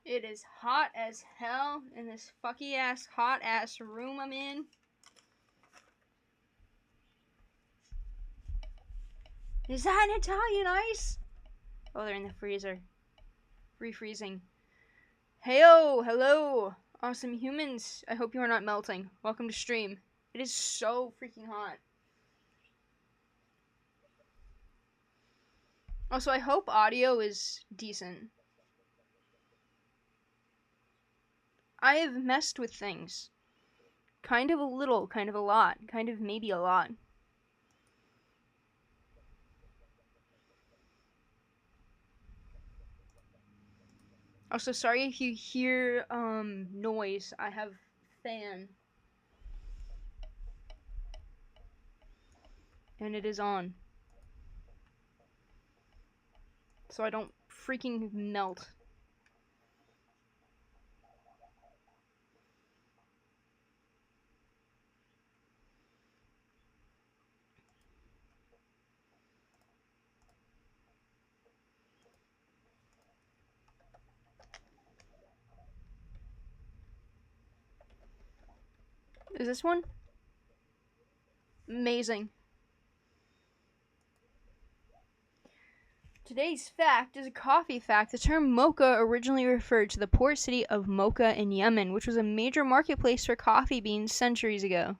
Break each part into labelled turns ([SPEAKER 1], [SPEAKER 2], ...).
[SPEAKER 1] It is hot as hell in this fucky ass hot ass room I'm in. Is that an Italian ice? Oh, they're in the freezer. Refreezing. Heyo, hello, awesome humans. I hope you are not melting. Welcome to stream. It is so freaking hot. Also, I hope audio is decent. I have messed with things. Kind of a little, kind of a lot, kind of maybe a lot. Also, sorry if you hear noise. I have fan. And it is on. So I don't freaking melt. Is this one? Amazing. Today's fact is a coffee fact. The term mocha originally referred to the port city of Mocha in Yemen, which was a major marketplace for coffee beans centuries ago.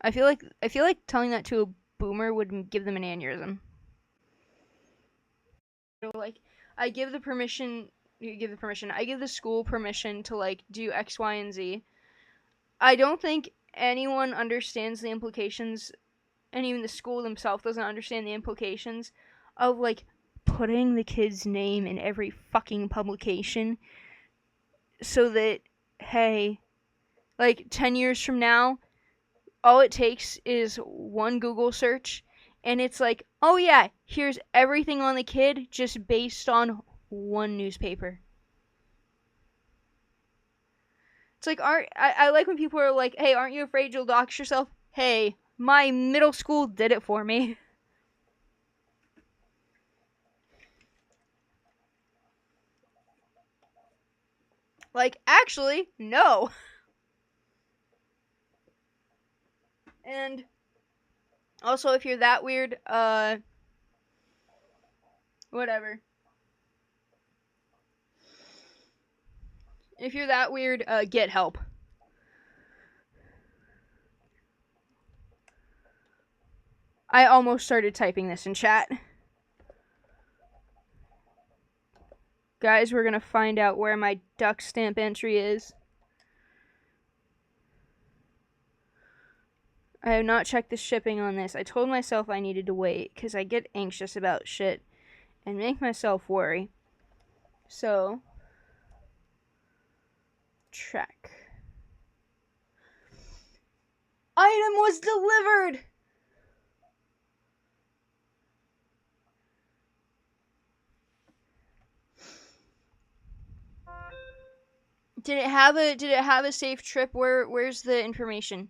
[SPEAKER 1] I feel like telling that to a boomer would give them an aneurysm. Like, I give the school permission to like do X, Y, and Z. I don't think anyone understands the implications, and even the school themselves doesn't understand the implications of like putting the kid's name in every fucking publication so that, hey, like 10 years from now, all it takes is one Google search and it's like, oh yeah, here's everything on the kid just based on one newspaper. It's like, I like when people are like, hey, aren't you afraid you'll dox yourself? Hey, my middle school did it for me. Like, actually, no. And also, if you're that weird, whatever. If you're that weird, get help. I almost started typing this in chat. Guys, we're gonna find out where my duck stamp entry is. I have not checked the shipping on this. I told myself I needed to wait because I get anxious about shit and make myself worry. So, track. Item was delivered! Did it have a safe trip? Where's the information?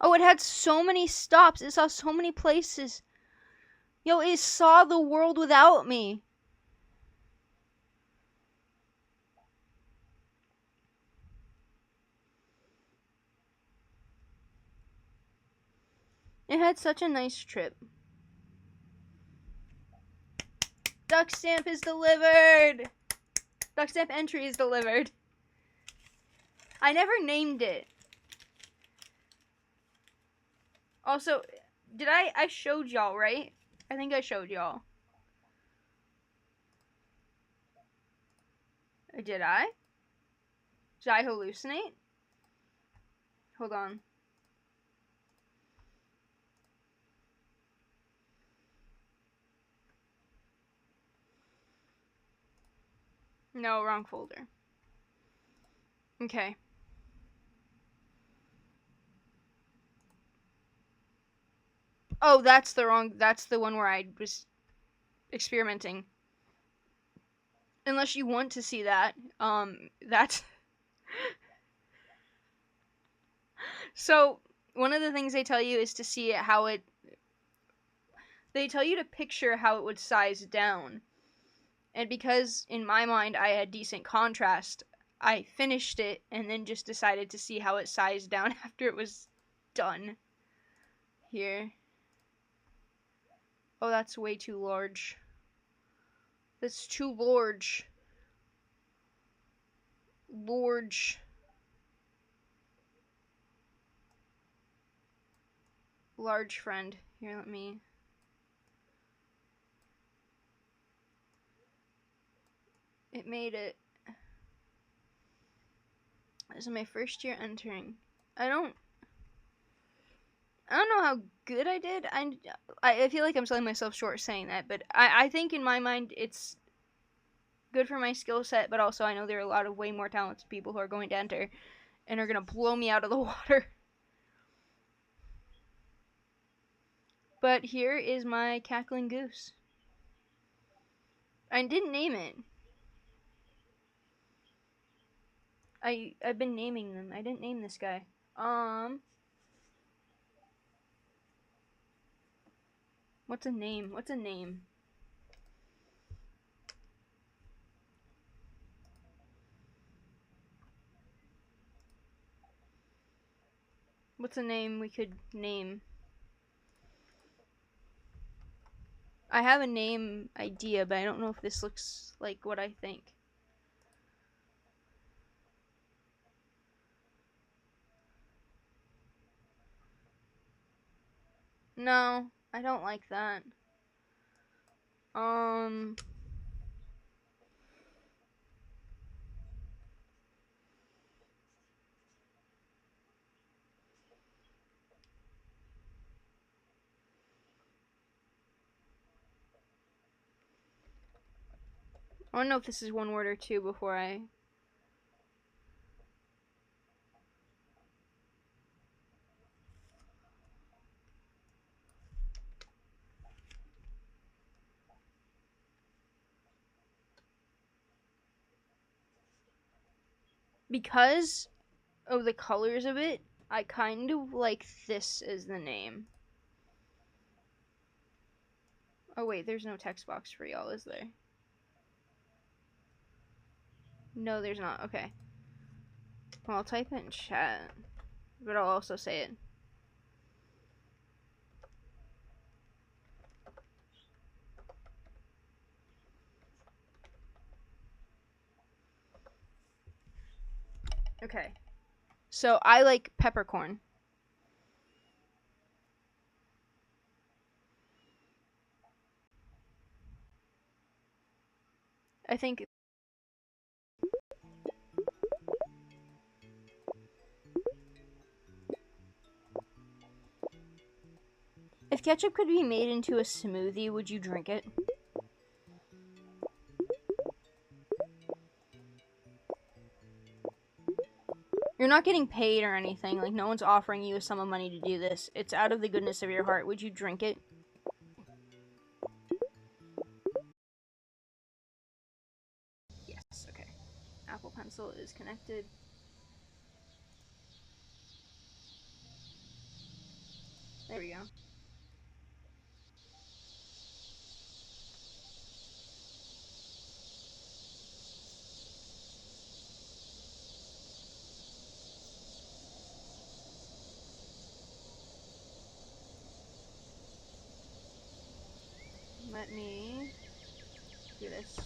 [SPEAKER 1] Oh, it had so many stops. It saw so many places. Yo, it saw the world without me. It had such a nice trip. Duck stamp is delivered! Duck stamp entry is delivered. I never named it. Also, did I showed y'all, right? I think I showed y'all. Did I? Did I hallucinate? Hold on. No, wrong folder. Okay. Oh, that's the one where I was experimenting. Unless you want to see that. That's so one of the things they tell you is to see how it they tell you to picture how it would size down. And because in my mind I had decent contrast, I finished it and then just decided to see how it sized down after it was done. Here. Oh, that's way too large. That's too large. Large. Large friend. Here, let me... It made it. This is my first year entering. I don't know how good I did. I feel like I'm selling myself short saying that, but I think in my mind it's good for my skill set, but also I know there are a lot of way more talented people who are going to enter and are going to blow me out of the water. But here is my cackling goose. I didn't name it. I've been naming them. I didn't name this guy. What's a name? What's a name? What's a name we could name? I have a name idea, but I don't know if this looks like what I think. No, I don't like that. I don't know if this is one word or two before I... Because of the colors of it, I kind of like this as the name. Oh wait, there's no text box for y'all, is there? No, there's not. Okay. Well, I'll type it in chat, but I'll also say it. Okay. So I like peppercorn. I think if ketchup could be made into a smoothie, would you drink it? You're not getting paid or anything. Like, no one's offering you a sum of money to do this. It's out of the goodness of your heart. Would you drink it? Yes, okay. Apple Pencil is connected. There we go. Let me do this.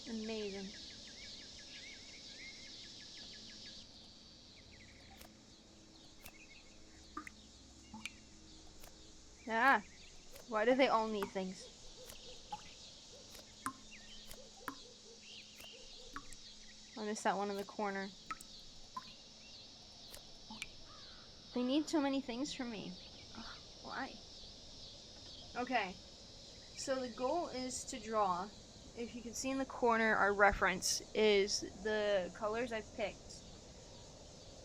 [SPEAKER 1] Amazing. Ah, why do they all need things? I missed that one in the corner. They need so many things from me. Ugh, why? Okay. So the goal is to draw. If you can see in the corner, our reference is the colors I've picked.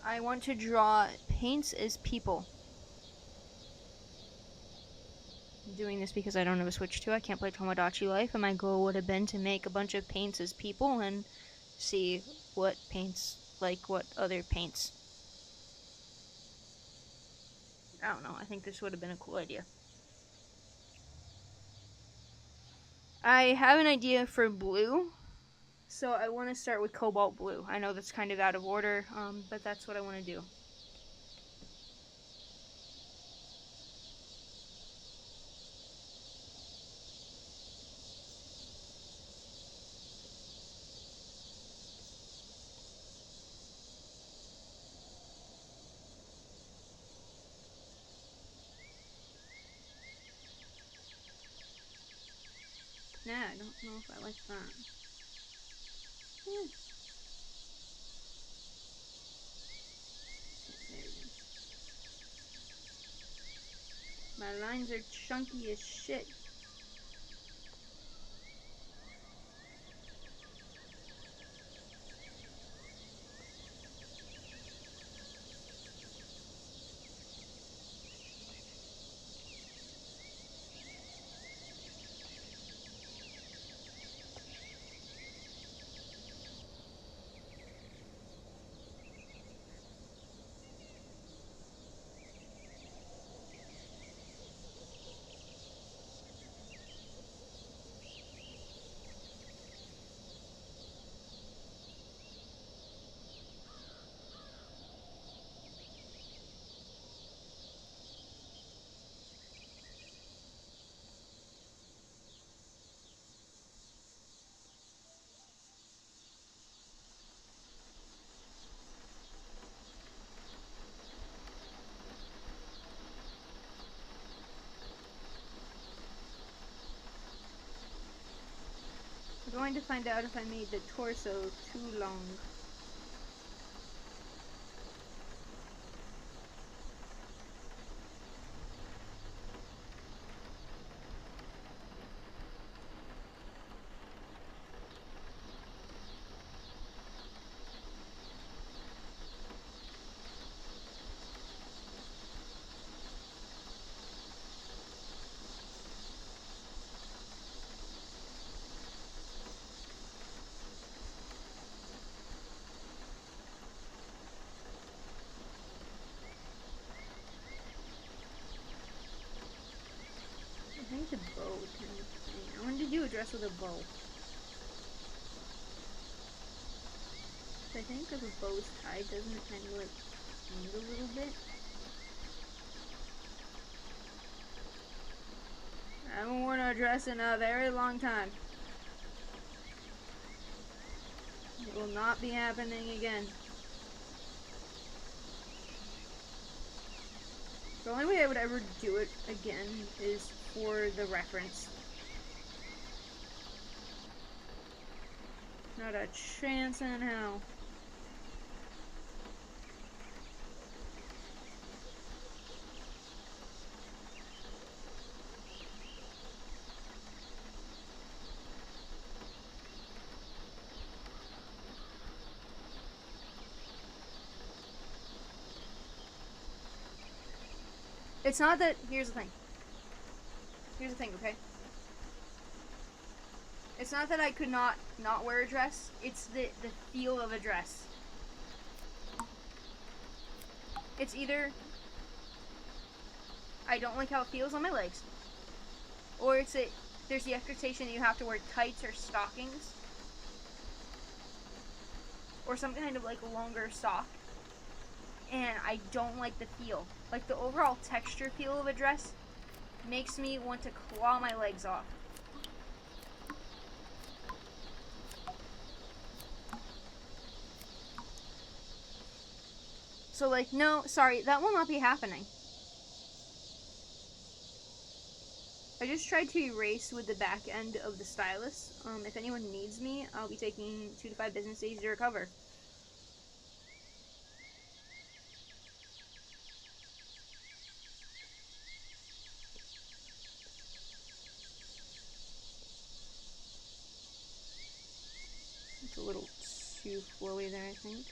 [SPEAKER 1] I want to draw paints as people. I'm doing this because I don't have a Switch 2. I can't play Tomodachi Life, and my goal would have been to make a bunch of paints as people and see what paints like what other paints. I don't know. I think this would have been a cool idea. I have an idea for blue, so I want to start with cobalt blue. I know that's kind of out of order, but that's what I want to do. Nah, I don't know if I like that. Yeah. There we go. My lines are chunky as shit. I'm going to find out if I made the torso too long. I think the bow kind of thing. I wanted to do a dress with a bow. So I think if a bow's tied, doesn't it kind of like hang a little bit? I haven't worn a dress in a very long time. It will not be happening again. The only way I would ever do it again is for the reference. Not a chance in hell. It's not that. Here's the thing. Here's the thing, okay? It's not that I could not wear a dress. It's the feel of a dress. It's either I don't like how it feels on my legs, or there's the expectation that you have to wear tights or stockings, or some kind of like a longer sock, and I don't like the feel. Like the overall texture feel of a dress makes me want to claw my legs off. So like, no, sorry, that will not be happening. I just tried to erase with the back end of the stylus. If anyone needs me, I'll be taking 2 to 5 business days to recover. It's a little too flowy there, I think.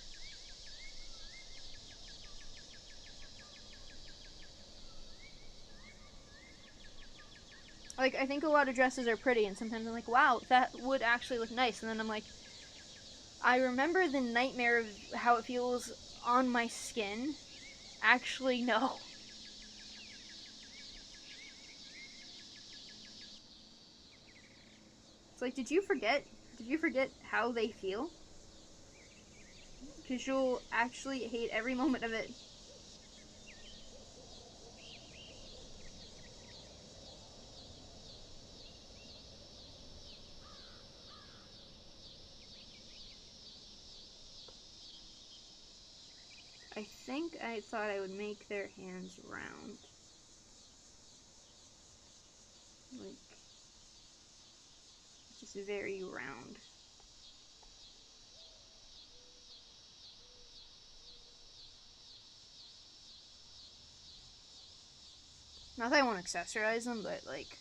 [SPEAKER 1] Like, I think a lot of dresses are pretty, and sometimes I'm like, wow, that would actually look nice. And then I'm like, I remember the nightmare of how it feels on my skin. Actually, no. It's like, did you forget? Did you forget how they feel? Because you'll actually hate every moment of it. I think I thought I would make their hands round. Like, just very round. Not that I want to accessorize them, but like,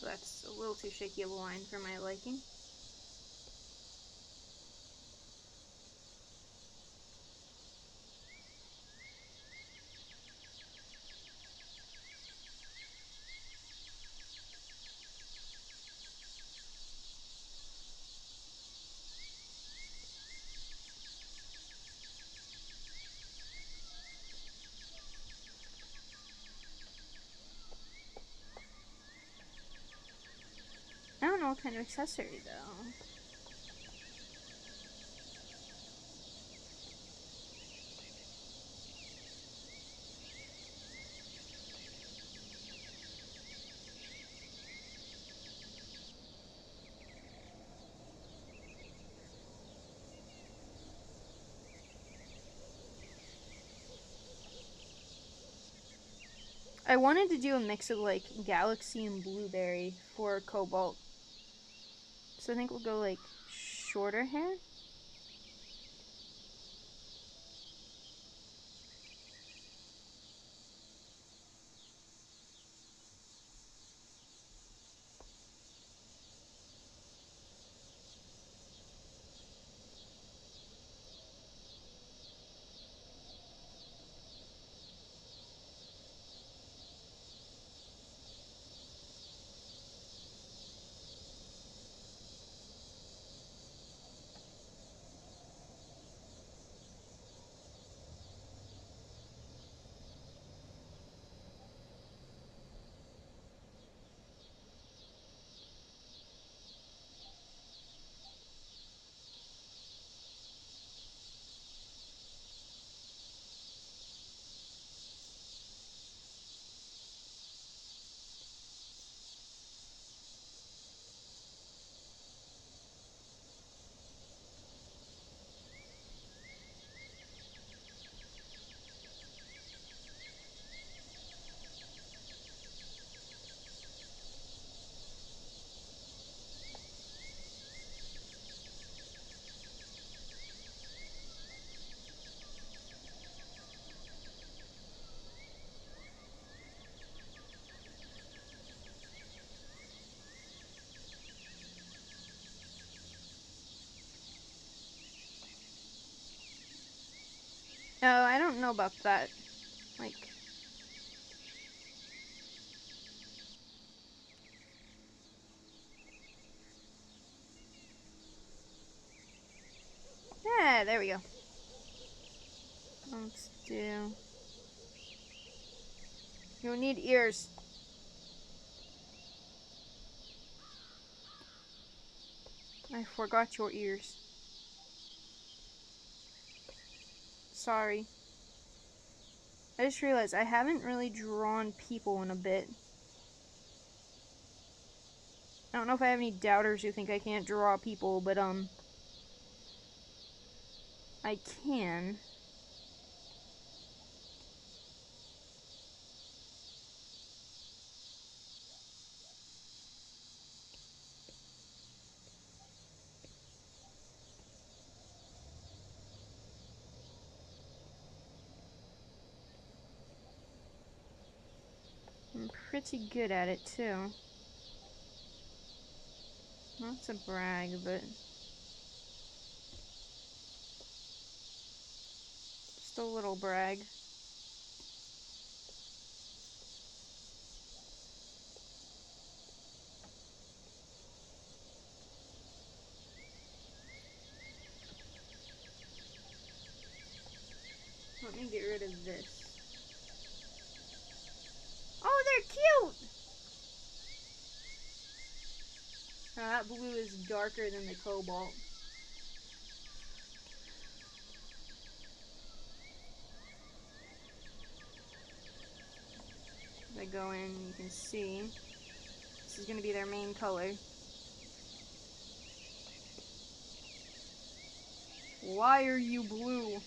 [SPEAKER 1] that's a little too shaky of a line for my liking. I don't know what kind of accessory though. I wanted to do a mix of like galaxy and blueberry for cobalt. So I think we'll go like shorter hair. No, I don't know about that. Like, yeah, there we go. Let's do. You'll need ears. I forgot your ears. Sorry. I just realized I haven't really drawn people in a bit. I don't know if I have any doubters who think I can't draw people, but I can. I'm pretty good at it too. Not to brag, but just a little brag. Let me get rid of this. Oh, they're cute! Now that blue is darker than the cobalt. If I go in, you can see this is going to be their main color. Why are you blue?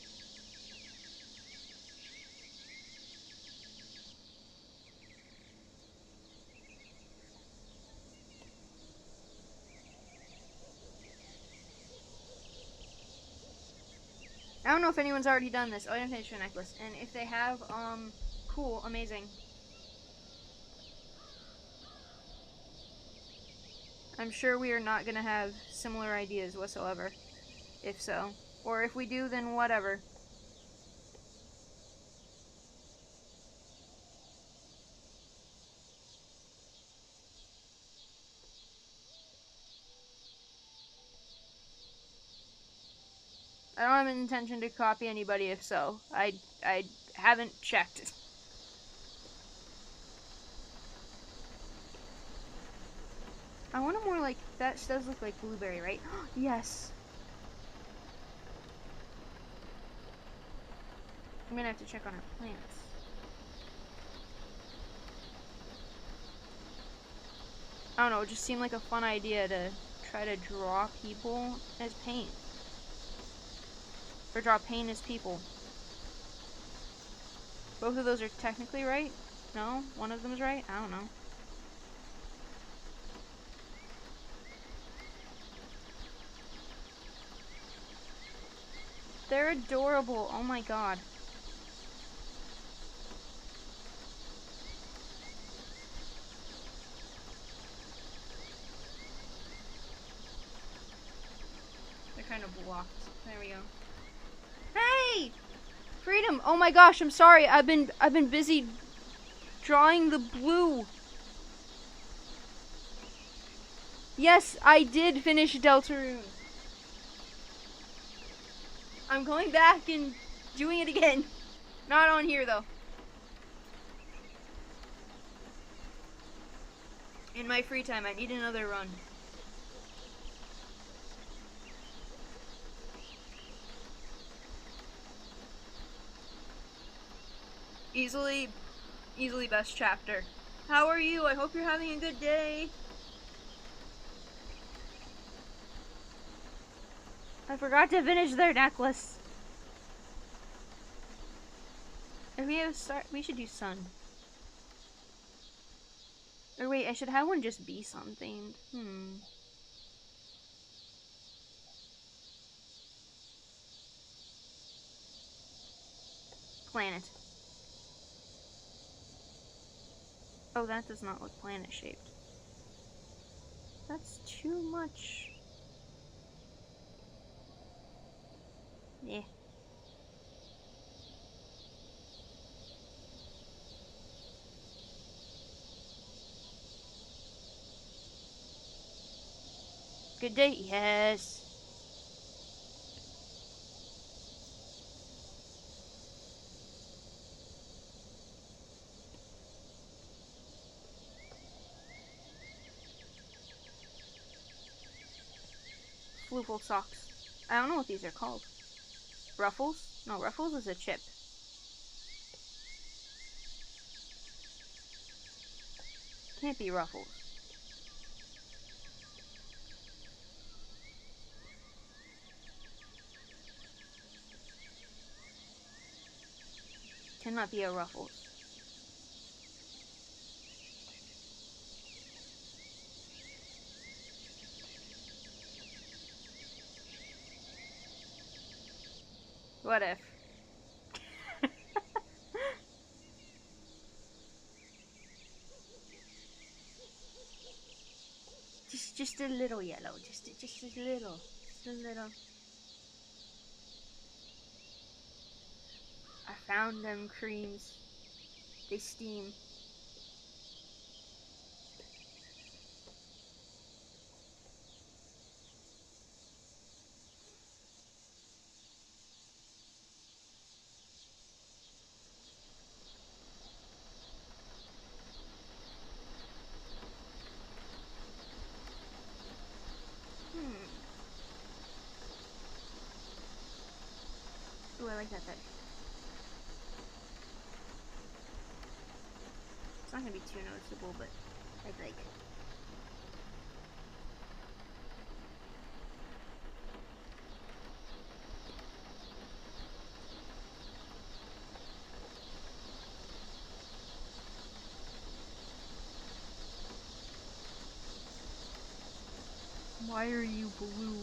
[SPEAKER 1] I don't know if anyone's already done this. Oh, I didn't finish your necklace. And if they have, cool, amazing. I'm sure we are not going to have similar ideas whatsoever. If so. Or if we do, then whatever. I don't have an intention to copy anybody if so. I haven't checked. I want it more like, that does look like blueberry, right? Yes. I'm gonna have to check on our plants. I don't know, it just seemed like a fun idea to try to draw people as paint. Or draw paint as people. Both of those are technically right? No? One of them is right? I don't know. They're adorable. Oh my god. They're kind of blocked. There we go. Hey! Freedom! Oh my gosh, I'm sorry. I've been busy drawing the blue. Yes, I did finish Deltarune. I'm going back and doing it again. Not on here though. In my free time, I need another run. Easily best chapter. How are you? I hope you're having a good day. I forgot to finish their necklace. If we have we should do sun. Or wait, I should have one just be sun themed. Planet. Oh, that does not look planet shaped. That's too much. Yeah. Good day, yes. Floofle socks. I don't know what these are called. Ruffles? No, Ruffles is a chip. Can't be Ruffles. Cannot be a Ruffles. What if? just a little yellow. Just a little. Just a little. I found them creams. They steam. Ooh, I like that better. It's not gonna be too noticeable, but I'd like it. Why are you blue?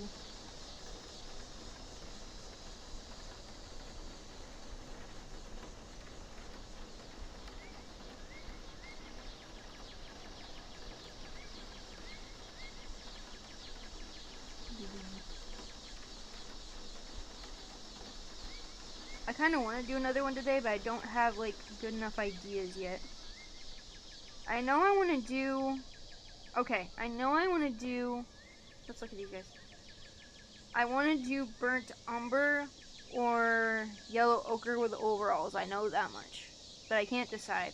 [SPEAKER 1] I kind of want to do another one today, but I don't have like good enough ideas yet. I know I want to do... Okay, I know I want to do... Let's look at these guys. I want to do burnt umber or yellow ochre with overalls. I know that much. But I can't decide.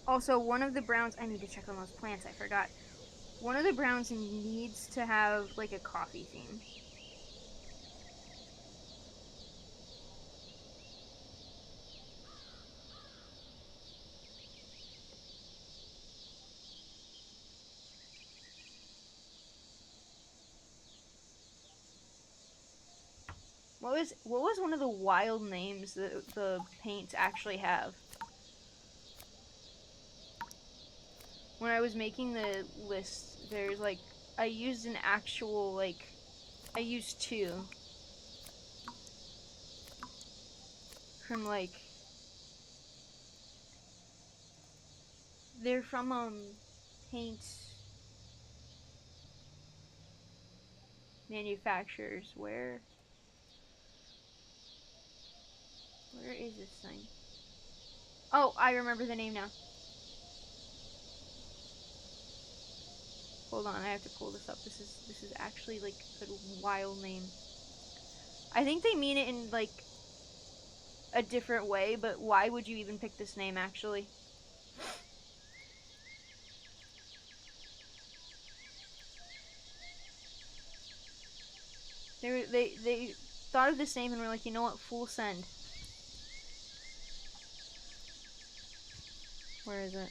[SPEAKER 1] Also, one of the browns... I need to check on those plants. I forgot. One of the browns needs to have like a coffee theme. What was one of the wild names that the paints actually have? When I was making the list, there's like I used an actual I used two from like they're from paint manufacturers. Where is this thing? Oh, I remember the name now. Hold on, I have to pull this up. This is actually like a wild name. I think they mean it in like a different way, but why would you even pick this name actually? They thought of this name and were like, you know what, full send. Where is it?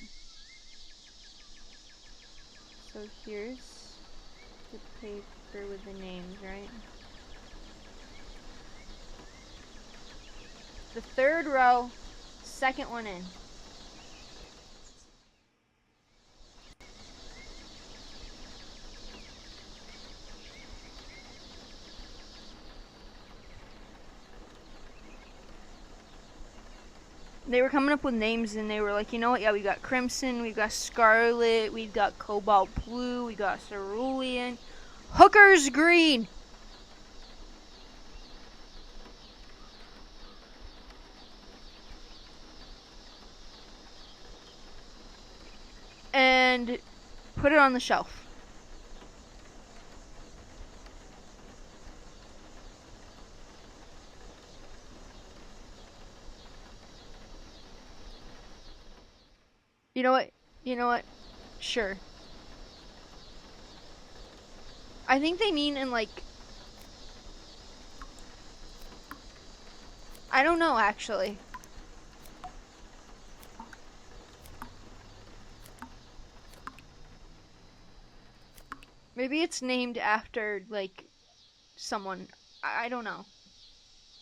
[SPEAKER 1] So here's the paper with the names, right? The third row, second one in. They were coming up with names and they were like, you know what, yeah, we got Crimson, we got Scarlet, we got Cobalt Blue, we got Cerulean, Hooker's Green. And put it on the shelf. You know what? You know what? Sure. I think they mean in like, I don't know actually. Maybe it's named after like someone. I don't know.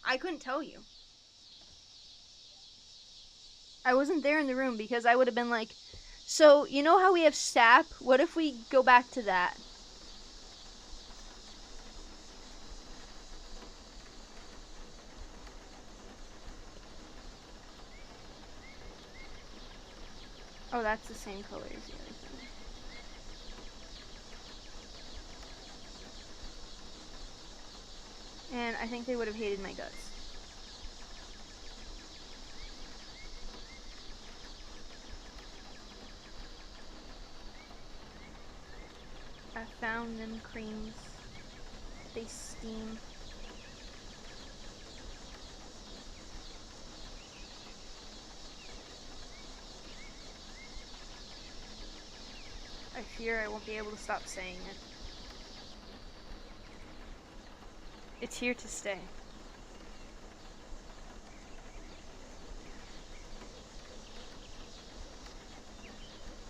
[SPEAKER 1] I couldn't tell you. I wasn't there in the room because I would have been like, so you know how we have sap? What if we go back to that? Oh, that's the same color as the other thing. And I think they would have hated my guts. I found them creams. They steam. I fear I won't be able to stop saying it. It's here to stay.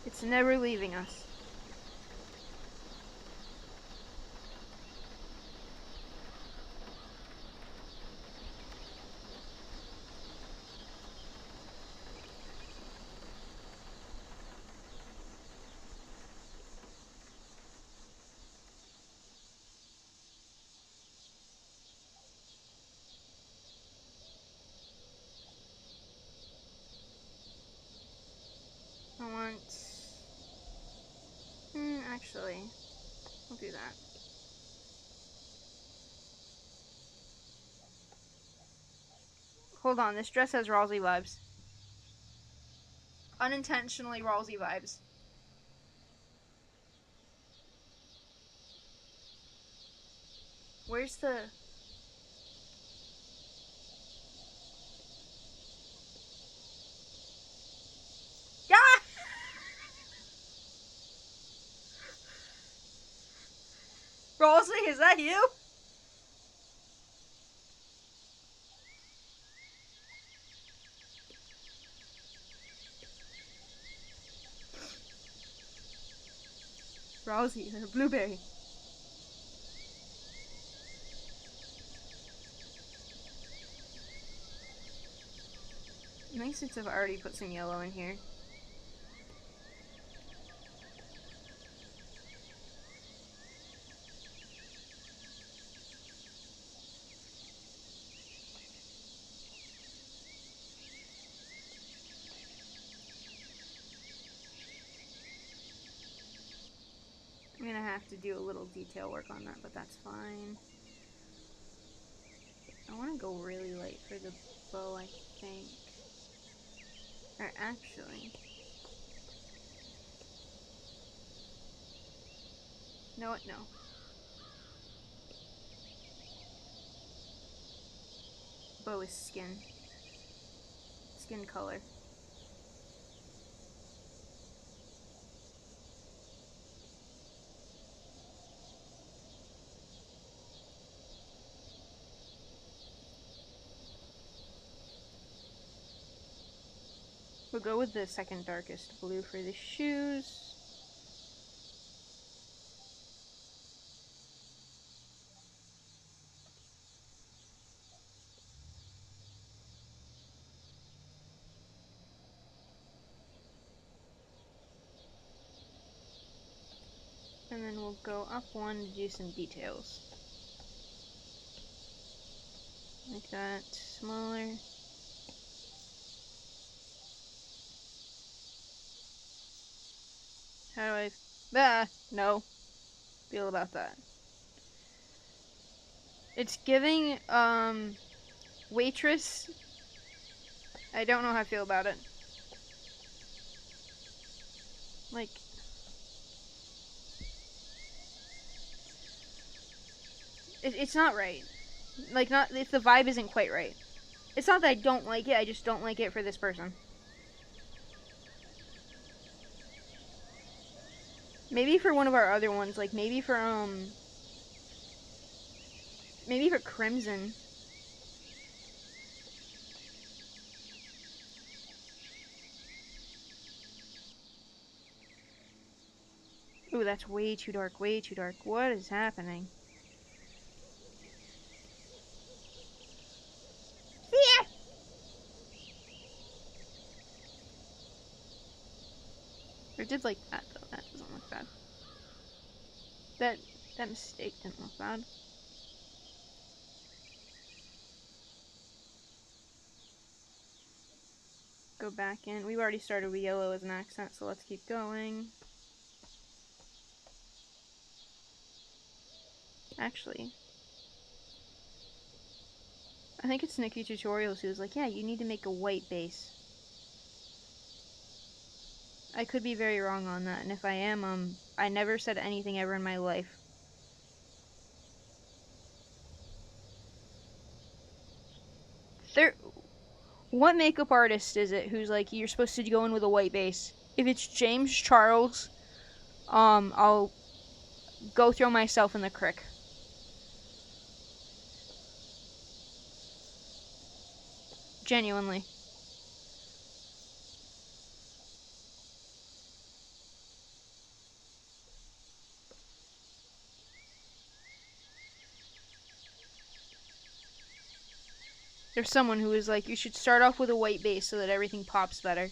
[SPEAKER 1] It's never leaving us. I want... actually, I'll do that. Hold on, this dress has Ralsei vibes. Unintentionally Ralsei vibes. Where's the... Yeah! Ralsei, is that you? Ralsei, a blueberry. Makes sense if I already put some yellow in here. I'm gonna have to do a little detail work on that, but that's fine. I want to go really light for the bow, I think. Or actually... No, no. Bow is skin. Skin color. We'll go with the second darkest blue for the shoes. And then we'll go up one to do some details. Like that. Smaller. How do I... no. Feel about that. It's giving, waitress. I don't know how I feel about it. Like... It's not right. Like, not... if the vibe isn't quite right. It's not that I don't like it, I just don't like it for this person. Maybe for one of our other ones, like maybe for Crimson. Ooh, that's way too dark, way too dark. What is happening? Yeah! Or did like that though. That doesn't look bad. That mistake didn't look bad. Go back in. We've already started with yellow as an accent, so let's keep going. Actually, I think it's Nikki Tutorials who's like, yeah, you need to make a white base. I could be very wrong on that, and if I am, I never said anything ever in my life. What makeup artist is it who's like, you're supposed to go in with a white base? If it's James Charles, I'll go throw myself in the crick. Genuinely. There's someone who is like, you should start off with a white base so that everything pops better.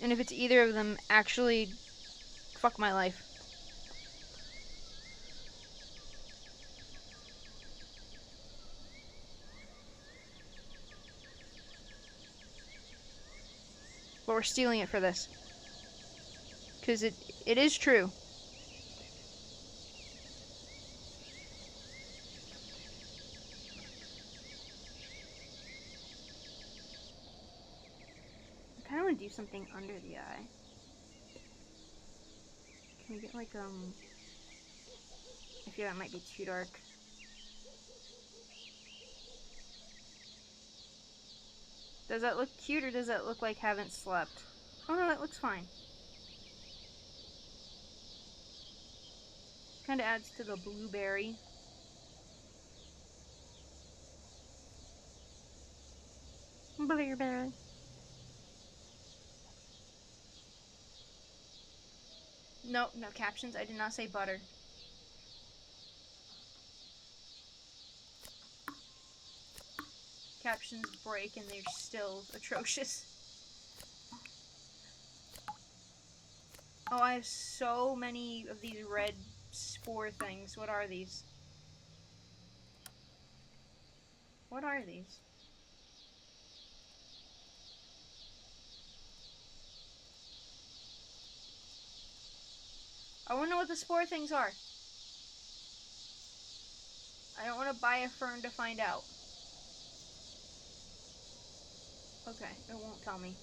[SPEAKER 1] And if it's either of them, actually, fuck my life. But we're stealing it for this. Because it is true. I kind of want to do something under the eye. Can we get like, I feel that might be too dark. Does that look cute or does that look like haven't slept? Oh no, that looks fine. Kind of adds to the blueberry. Blueberry. No, no captions. I did not say butter. Captions break and they're still atrocious. Oh, I have so many of these red spore things. What are these? What are these? I want to know what the spore things are. I don't want to buy a fern to find out. Okay, it won't tell me.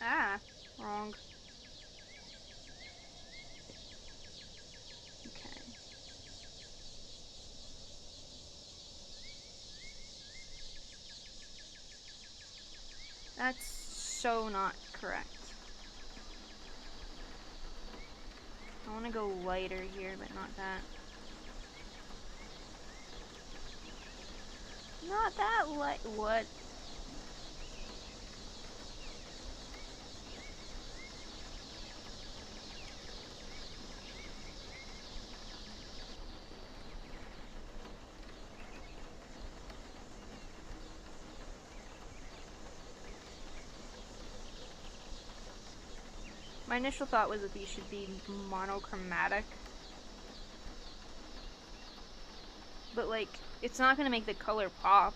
[SPEAKER 1] Ah, wrong. Okay. That's so not correct. I want to go lighter here, but not that. Not that light. What? My initial thought was that these should be monochromatic. But, like, it's not gonna make the color pop.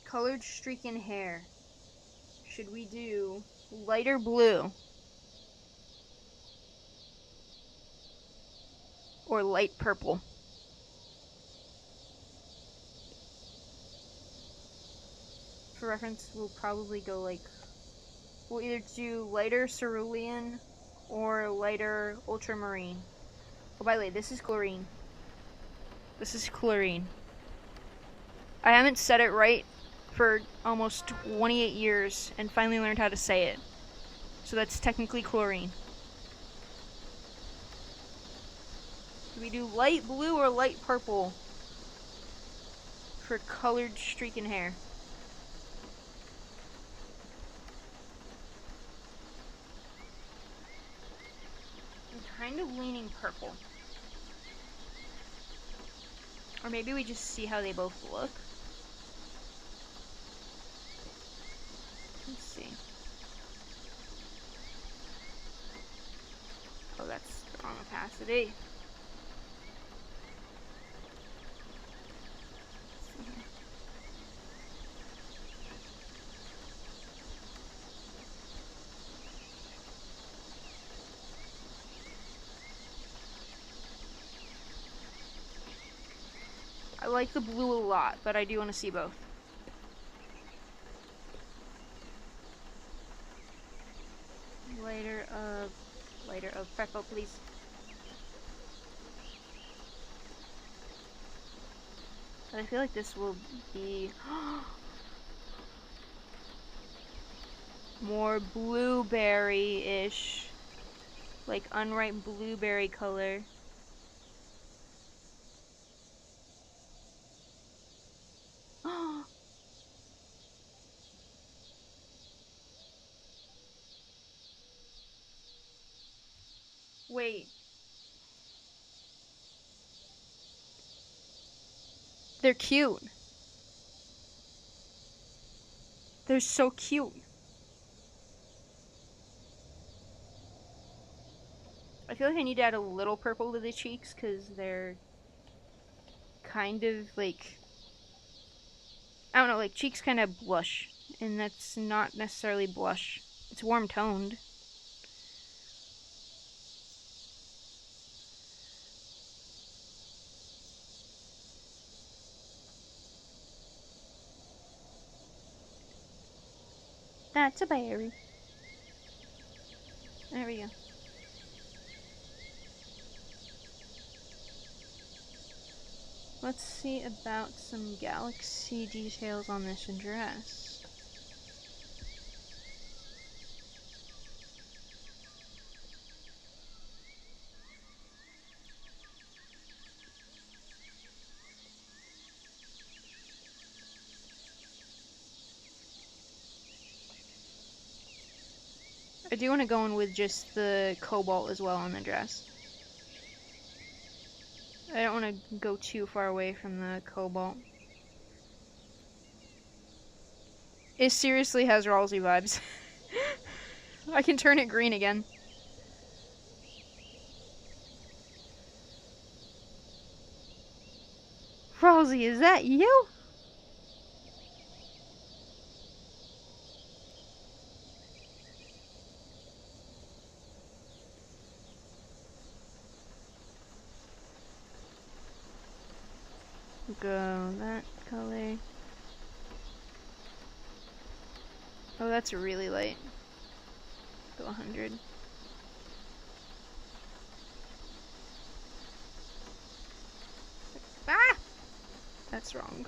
[SPEAKER 1] Colored streak in hair. Should we do lighter blue? Or light purple? For reference, we'll probably go like, we'll either do lighter cerulean or lighter ultramarine. Oh, by the way, this is chlorine. This is chlorine. I haven't said it right for almost 28 years and finally learned how to say it. So that's technically chlorine. Do we do light blue or light purple for colored streak in hair? I'm kind of leaning purple. Or maybe we just see how they both look. Let's see. Oh, that's the wrong opacity. I like the blue a lot, but I do want to see both. Lighter of purple, please. But I feel like this will be more blueberry-ish, like unripe blueberry color. Wait. They're cute. They're so cute. I feel like I need to add a little purple to the cheeks because they're kind of like, I don't know, like cheeks kind of blush. And that's not necessarily blush. It's warm toned. That's a berry. There we go. Let's see about some galaxy details on this dress. I do want to go in with just the cobalt as well on the dress. I don't want to go too far away from the cobalt. It seriously has Ralsei vibes. I can turn it green again. Ralsei, is that you? Go that color. Oh, that's really light. Go 100. Ah! That's wrong.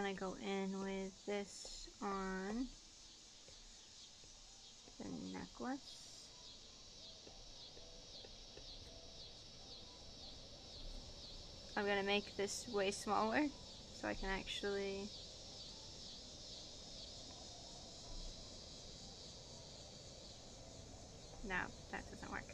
[SPEAKER 1] I go in with this on the necklace. I'm gonna make this way smaller so I can actually... No, that doesn't work.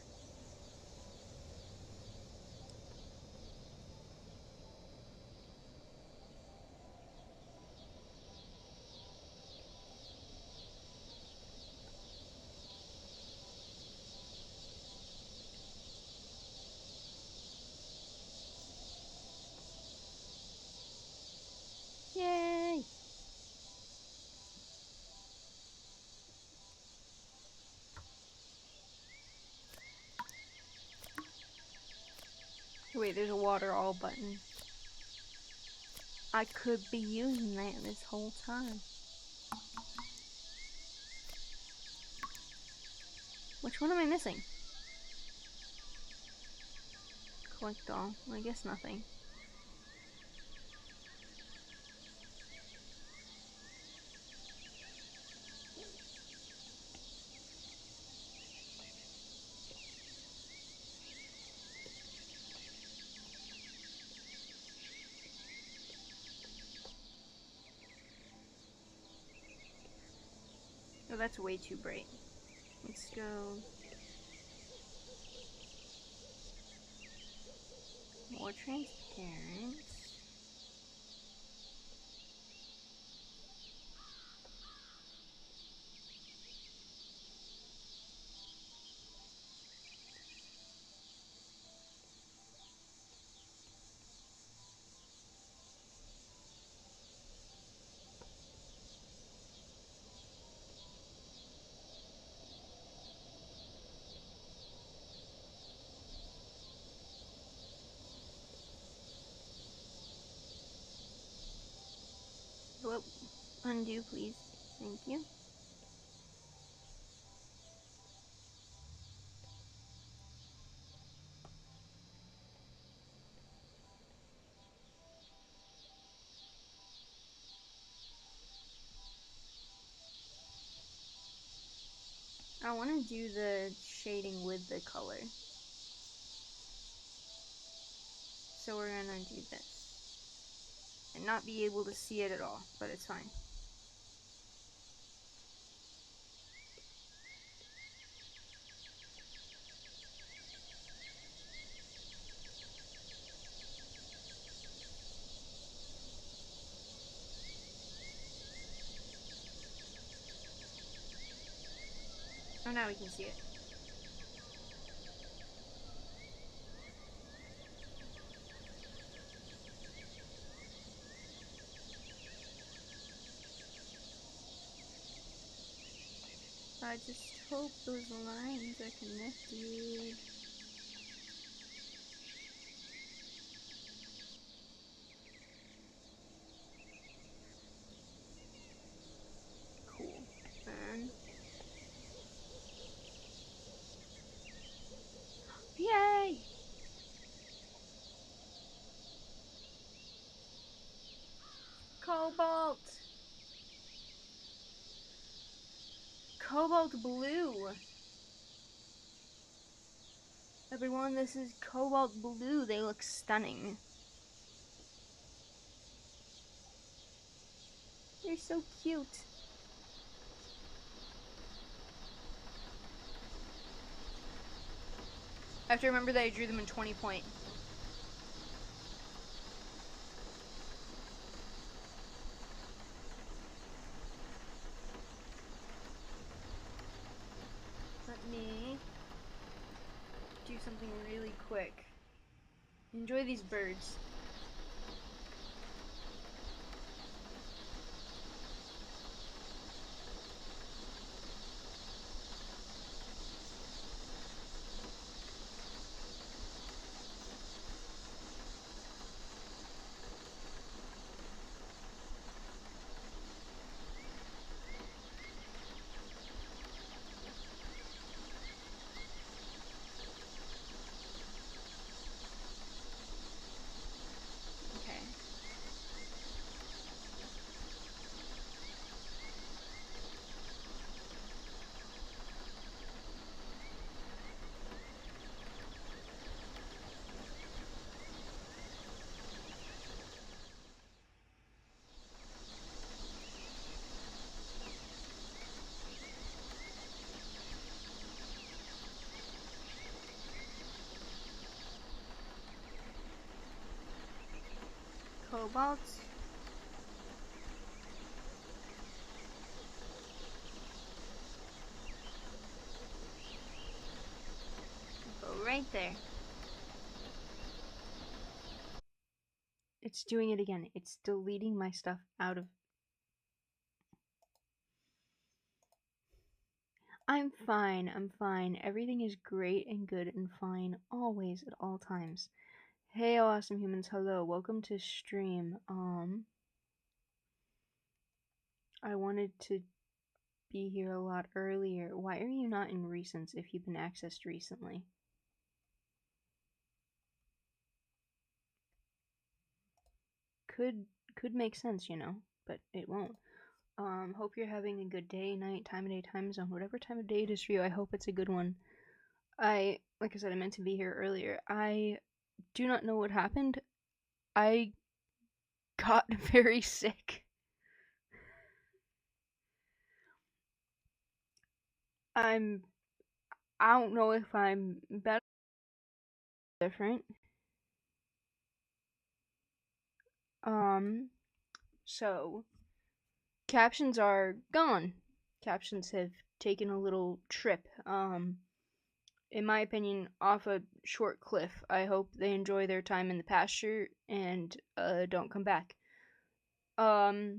[SPEAKER 1] Yay! Wait, there's a water all button. I could be using that this whole time. Which one am I missing? Collect all. I guess nothing. Oh, that's way too bright. Let's go... more transparent. Hello? Undo, please. Thank you. I want to do the shading with the color. So we're gonna do this. And not be able to see it at all, but it's fine. Oh, now we can see it. I just hope those lines are connected. Cool. And... yay! Cobalt! Cobalt blue! Everyone, this is cobalt blue. They look stunning. They're so cute. I have to remember that I drew them in 20 point. Let me do something really quick. Enjoy these birds. Cobalts. Go right there. It's doing it again. It's deleting my stuff out of... I'm fine. I'm fine. Everything is great and good and fine always at all times. Hey, awesome humans. Hello. Welcome to stream. I wanted to be here a lot earlier. Why are you not in recents if you've been accessed recently? Could make sense, you know, but it won't. Hope you're having a good day, night, time of day, time zone, whatever time of day it is for you. I hope it's a good one. Like I said, I meant to be here earlier. I do not know what happened. I got very sick. I don't know if I'm better or different. So captions are gone. Captions have taken a little trip. In my opinion, off a short cliff. I hope they enjoy their time in the pasture and don't come back. I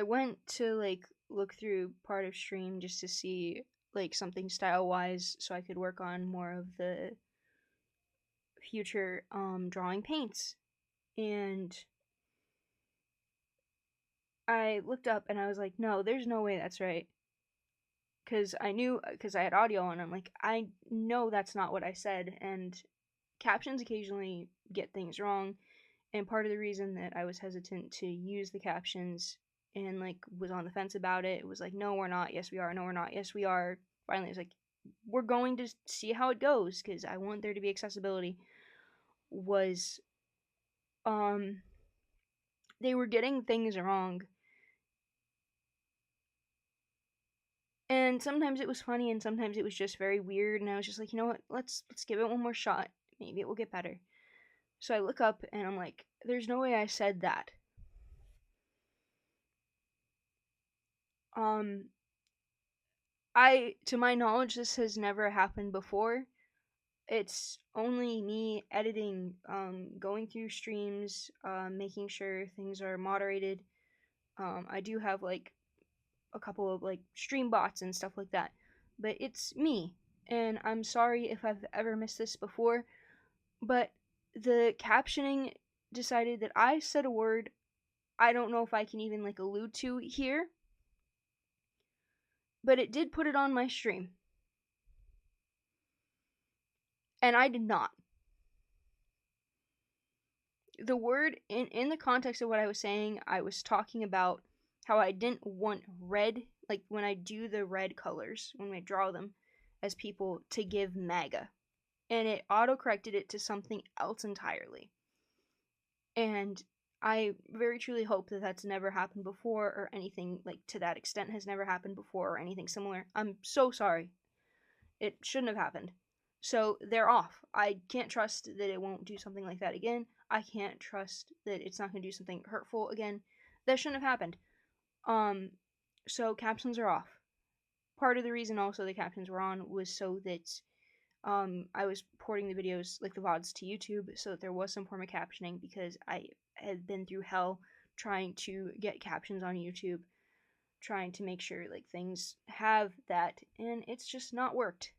[SPEAKER 1] went to like look through part of stream just to see like something style wise so I could work on more of the future drawing paints. And I looked up and I was like, no, there's no way that's right. Because I had audio on, I'm like, I know that's not what I said. And captions occasionally get things wrong. And part of the reason that I was hesitant to use the captions and like was on the fence about it was like, no, we're not. Yes, we are. No, we're not. Yes, we are. Finally, it's like, we're going to see how it goes because I want there to be accessibility. Was they were getting things wrong. And sometimes it was funny and sometimes it was just very weird and I was just like, you know what? Let's give it one more shot. Maybe it will get better. So I look up and I'm like, there's no way I said that. To my knowledge, this has never happened before. It's only me editing, going through streams, making sure things are moderated. I do have like a couple of like stream bots and stuff like that, but it's me. And I'm sorry if I've ever missed this before, but the captioning decided that I said a word I don't know if I can even like allude to here, but it did put it on my stream. And I did not. The word in the context of what I was saying, I was talking about how I didn't want red, like when I do the red colors, when I draw them as people, to give MAGA. And it auto-corrected it to something else entirely. And I very truly hope that that's never happened before, or anything like to that extent has never happened before, or anything similar. I'm so sorry. It shouldn't have happened. So they're off. I can't trust that it won't do something like that again. I can't trust that it's not going to do something hurtful again. That shouldn't have happened. So captions are off. Part of the reason also the captions were on was so that I was porting the videos, like the VODs, to YouTube, so that there was some form of captioning because I had been through hell trying to get captions on YouTube, trying to make sure like things have that, and it's just not worked.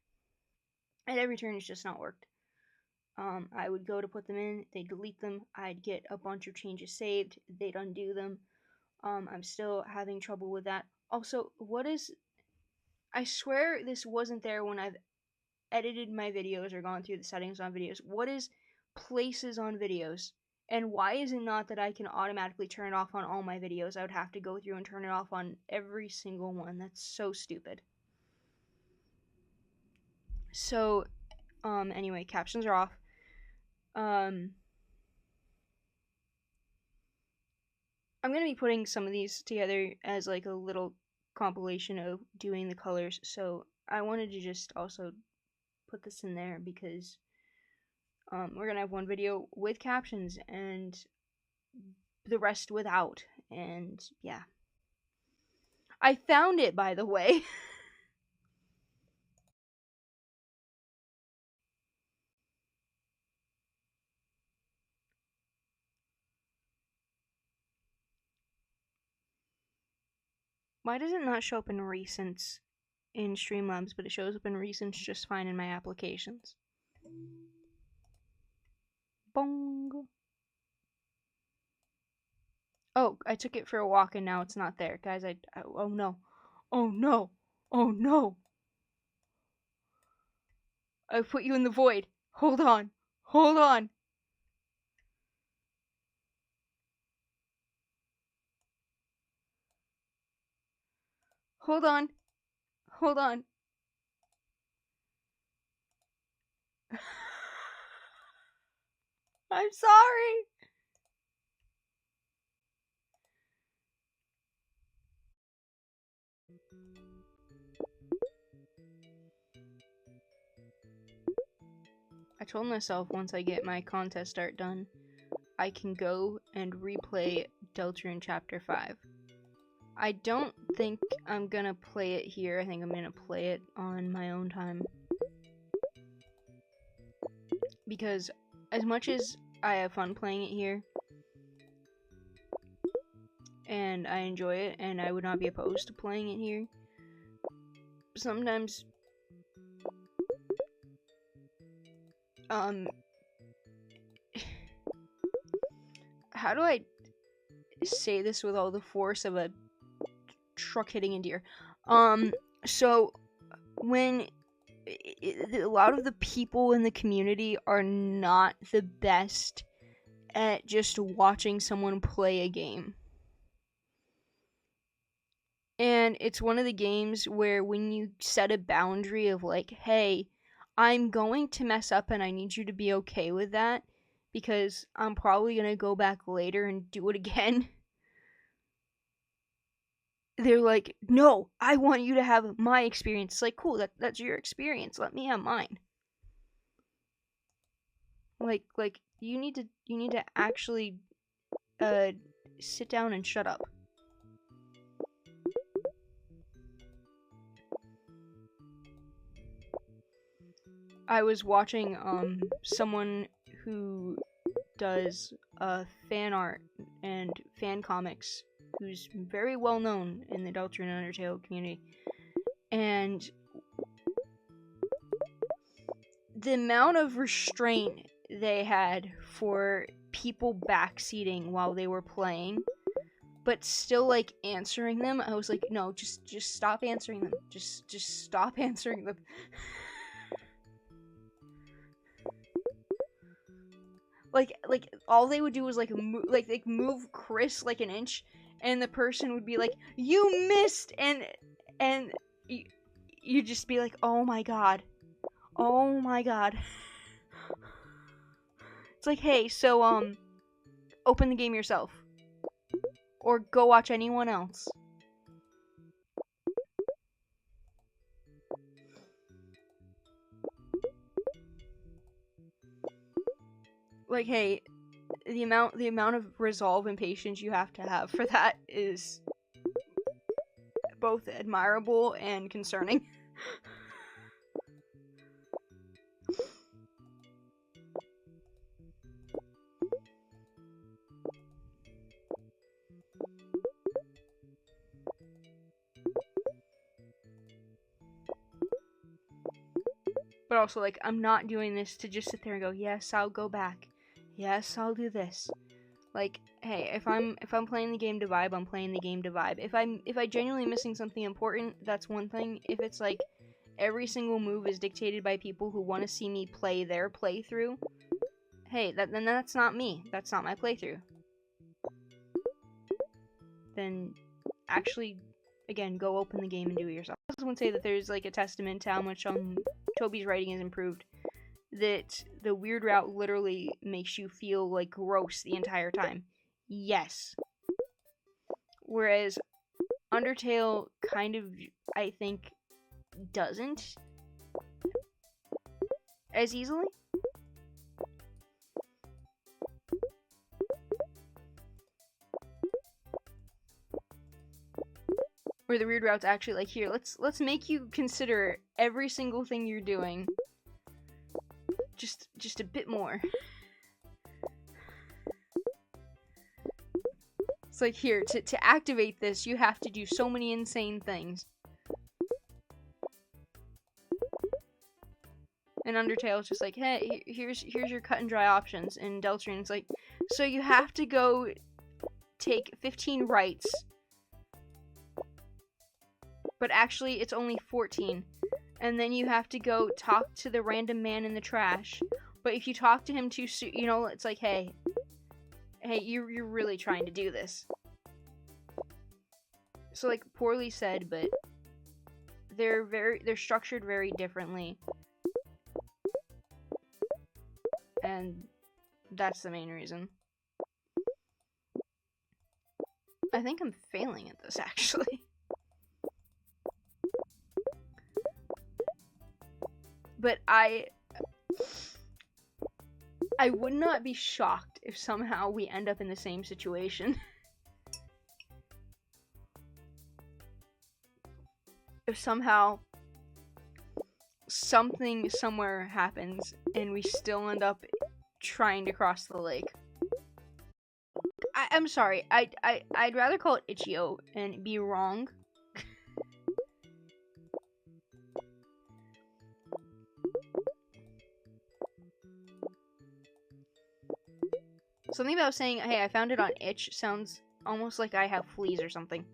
[SPEAKER 1] At every turn, it's just not worked. I would go to put them in, they'd delete them, I'd get a bunch of changes saved, they'd undo them. I'm still having trouble with that. Also, I swear this wasn't there when I've edited my videos or gone through the settings on videos. What is places on videos? And why is it not that I can automatically turn it off on all my videos? I would have to go through and turn it off on every single one. That's so stupid. So, anyway, captions are off. I'm gonna be putting some of these together as like a little compilation of doing the colors. So I wanted to just also put this in there because We're gonna have one video with captions and the rest without. And yeah. I found it, by the way. Why does it not show up in recents in Streamlabs, but it shows up in recents just fine in my applications? Bong. Oh, I took it for a walk and now it's not there. Guys, oh no. Oh no. Oh no. I put you in the void. Hold on. Hold on. Hold on. Hold on. I'm sorry. I told myself once I get my contest art done, I can go and replay Deltarune Chapter 5. I don't think I'm gonna play it here. I think I'm gonna play it on my own time. Because as much as I have fun playing it here, and I enjoy it, and I would not be opposed to playing it here, sometimes how do I say this with all the force of a truck hitting a deer? So when a lot of the people in the community are not the best at just watching someone play a game. And it's one of the games where when you set a boundary of like, hey, I'm going to mess up and I need you to be okay with that because I'm probably going to go back later and do it again. They're like, no, I want you to have my experience. It's like, cool, that's your experience. Let me have mine. Like you need to actually sit down and shut up. I was watching someone who does fan art and fan comics, who's very well known in the Deltarune and Undertale community, and the amount of restraint they had for people backseating while they were playing, but still like answering them, I was like, no, just stop answering them. Just stop answering them. like all they would do was like move Chris like an inch, and the person would be like, "You missed," and you just be like, "Oh my god, oh my god." It's like, hey, so open the game yourself, or go watch anyone else. Like, hey, the amount of resolve and patience you have to have for that is both admirable and concerning. But also, like, I'm not doing this to just sit there and go, yes, I'll go back. Yes, I'll do this. Like, hey, if I'm playing the game to vibe, I'm playing the game to vibe. If I genuinely missing something important, that's one thing. If it's like every single move is dictated by people who want to see me play their playthrough, hey, then that's not me. That's not my playthrough. Then actually, again, go open the game and do it yourself. I also want to say that there's like a testament to how much Toby's writing has improved. That the weird route literally makes you feel like gross the entire time. Yes. Whereas Undertale kind of, I think, doesn't as easily. Where the weird route's actually like, here, let's make you consider every single thing you're doing. Just a bit more. It's like, here, to activate this, you have to do so many insane things. And Undertale's just like, hey, here's your cut and dry options. And Deltrine's like, so you have to go take 15 rights. But actually, it's only 14. And then you have to go talk to the random man in the trash. But if you talk to him too soon, you know, it's like, hey, you're really trying to do this. So, like, poorly said, but they're structured very differently. And that's the main reason. I think I'm failing at this, actually. But I would not be shocked if somehow we end up in the same situation. If somehow something somewhere happens and we still end up trying to cross the lake. I'm sorry. I'd rather call it Itch.io and be wrong. Something about saying, hey, I found it on Itch sounds almost like I have fleas or something.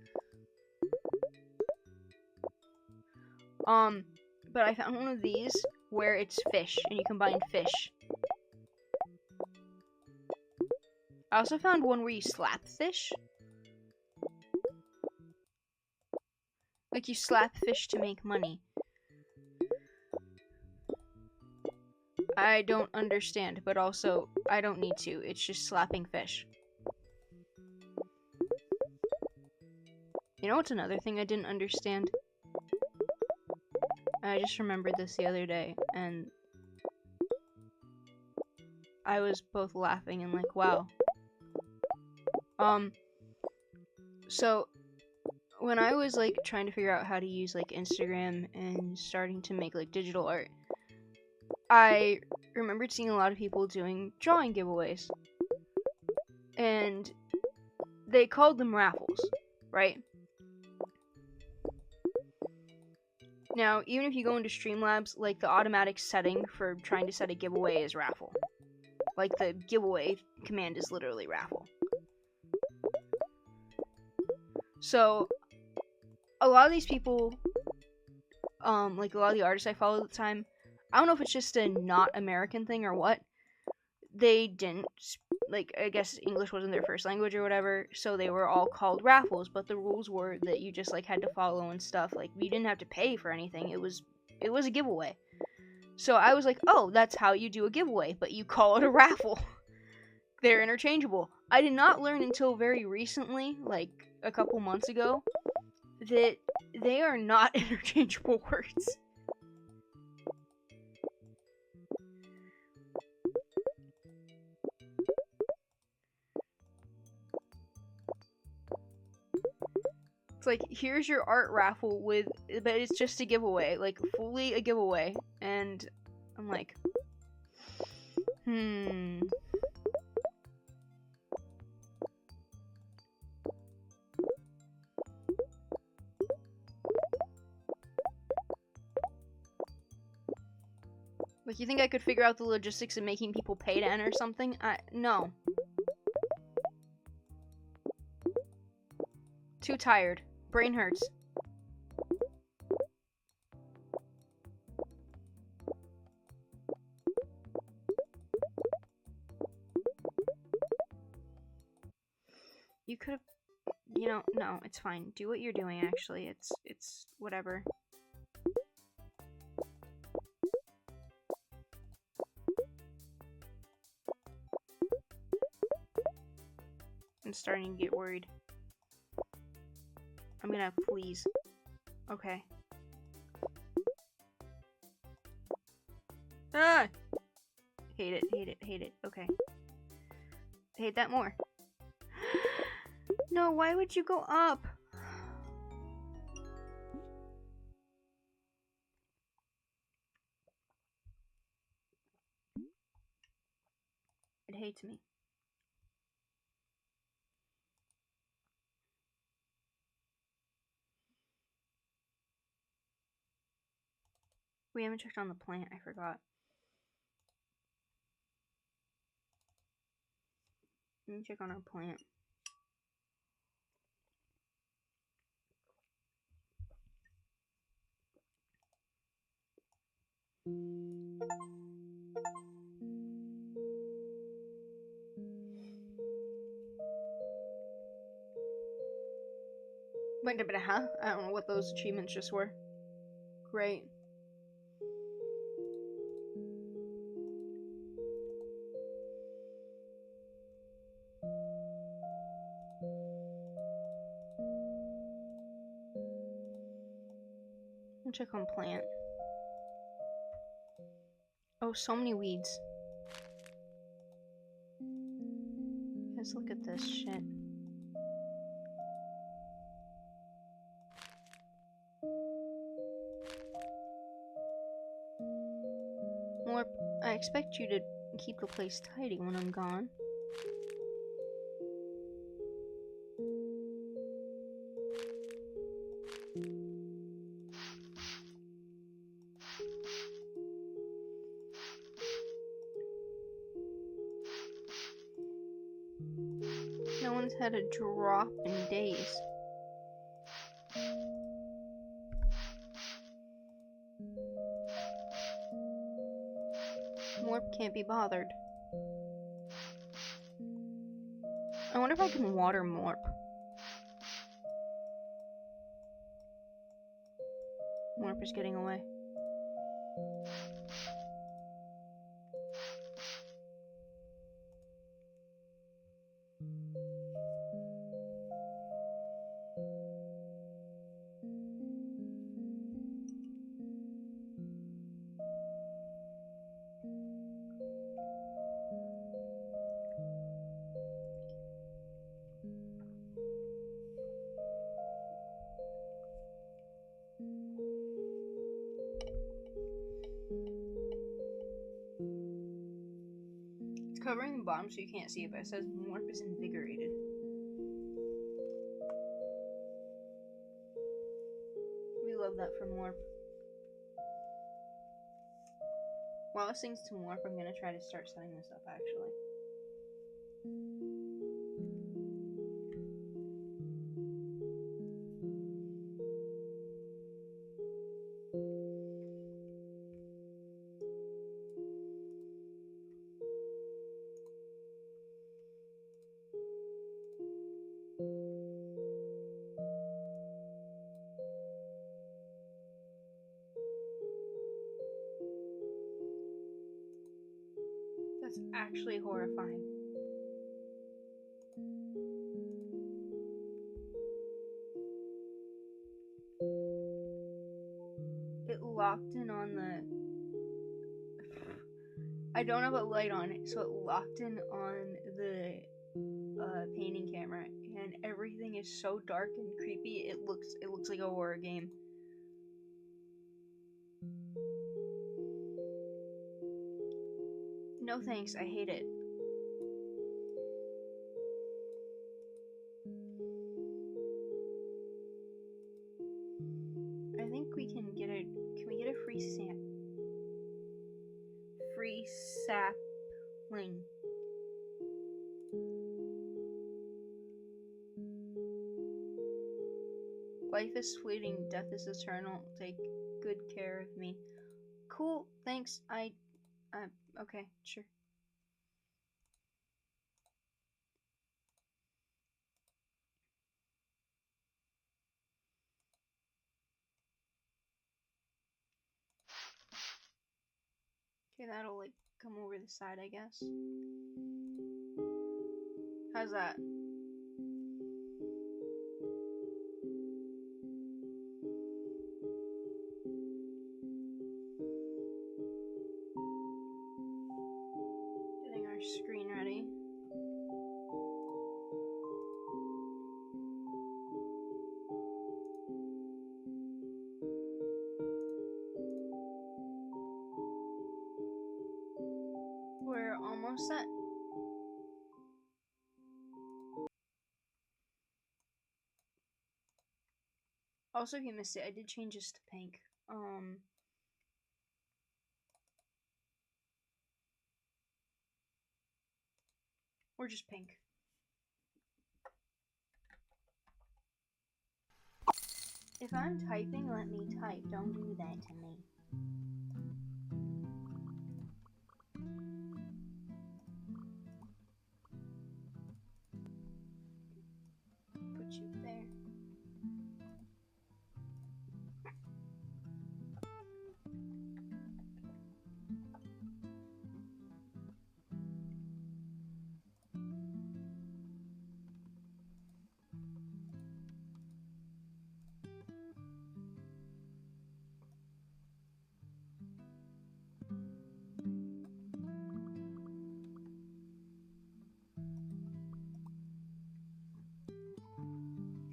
[SPEAKER 1] But I found one of these where it's fish, and you combine fish. I also found one where you slap fish. Like, you slap fish to make money. I don't understand, but also, I don't need to. It's just slapping fish. You know what's another thing I didn't understand? I just remembered this the other day, and I was both laughing and like, wow. So, when I was, like, trying to figure out how to use, like, Instagram and starting to make, like, digital art, I remembered seeing a lot of people doing drawing giveaways. And they called them raffles, right? Now, even if you go into Streamlabs, like, the automatic setting for trying to set a giveaway is raffle. Like, the giveaway command is literally raffle. So, a lot of these people, like, a lot of the artists I followed at the time, I don't know if it's just a not American thing or what, they didn't, like, I guess English wasn't their first language or whatever, so they were all called raffles, but the rules were that you just, like, had to follow and stuff. Like, you didn't have to pay for anything. It was a giveaway. So I was like, oh, that's how you do a giveaway, but you call it a raffle. They're interchangeable. I did not learn until very recently, like a couple months ago, that they are not interchangeable words. It's like, here's your art raffle but it's just a giveaway, like, fully a giveaway, and I'm like, Like, you think I could figure out the logistics of making people pay to enter something? No. Too tired. Brain hurts. You could've... You know, no, it's fine. Do what you're doing, actually. It's whatever. I'm starting to get worried. I'm gonna have fleas. Okay. Ah! Hate it, hate it, hate it. Okay. Hate that more. No, why would you go up? It hates me. We haven't checked on the plant, I forgot. Let me check on our plant. I don't know what those achievements just were. Great. I'll check on plant. Oh, so many weeds. Let's look at this shit. Morp, I expect you to keep the place tidy when I'm gone. No one's had a drop in days. Morp can't be bothered. I wonder if I can water Morp. Morp is getting away. Covering the bottom so you can't see it, but it says Morp is invigorated. We love that for Morp. While this thing's to Morp, I'm gonna try to start setting this up actually. That's actually horrifying. It locked in on the... I don't have a light on it, so it locked in on the painting camera, and everything is so dark and creepy. It looks like a horror game. No thanks, I hate it. I think we can get a... Can we get a free sapling? Life is fleeting, death is eternal. Take good care of me. Cool, thanks. Okay, sure. Okay, that'll, like, come over the side, I guess. How's that? Getting our screen ready. We're almost set. Also, if you missed it, I did change this to pink. Or just pink. If I'm typing, let me type. Don't do that to me. Put you there.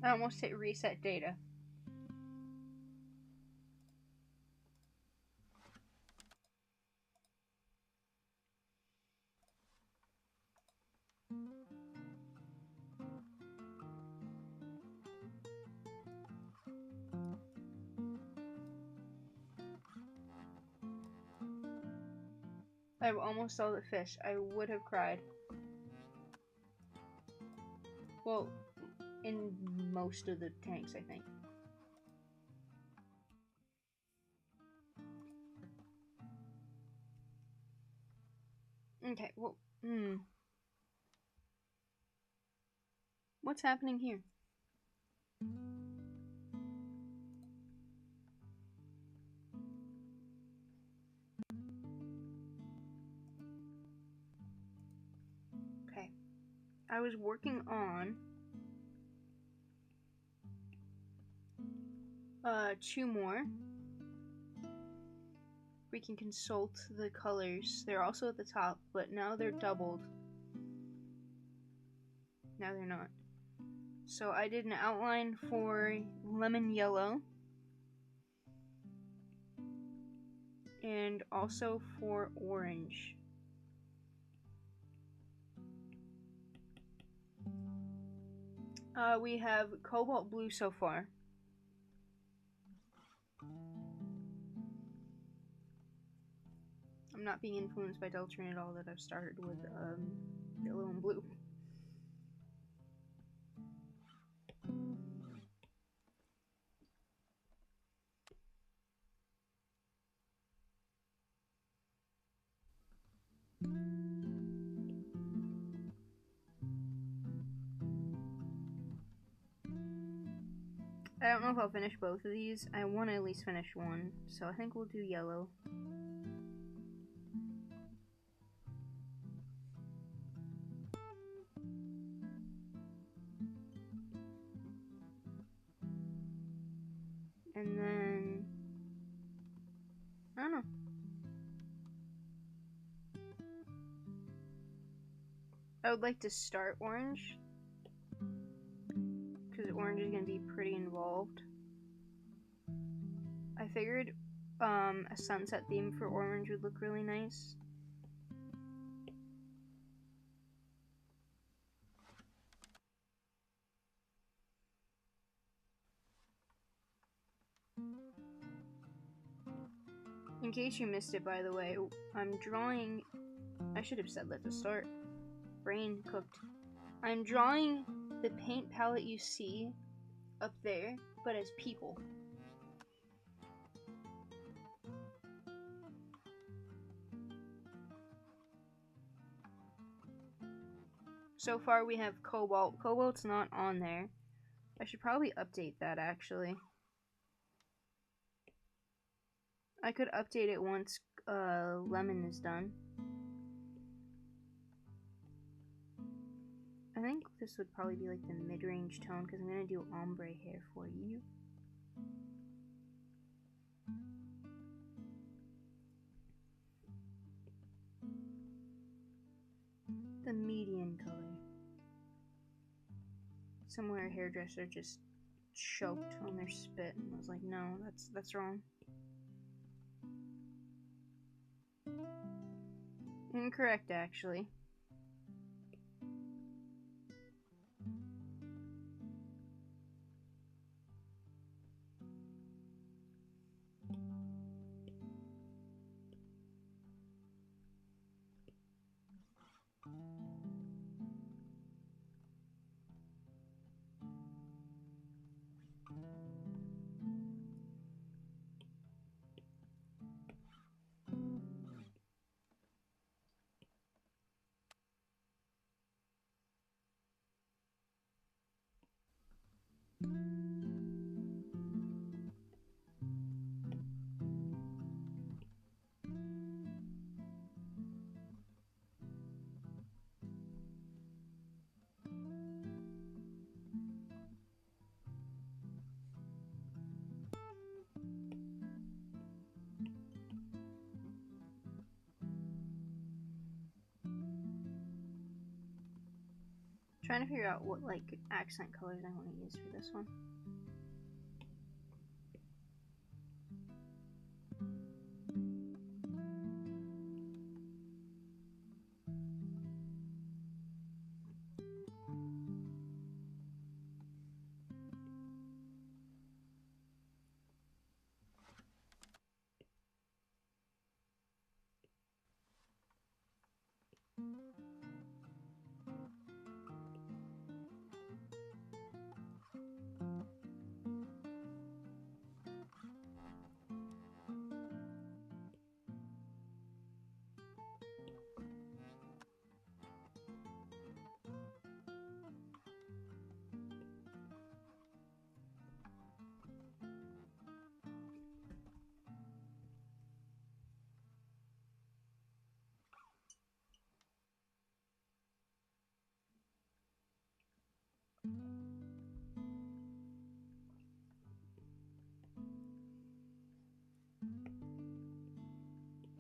[SPEAKER 1] I almost hit reset data. I almost saw the fish. I would have cried. Well, in most of the tanks, I think. Okay, well, what's happening here? Okay, I was working on 2 more. We can consult the colors. They're also at the top, but now they're doubled. Now they're not. So I did an outline for lemon yellow and also for orange. We have cobalt blue so far. I'm not being influenced by Deltarune at all, that I've started with yellow and blue. I don't know if I'll finish both of these. I want to at least finish one, so I think we'll do yellow. And then, I don't know. I would like to start orange, because orange is going to be pretty involved. I figured a sunset theme for orange would look really nice. In case you missed it, by the way, I'm drawing... I should have said that to start. Brain cooked. I'm drawing the paint palette you see up there, but as people. So far we have cobalt. Cobalt's not on there. I should probably update that, actually. I could update it once lemon is done. I think this would probably be like the mid-range tone, because I'm going to do ombre hair for you. The median color. Somewhere a hairdresser just choked on their spit and was like, no, that's wrong. Incorrect, actually. trying to figure out what like accent colors I want to use for this one.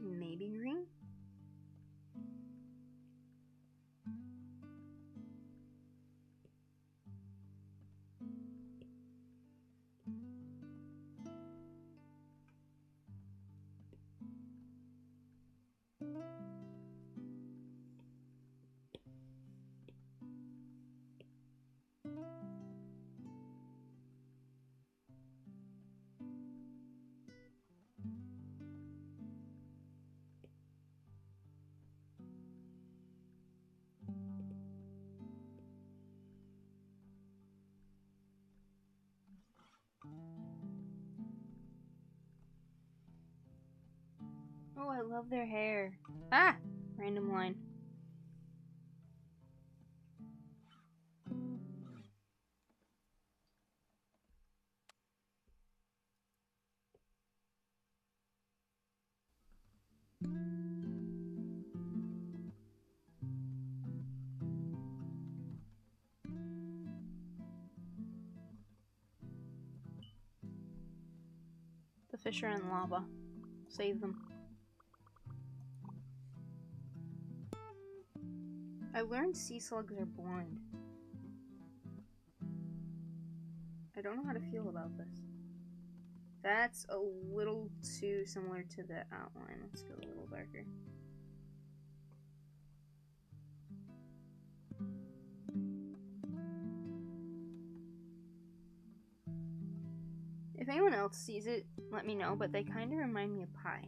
[SPEAKER 1] Maybe green? Oh, I love their hair. Ah! Random line. The fish are in lava. Save them. I learned sea slugs are blind. I don't know how to feel about this. That's a little too similar to the outline. Let's go a little darker. If anyone else sees it, let me know, but they kind of remind me of pie.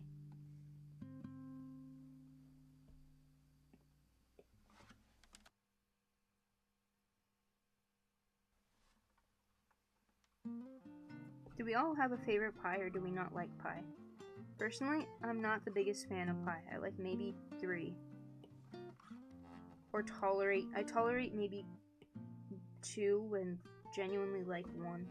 [SPEAKER 1] Do we all have a favorite pie, or do we not like pie? Personally, I'm not the biggest fan of pie. I like maybe 3. Or I tolerate maybe 2 and genuinely like 1.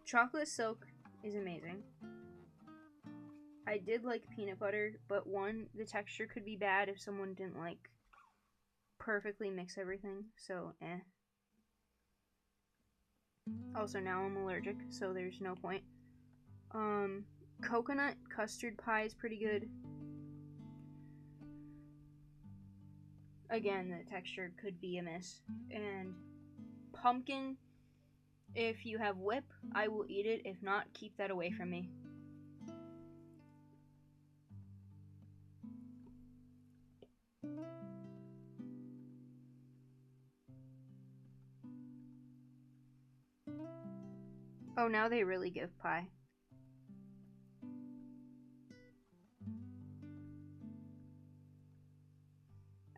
[SPEAKER 1] Chocolate silk is amazing. I did like peanut butter, but the texture could be bad if someone didn't like perfectly mix everything, so eh. Also, now I'm allergic, so there's no point. Coconut custard pie is pretty good. Again, the texture could be a miss. And pumpkin, if you have whip, I will eat it. If not, keep that away from me. Oh, now they really give pie.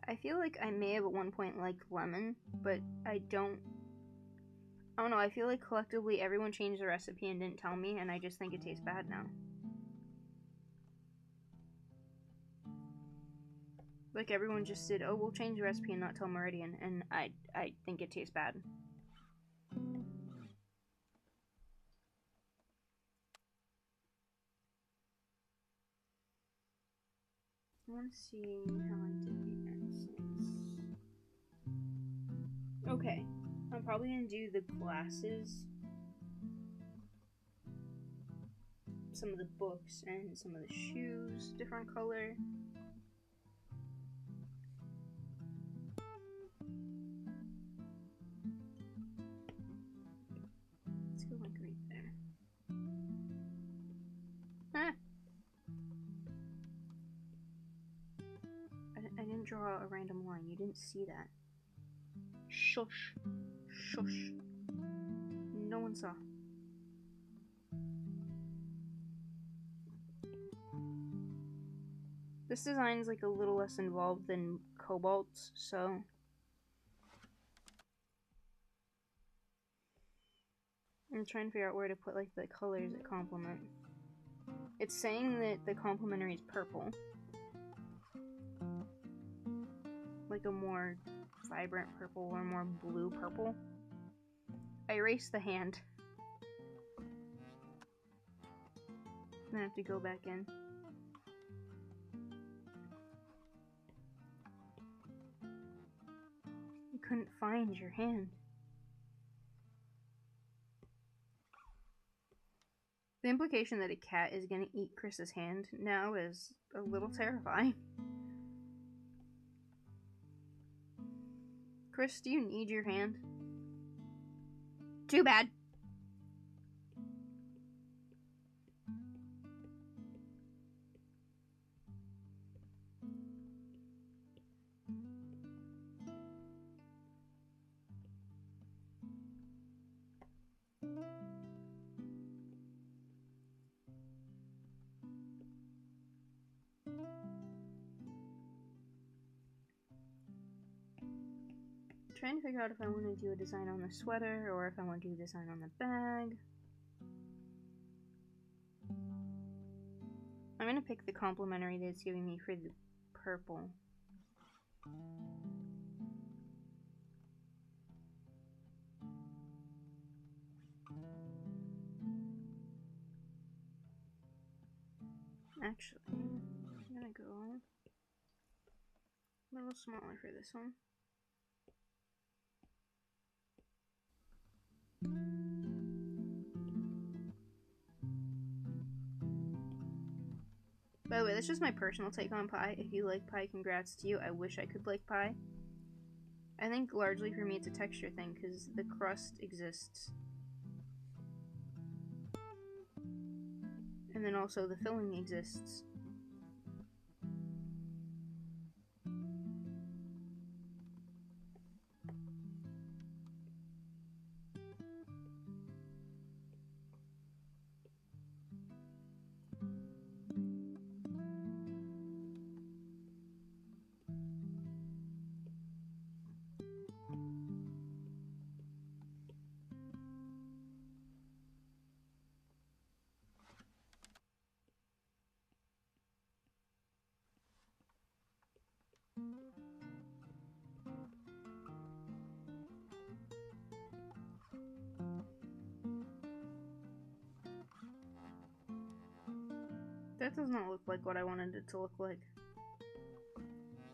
[SPEAKER 1] I feel like I may have at one point liked lemon, but I don't know, I feel like collectively everyone changed the recipe and didn't tell me, and I just think it tastes bad now. Like everyone just said, oh, we'll change the recipe and not tell Meridian, and I think it tastes bad. I want to see how I did the accents. Okay, I'm probably going to do the glasses, some of the books, and some of the shoes different color. draw a random line. You didn't see that. Shush. Shush. No one saw. This design is like a little less involved than Cobalt's, so I'm trying to figure out where to put like the colors that complement. It's saying that the complementary is purple. Like a more vibrant purple or more blue purple. I erased the hand. Then I have to go back in. You couldn't find your hand. The implication that a cat is gonna eat Chris's hand now is a little terrifying. Chris, do you need your hand? Too bad. Trying to figure out if I want to do a design on the sweater or if I want to do a design on the bag. I'm gonna pick the complementary that it's giving me for the purple. Actually, I'm gonna go a little smaller for this one. By the way, that's just my personal take on pie. If you like pie, congrats to you. I wish I could like pie. I think largely for me it's a texture thing because the crust exists. And then also the filling exists. That does not look like what I wanted it to look like.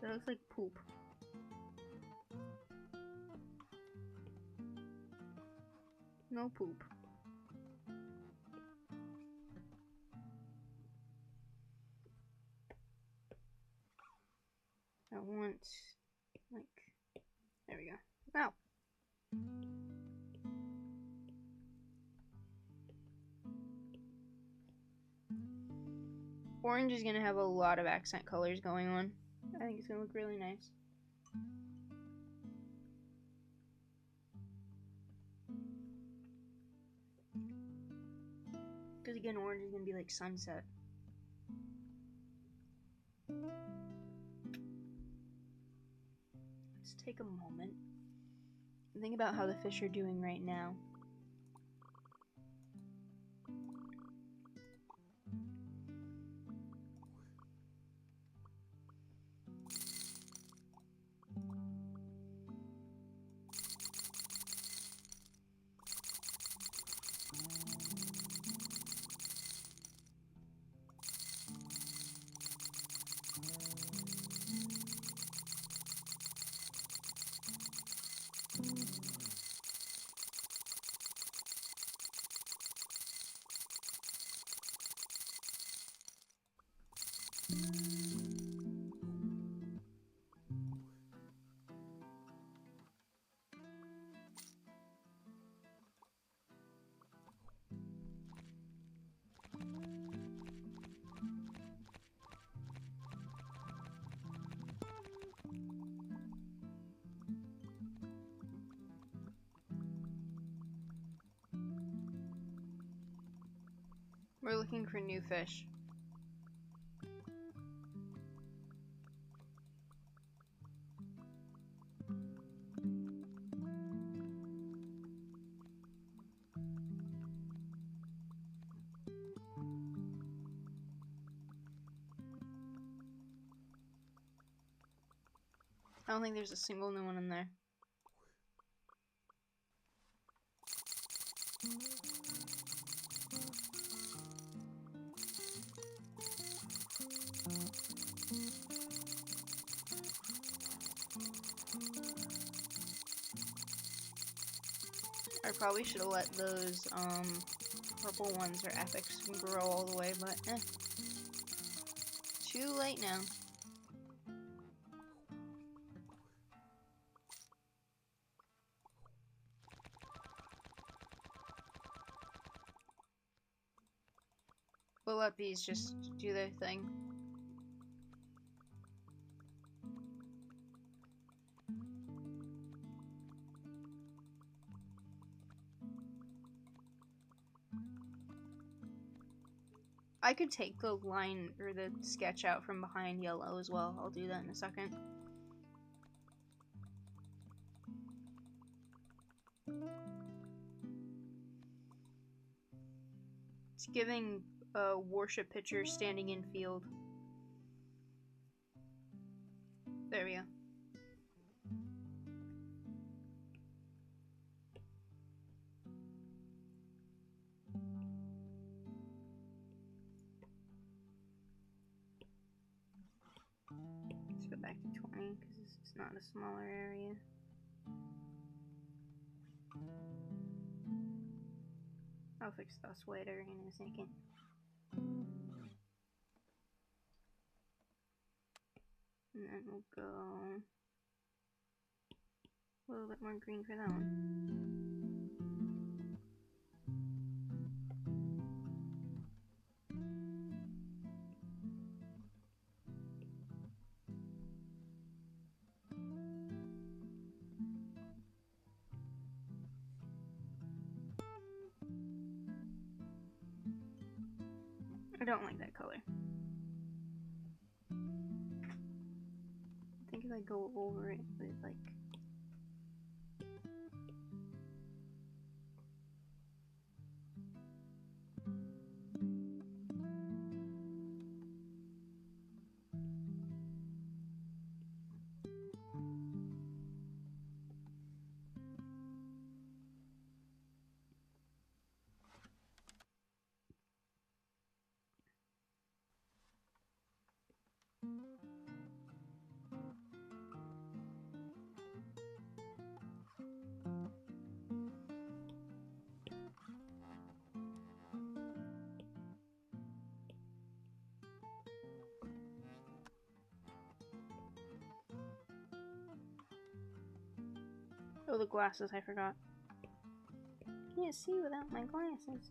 [SPEAKER 1] That looks like poop. No poop. I want, like, there we go. Now. Orange is gonna have a lot of accent colors going on. I think it's gonna look really nice. Because again, orange is gonna be like sunset. Let's take a moment and think about how the fish are doing right now. We're looking for new fish. I don't think there's a single new one in there. I probably should have let those purple ones or epics grow all the way, but too late now. We'll let these just do their thing. I could take the line or the sketch out from behind yellow as well. I'll do that in a second. It's giving a worship picture standing in field. There we go. Let's go back to 20 because this is not a smaller area. I'll fix this later in a second. And then we'll go a little bit more green for that one. I don't like that color. I think if I go over it with like oh, the glasses, I forgot. Can't see without my glasses.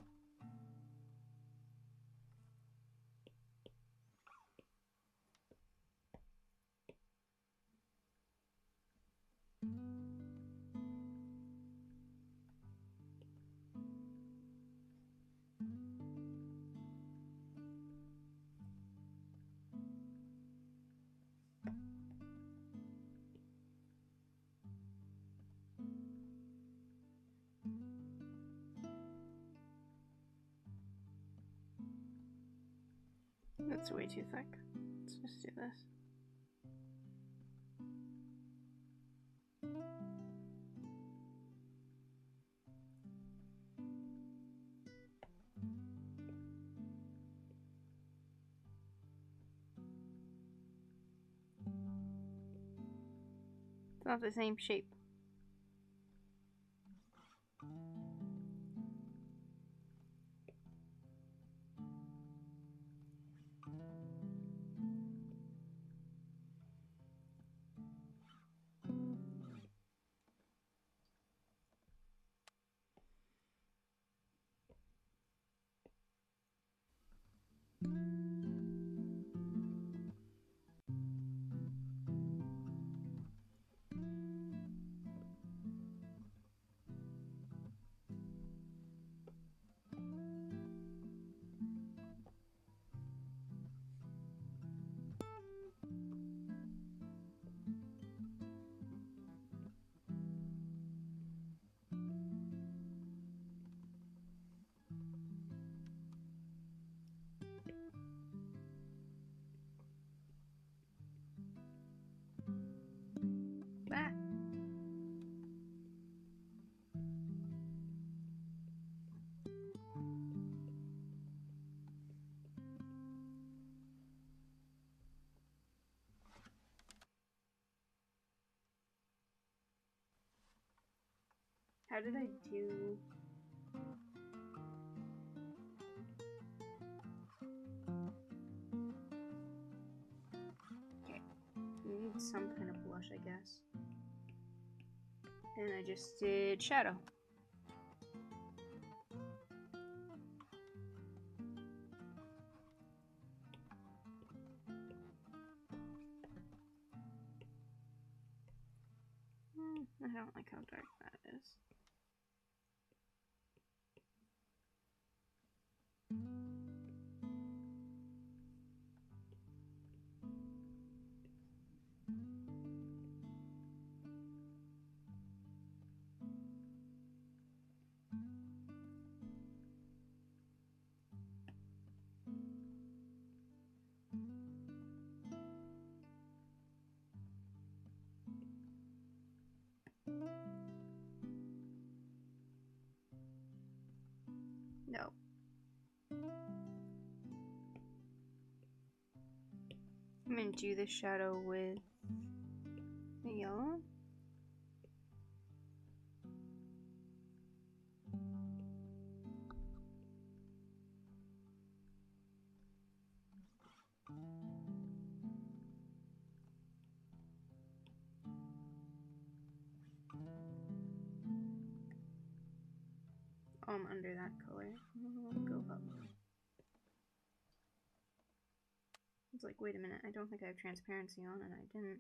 [SPEAKER 1] That's way too thick. Let's just do this. It's not the same shape. How did I do? Okay, we need some kind of blush, I guess. And I just did shadow. I don't like how dark that is. No. I'm gonna do the shadow with the yellow. Under that color. I'll go up. It's like, wait a minute, I don't think I have transparency on, and I didn't.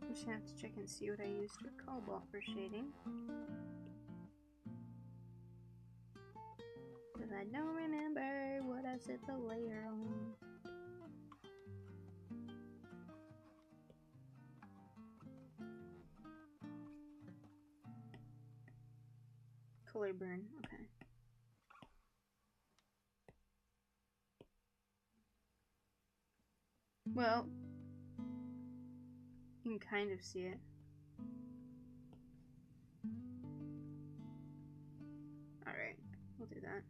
[SPEAKER 1] I'm just gonna have to check and see what I used for cobalt for shading. Because I don't remember what I set the layer on. Color burn, okay. Well, you can kind of see it. Alright, we'll do that.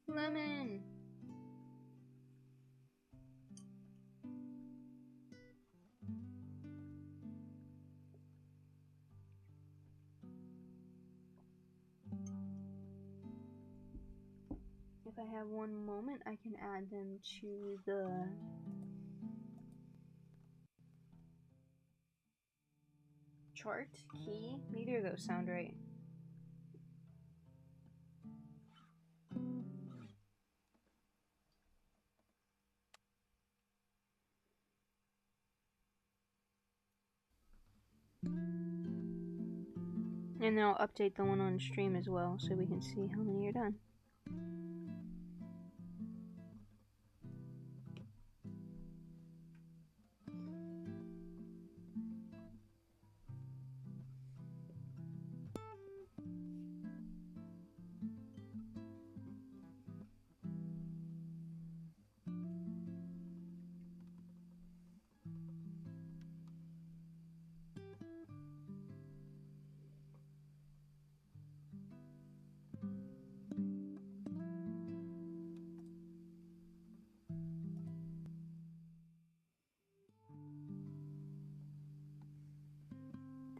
[SPEAKER 1] Lemon! If I have one moment, I can add them to the chart key. Neither of those sound right. And then I'll update the one on stream as well so we can see how many are done.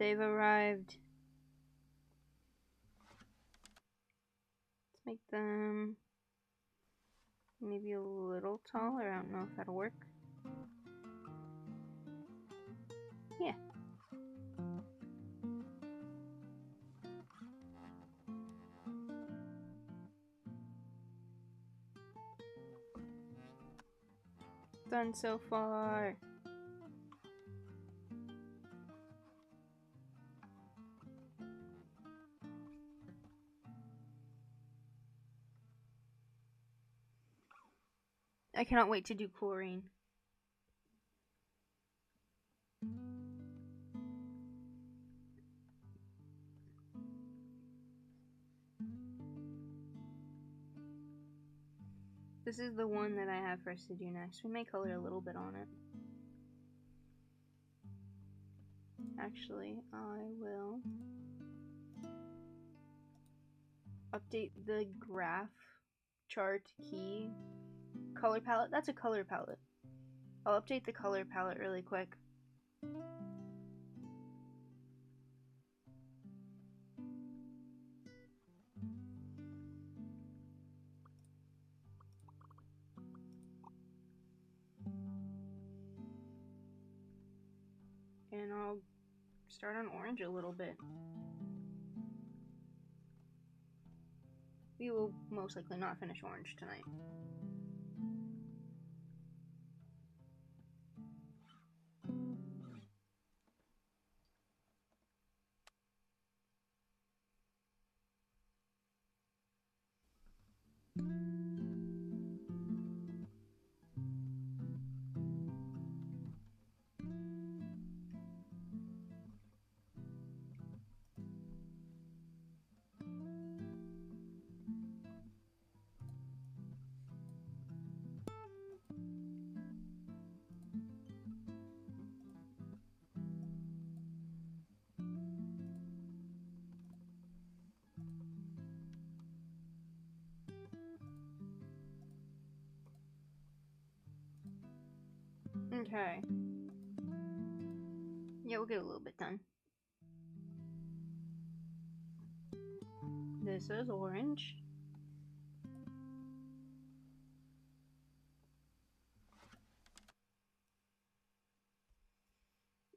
[SPEAKER 1] They've arrived. Let's make them maybe a little taller. I don't know if that'll work. Yeah. Done so far. I cannot wait to do chlorine. This is the one that I have for us to do next. We may color a little bit on it. Actually, I will update the graph chart key color palette. That's a color palette. I'll update the color palette really quick. And I'll start on orange a little bit. We will most likely not finish orange tonight. Okay. Yeah, we'll get a little bit done. This is orange.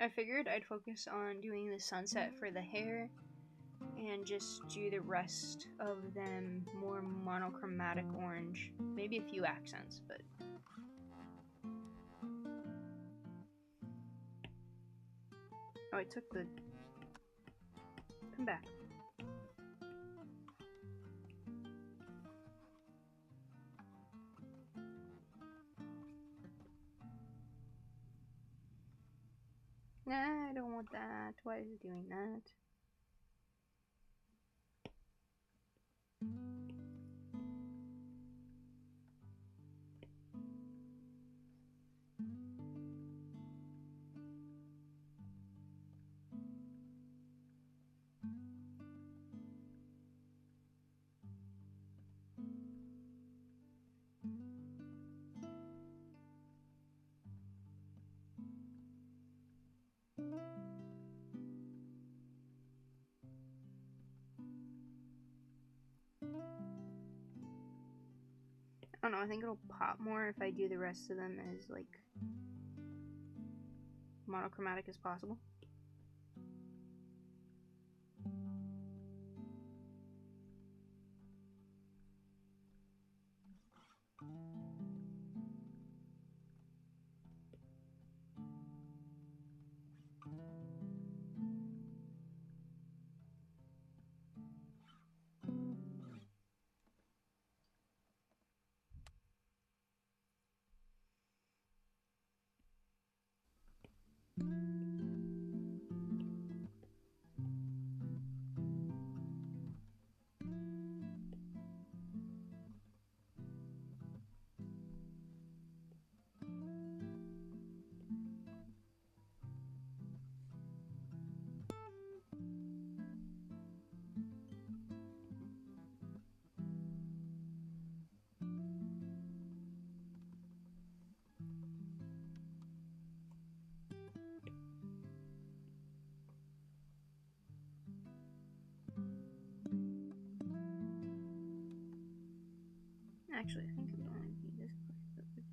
[SPEAKER 1] I figured I'd focus on doing the sunset for the hair and just do the rest of them more monochromatic orange. Maybe a few accents, but... Oh, I took the... Come back. Nah, I don't want that. Why is it doing that? I don't know, I think it'll pop more if I do the rest of them as, like, monochromatic as possible. Actually, I think it would only be this place.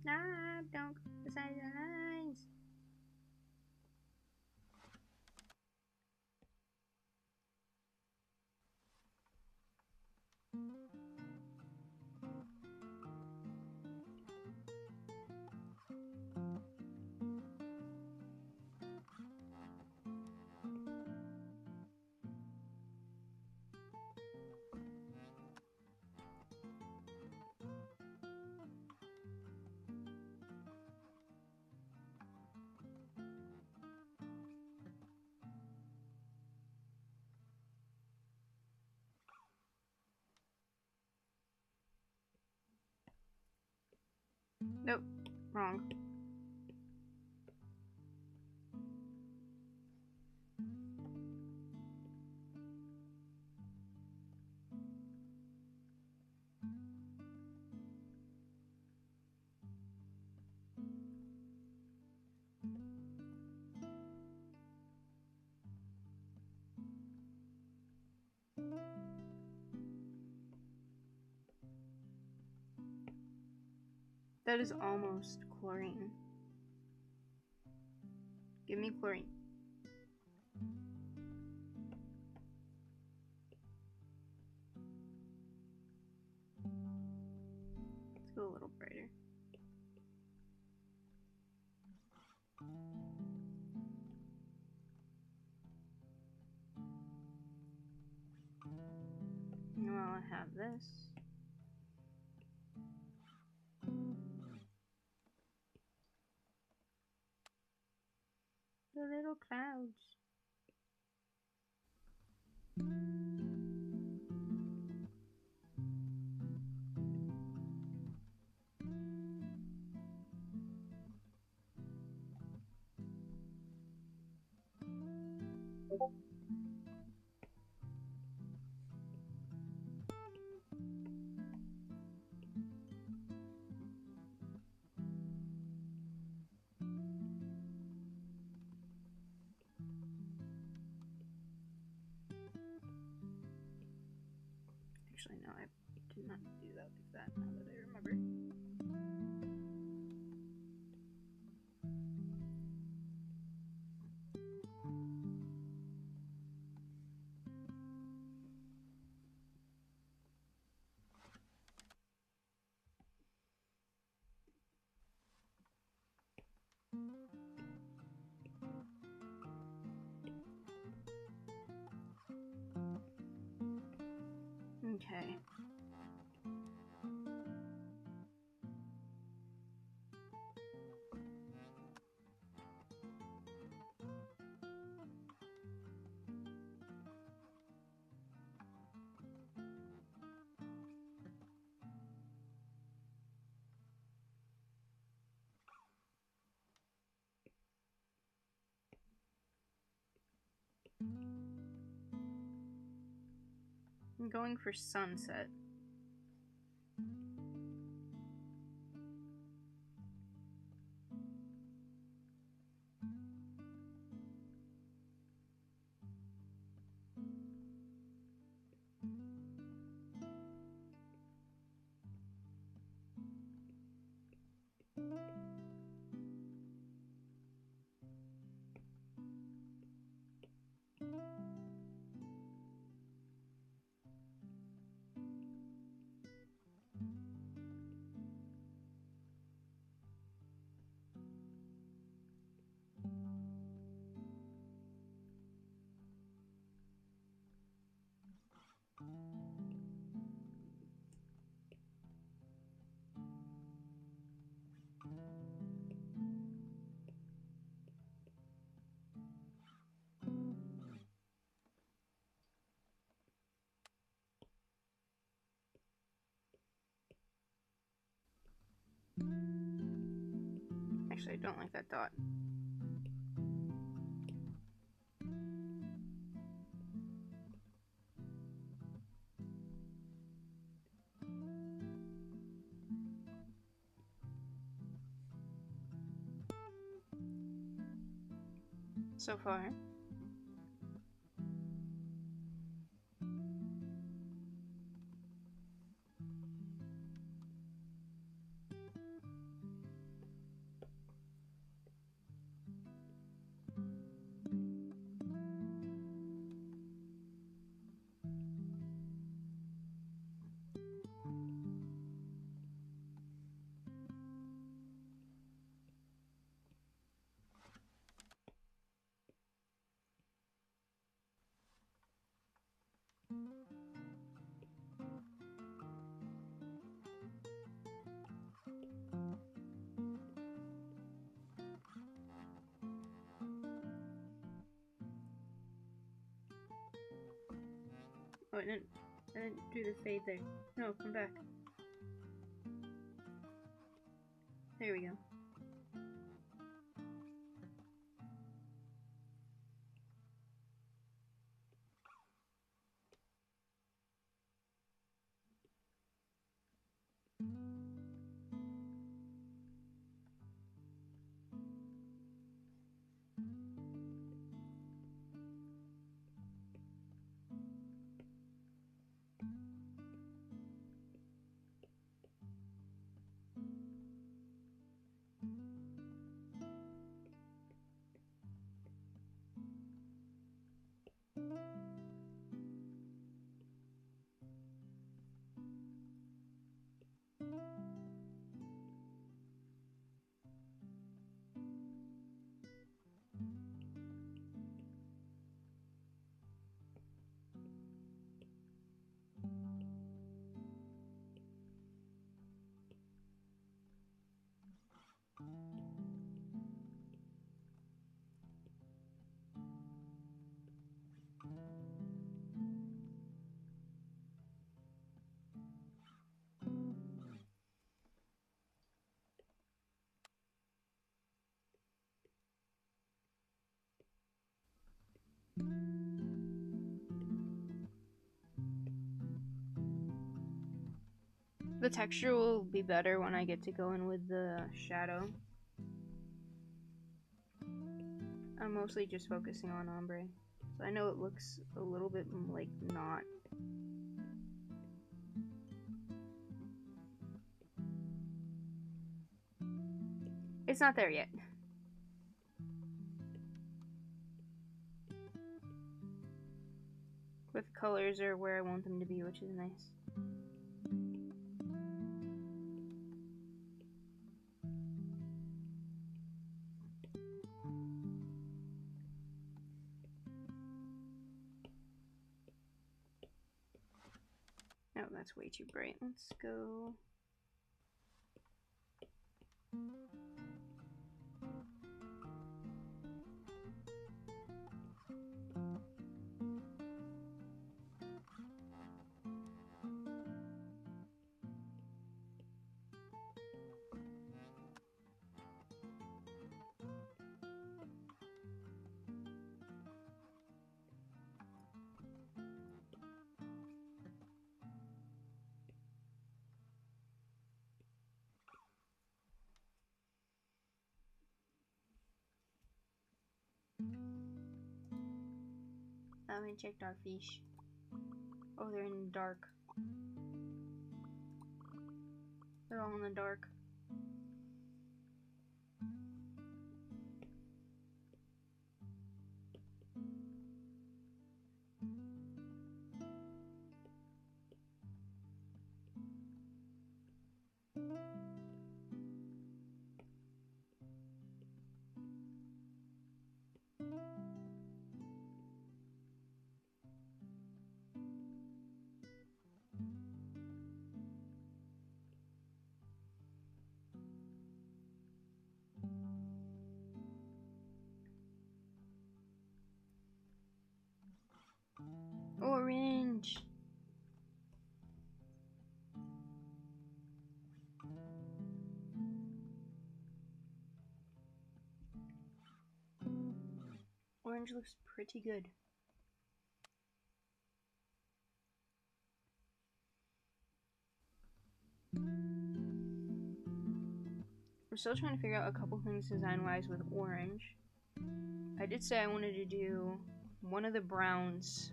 [SPEAKER 1] Ah, don't go beside the lines. Nope, wrong. That is almost chlorine. Give me chlorine. Let's go a little brighter. Well, I have this. The little clouds. Actually, no, I did not do that like that, now that I remember. Okay. I'm going for sunset. Actually, I don't like that dot. So far. Oh, I didn't do the fade there. No, come back. There we go. The texture will be better when I get to go in with the shadow. I'm mostly just focusing on ombre. So I know it looks a little bit like not. It's not there yet. But the colors are where I want them to be, which is nice. Oh, that's way too bright. Let's go. I haven't checked our fish. Oh, they're in the dark. They're all in the dark. Orange. Orange looks pretty good. We're still trying to figure out a couple things design-wise with orange. I did say I wanted to do one of the browns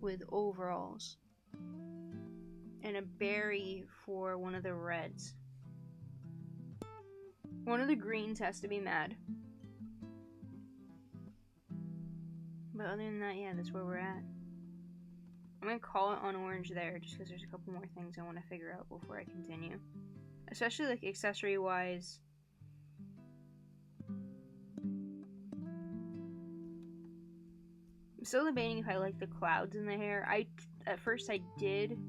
[SPEAKER 1] with overalls and a berry for one of the reds. One of the greens has to be mad. But other than that, yeah, that's where we're at. I'm gonna call it on orange there, just because there's a couple more things I want to figure out before I continue. Especially, like, accessory-wise. I'm still debating if I like the clouds in the hair. At first I did.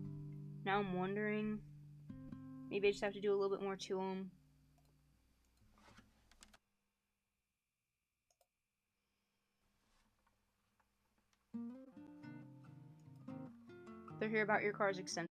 [SPEAKER 1] Now I'm wondering. Maybe I just have to do a little bit more to them. They're here about your car's extension.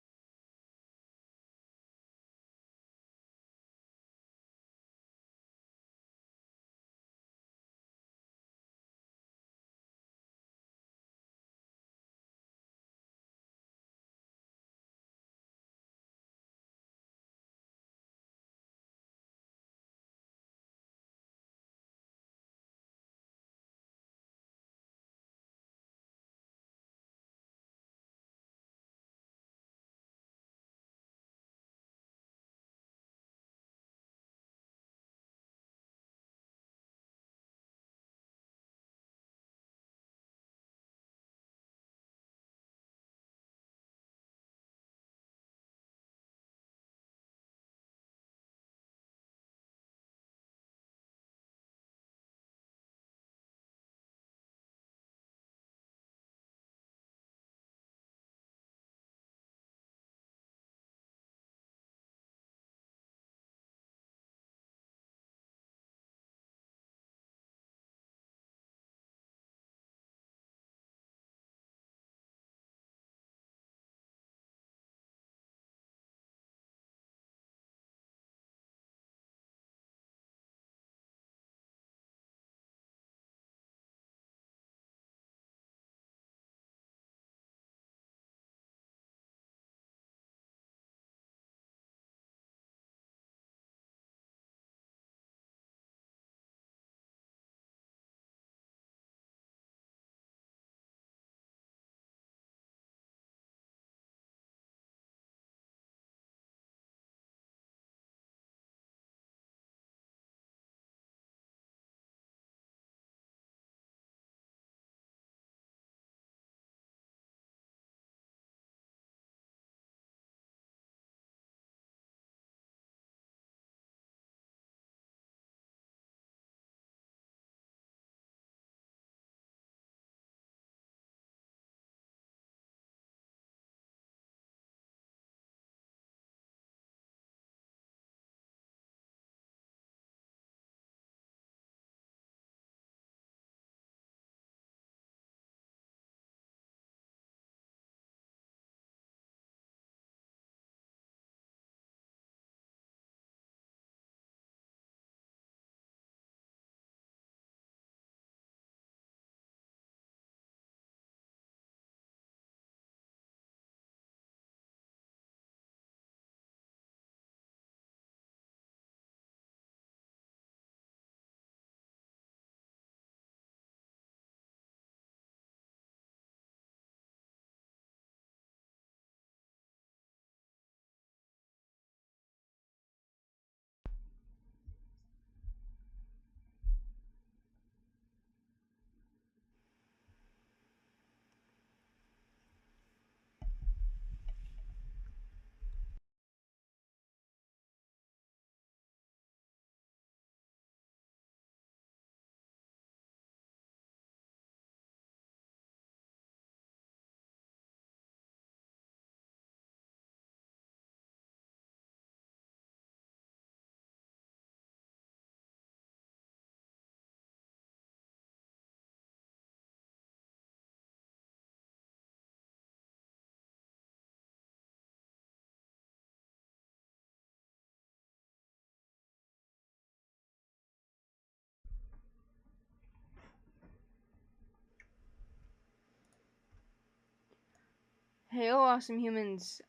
[SPEAKER 1] Hey, awesome humans.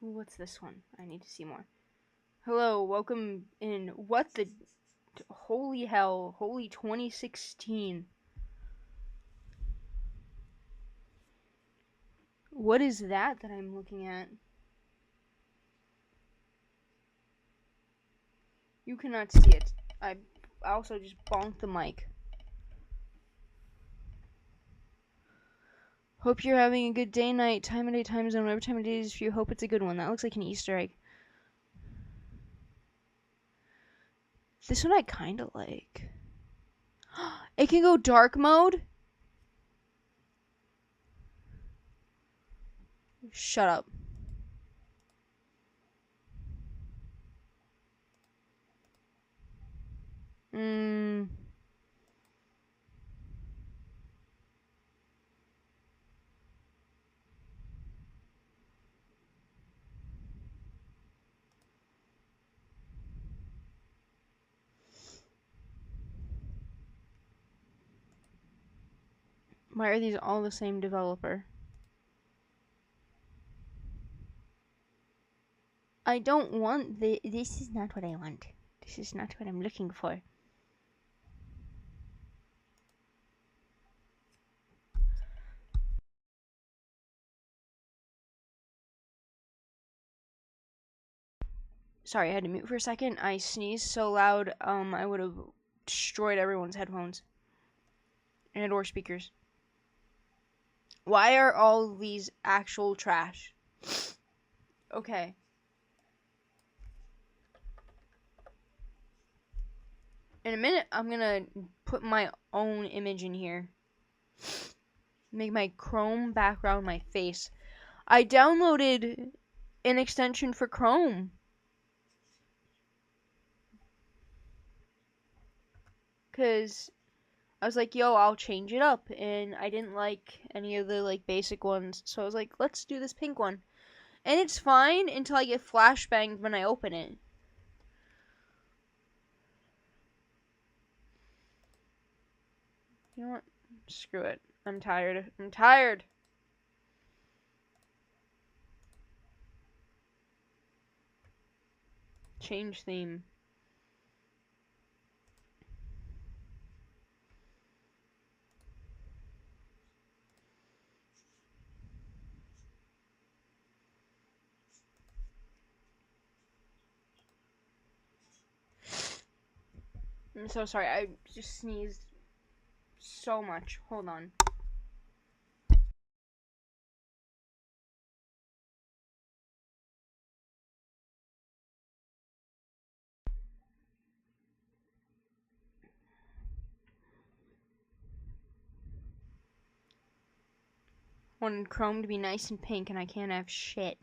[SPEAKER 1] What's this one? I need to see more. Hello, welcome in. What the. Holy hell. Holy 2016. What is that I'm looking at? You cannot see it. I also just bonked the mic. Hope you're having a good day, night, time of day, time zone, whatever time of day it is for you. Hope it's a good one. That looks like an Easter egg. This one I kind of like. It can go dark mode? Shut up. Why are these all the same developer? I don't want this is not what I want. This is not what I'm looking for. Sorry, I had to mute for a second. I sneezed so loud, I would have destroyed everyone's headphones and or speakers. Why are all these actual trash? Okay. In a minute, I'm gonna put my own image in here. Make my Chrome background my face. I downloaded an extension for Chrome. Cause I was like, yo, I'll change it up. And I didn't like any of the like basic ones. So I was like, let's do this pink one. And it's fine until I get flashbanged when I open it. You know what? Screw it. I'm tired. I'm tired. Change theme. I'm so sorry. I just sneezed so much. Hold on. Wanted Chrome to be nice and pink, and I can't have shit.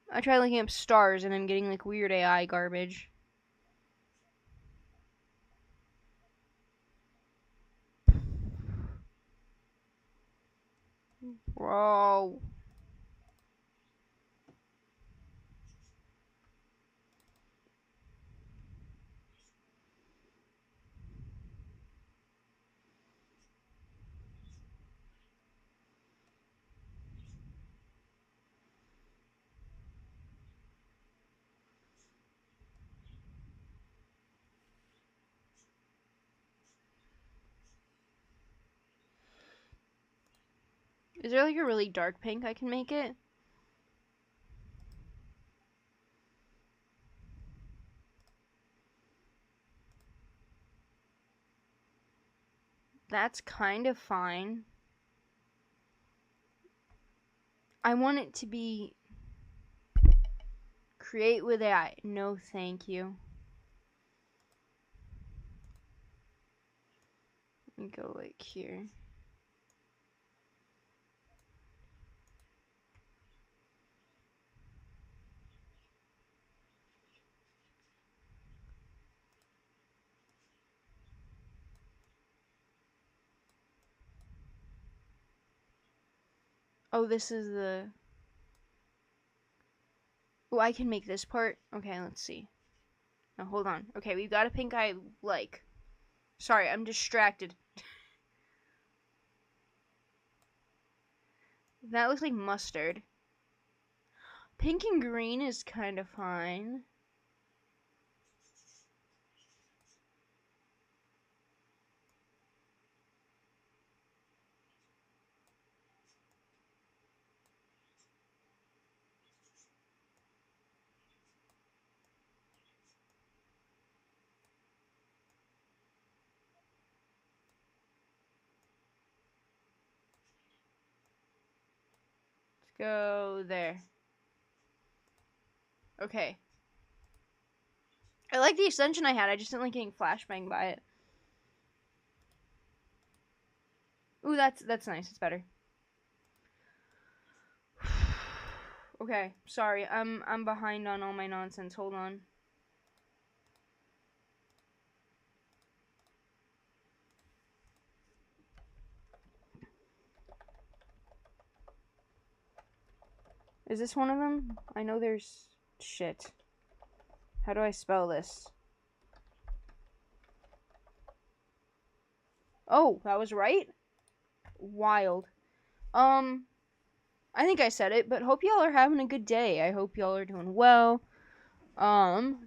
[SPEAKER 1] I tried looking up stars, and I'm getting like weird AI garbage. Bro. Is there like a really dark pink I can make it? That's kind of fine. I want it to be create with AI. No, thank you. Let me go like here. Oh, this is the... Oh, I can make this part? Okay, let's see. Now, hold on. Okay, we've got a pink I like. Sorry, I'm distracted. That looks like mustard. Pink and green is kind of fine. Go there. Okay. I like the extension I had. I just didn't like getting flashbang by it. Ooh, that's nice. It's better. Okay, sorry. I'm behind on all my nonsense. Hold on. Is this one of them? I know there's shit. How do I spell this? Oh, that was right? Wild. I think I said it, but hope y'all are having a good day. I hope y'all are doing well.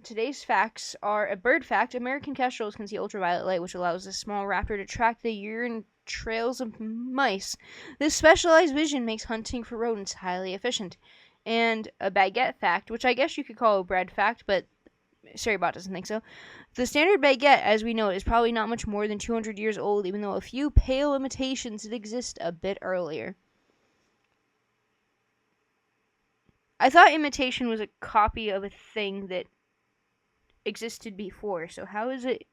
[SPEAKER 1] Today's facts are a bird fact. American kestrels can see ultraviolet light, which allows a small raptor to track the urine trails of mice. This specialized vision makes hunting for rodents highly efficient. And a baguette fact, which I guess you could call a bread fact, but Saribot doesn't think so. The standard baguette, as we know, is probably not much more than 200 years old, even though a few pale imitations did exist a bit earlier. I thought imitation was a copy of a thing that existed before, so how is it?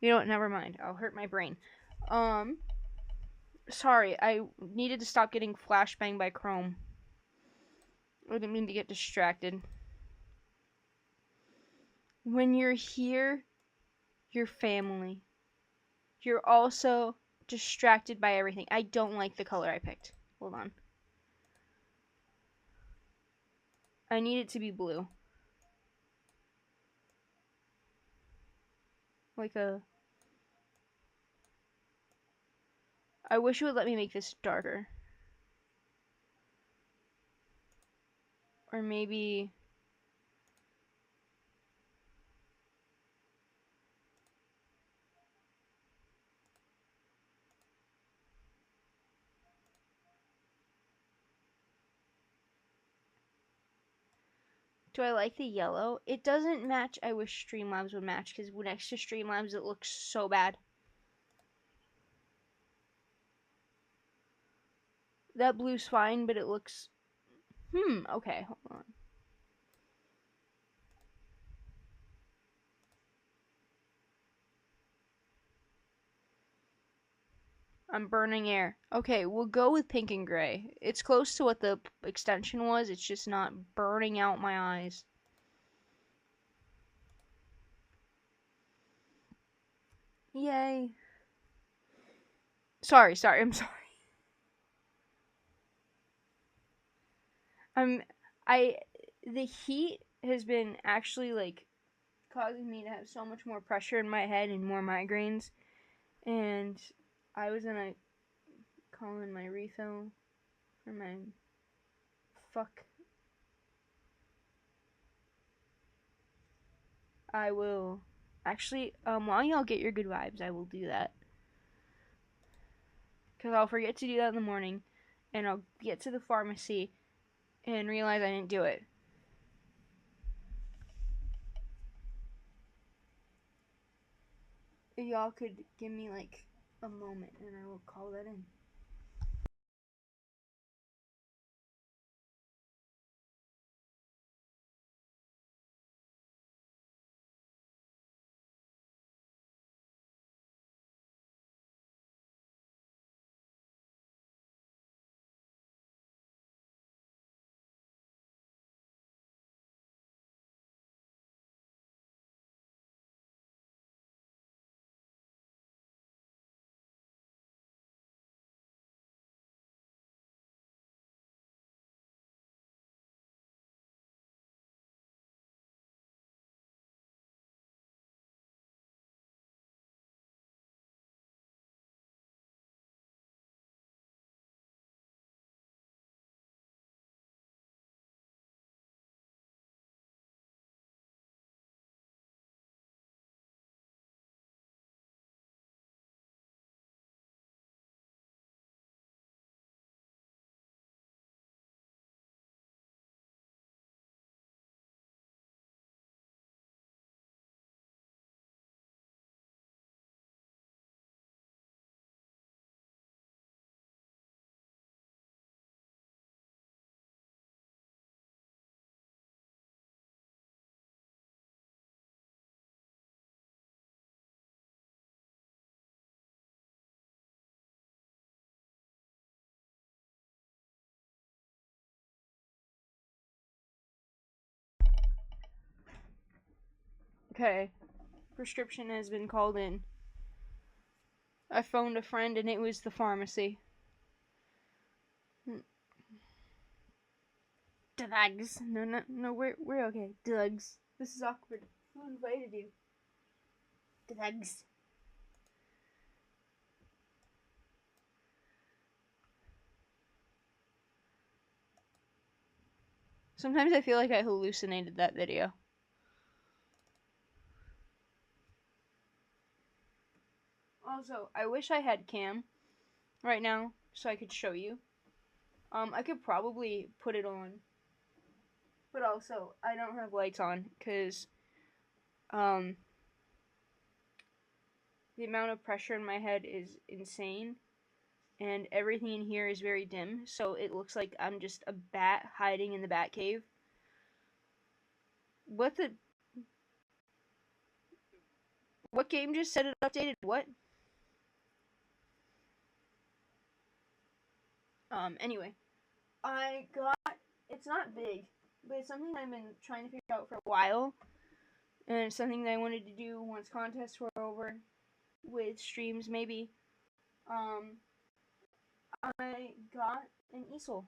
[SPEAKER 1] You know what? Never mind. I'll hurt my brain. Um, Sorry, I needed to stop getting flashbanged by Chrome. I didn't mean to get distracted. When you're here, you're family. You're also distracted by everything. I don't like the color I picked. Hold on. I need it to be blue. Like a... I wish it would let me make this darker. Or maybe... Do I like the yellow? It doesn't match. I wish Streamlabs would match, because next to Streamlabs it looks so bad. That blue's fine, but it looks... okay, hold on. I'm burning air. Okay, we'll go with pink and gray. It's close to what the extension was, it's just not burning out my eyes. Yay. Sorry, I'm sorry. The heat has been actually, like, causing me to have so much more pressure in my head and more migraines. And I was gonna call in my refill for my fuck. I will actually, while y'all get your good vibes, I will do that. Because I'll forget to do that in the morning, and I'll get to the pharmacy and realize I didn't do it. If y'all could give me, like, a moment, and I will call that in. Okay. Prescription has been called in. I phoned a friend and it was the pharmacy. Drugs. No, we're okay. Drugs. This is awkward. Who invited you? Drugs. Sometimes I feel like I hallucinated that video. Also, I wish I had cam right now so I could show you. I could probably put it on. But also, I don't have lights on because the amount of pressure in my head is insane. And everything in here is very dim, so it looks like I'm just a bat hiding in the bat cave. What game just said it updated? What? Anyway. It's not big, but it's something I've been trying to figure out for a while. And it's something that I wanted to do once contests were over, with streams maybe. I got an easel.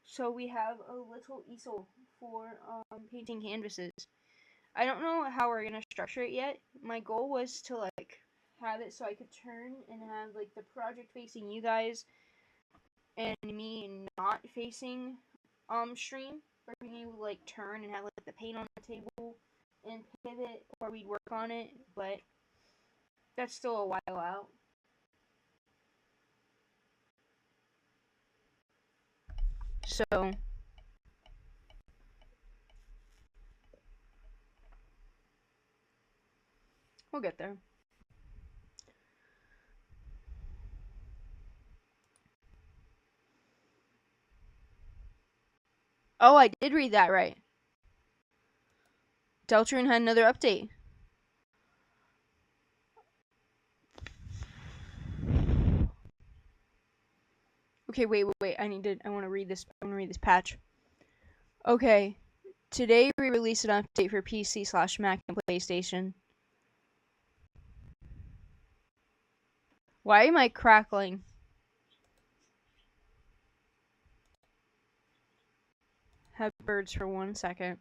[SPEAKER 1] So we have a little easel for painting canvases. I don't know how we're gonna structure it yet. My goal was to like have it so I could turn and have like the project facing you guys and me not facing stream, or being able to like turn and have like the paint on the table and pivot, or we'd work on it, but that's still a while out. So we'll get there. Oh, I did read that right. Deltarune had another update. Okay, wait. I want to read this. I want to read this patch. Okay. Today we released an update for PC/Mac and PlayStation. Why am I crackling? Have birds for 1 second.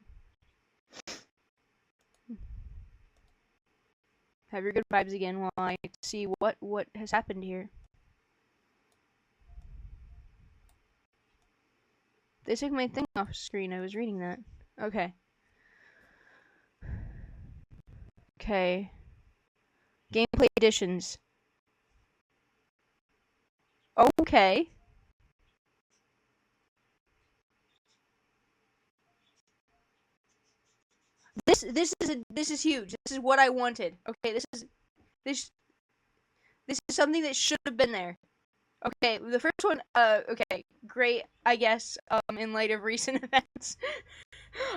[SPEAKER 1] Have your good vibes again while I see what has happened here. They took my thing off screen. I was reading that. Okay. Okay. Gameplay additions. Okay. This is huge. This is what I wanted. Okay, this is something that should have been there. Okay, the first one, okay, great, I guess, in light of recent events.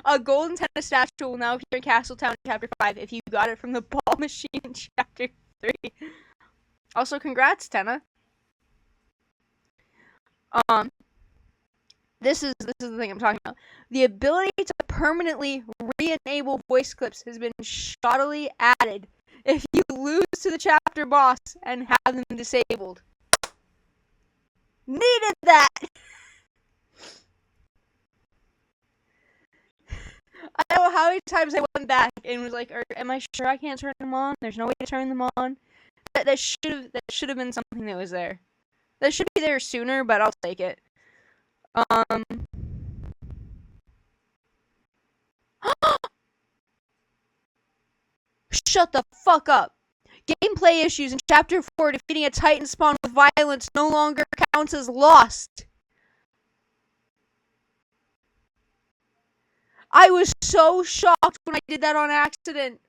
[SPEAKER 1] A golden tennis statue will now appear in Castletown in Chapter 5 if you got it from the ball machine in Chapter 3. Also, congrats, Tenna. This is the thing I'm talking about. The ability to permanently re-enable voice clips has been shoddily added if you lose to the chapter boss and have them disabled. Needed that! I don't know how many times I went back and was like, am I sure I can't turn them on? There's no way to turn them on. That should have been something that was there. That should be there sooner, but I'll take it. Shut the fuck up. Gameplay issues in Chapter 4. Defeating a Titan spawn with violence no longer counts as lost. I was so shocked when I did that on accident.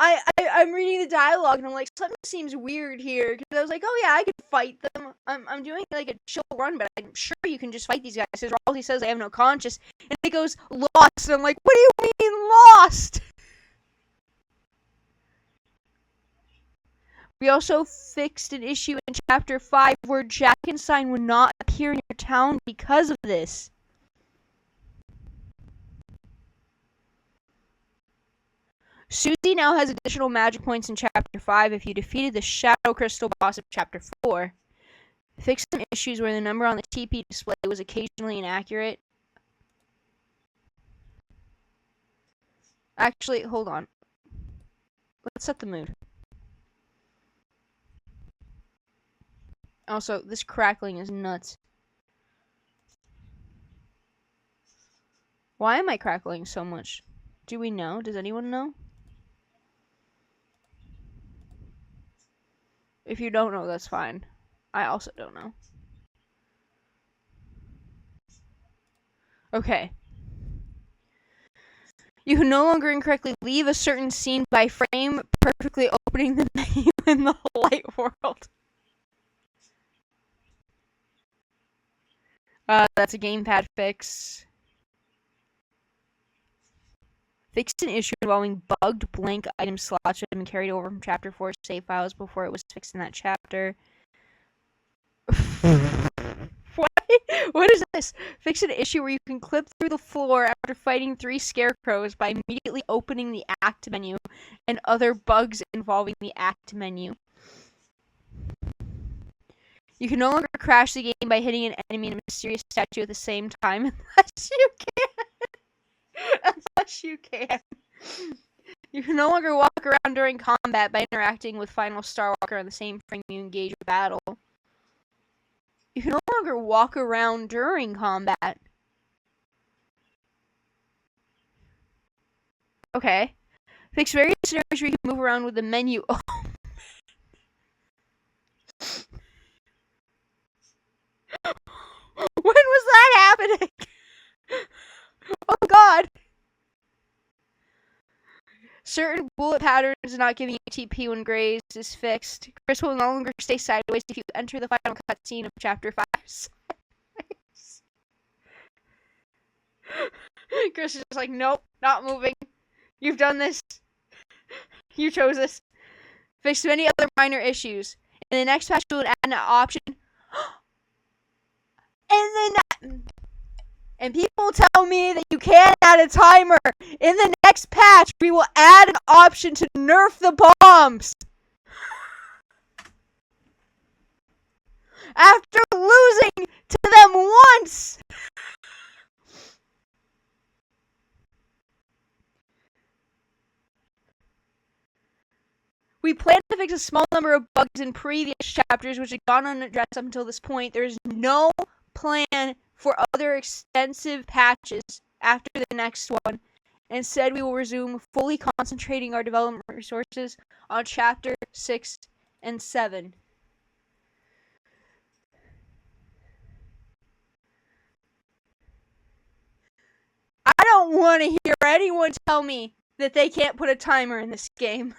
[SPEAKER 1] I'm reading the dialogue and I'm like, something seems weird here. Because I was like, oh yeah, I could fight them. I'm doing like a chill run, but I'm sure you can just fight these guys. Because Ralsei says they have no conscience. And it goes, lost. And I'm like, what do you mean lost? We also fixed an issue in Chapter 5 where Jackenstein would not appear in your town because of this. Susie now has additional magic points in Chapter 5 if you defeated the Shadow Crystal boss of Chapter 4. Fixed some issues where the number on the TP display was occasionally inaccurate. Actually, hold on. Let's set the mood. Also, this crackling is nuts. Why am I crackling so much? Do we know? Does anyone know? If you don't know, that's fine. I also don't know. Okay. You can no longer incorrectly leave a certain scene by frame, perfectly opening the menu in the light world. That's a gamepad fix. Fixed an issue involving bugged blank item slots that had been carried over from Chapter 4 save files before it was fixed in that chapter. What is this? Fix an issue where you can clip through the floor after fighting 3 scarecrows by immediately opening the act menu and other bugs involving the act menu. You can no longer crash the game by hitting an enemy in a mysterious statue at the same time unless you can. Unless you can. You can no longer walk around during combat by interacting with Final Starwalker on the same frame you engage with battle. You can no longer walk around during combat. Okay. Fix various scenarios where you can move around with the menu. Oh. When was that happening? Oh god. Certain bullet patterns not giving you TP when grazed is fixed. Chris will no longer stay sideways if you enter the final cutscene of Chapter 5. Chris is just like, nope, not moving. You've done this. You chose this. Fixed many other minor issues. In the next patch, we'll add an option. And people tell me that you can't add a timer. In the next patch, we will add an option to nerf the bombs. After losing to them once. We plan to fix a small number of bugs in previous chapters which had gone unaddressed up until this point. There is no plan for other extensive patches after the next one. Instead, we will resume fully concentrating our development resources on Chapter 6 and 7. I don't want to hear anyone tell me that they can't put a timer in this game.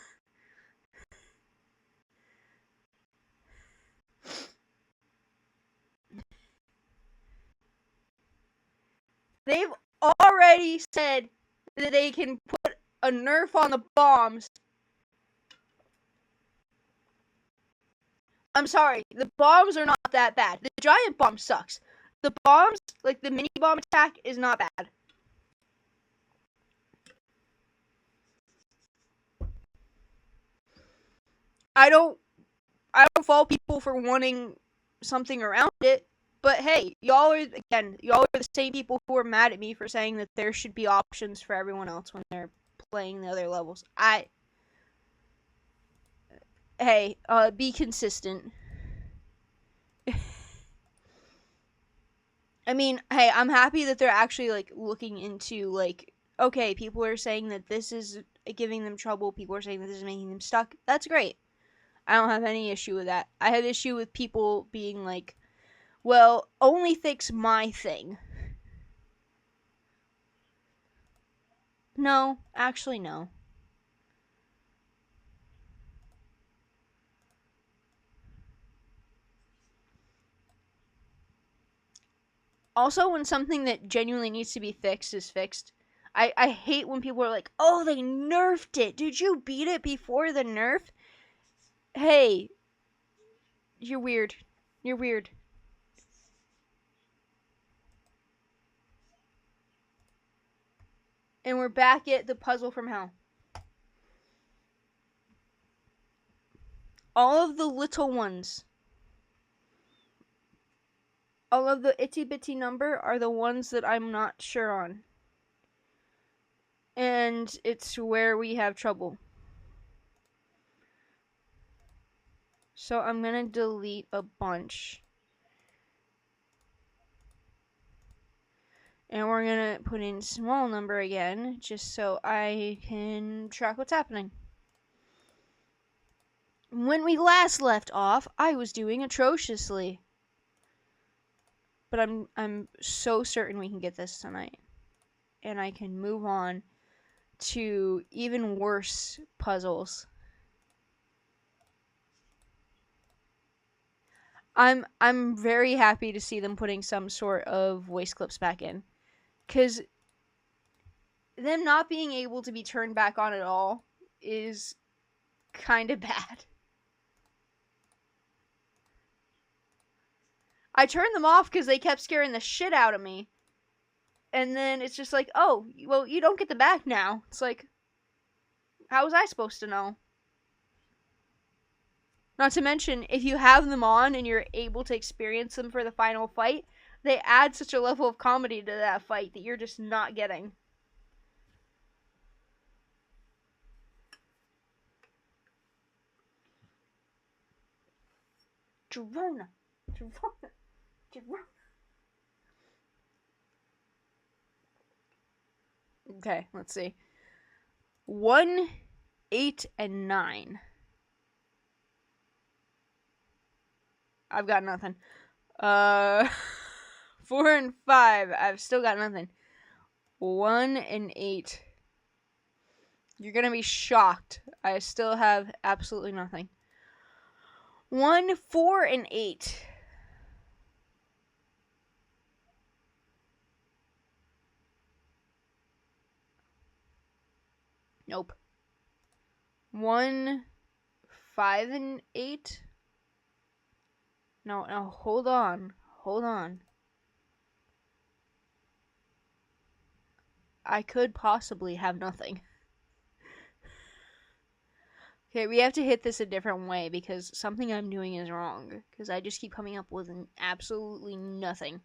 [SPEAKER 1] They've already said that they can put a nerf on the bombs. I'm sorry, the bombs are not that bad. The giant bomb sucks. The bombs, like the mini bomb attack, is not bad. I don't fault people for wanting something around it. But hey, y'all are the same people who are mad at me for saying that there should be options for everyone else when they're playing the other levels. Hey, be consistent. I mean, hey, I'm happy that they're actually, like, looking into, like, okay, people are saying that this is giving them trouble, people are saying that this is making them stuck. That's great. I don't have any issue with that. I have issue with people being like, well, only fix my thing. No, actually no. Also, when something that genuinely needs to be fixed is fixed, I hate when people are like, oh, they nerfed it. Did you beat it before the nerf? Hey, you're weird. You're weird. And we're back at the puzzle from hell. All of the little ones, all of the itty bitty number are the ones that I'm not sure on. And it's where we have trouble. So I'm gonna delete a bunch. And we're gonna put in small number again, just so I can track what's happening. When we last left off, I was doing atrociously. But I'm so certain we can get this tonight. And I can move on to even worse puzzles. I'm very happy to see them putting some sort of voice clips back in. 'Cause them not being able to be turned back on at all is kind of bad. I turned them off because they kept scaring the shit out of me. And then it's just like, oh, well, you don't get them back now. It's like, how was I supposed to know? Not to mention, if you have them on and you're able to experience them for the final fight, they add such a level of comedy to that fight that you're just not getting. Jerona. Okay, let's see. 1, 8, and 9. I've got nothing. 4 and 5. I've still got nothing. 1 and 8. You're gonna be shocked. I still have absolutely nothing. 1, 4, and 8. Nope. 1, 5, and 8. No, hold on. Hold on. I could possibly have nothing. Okay, we have to hit this a different way because something I'm doing is wrong. Because I just keep coming up with absolutely nothing.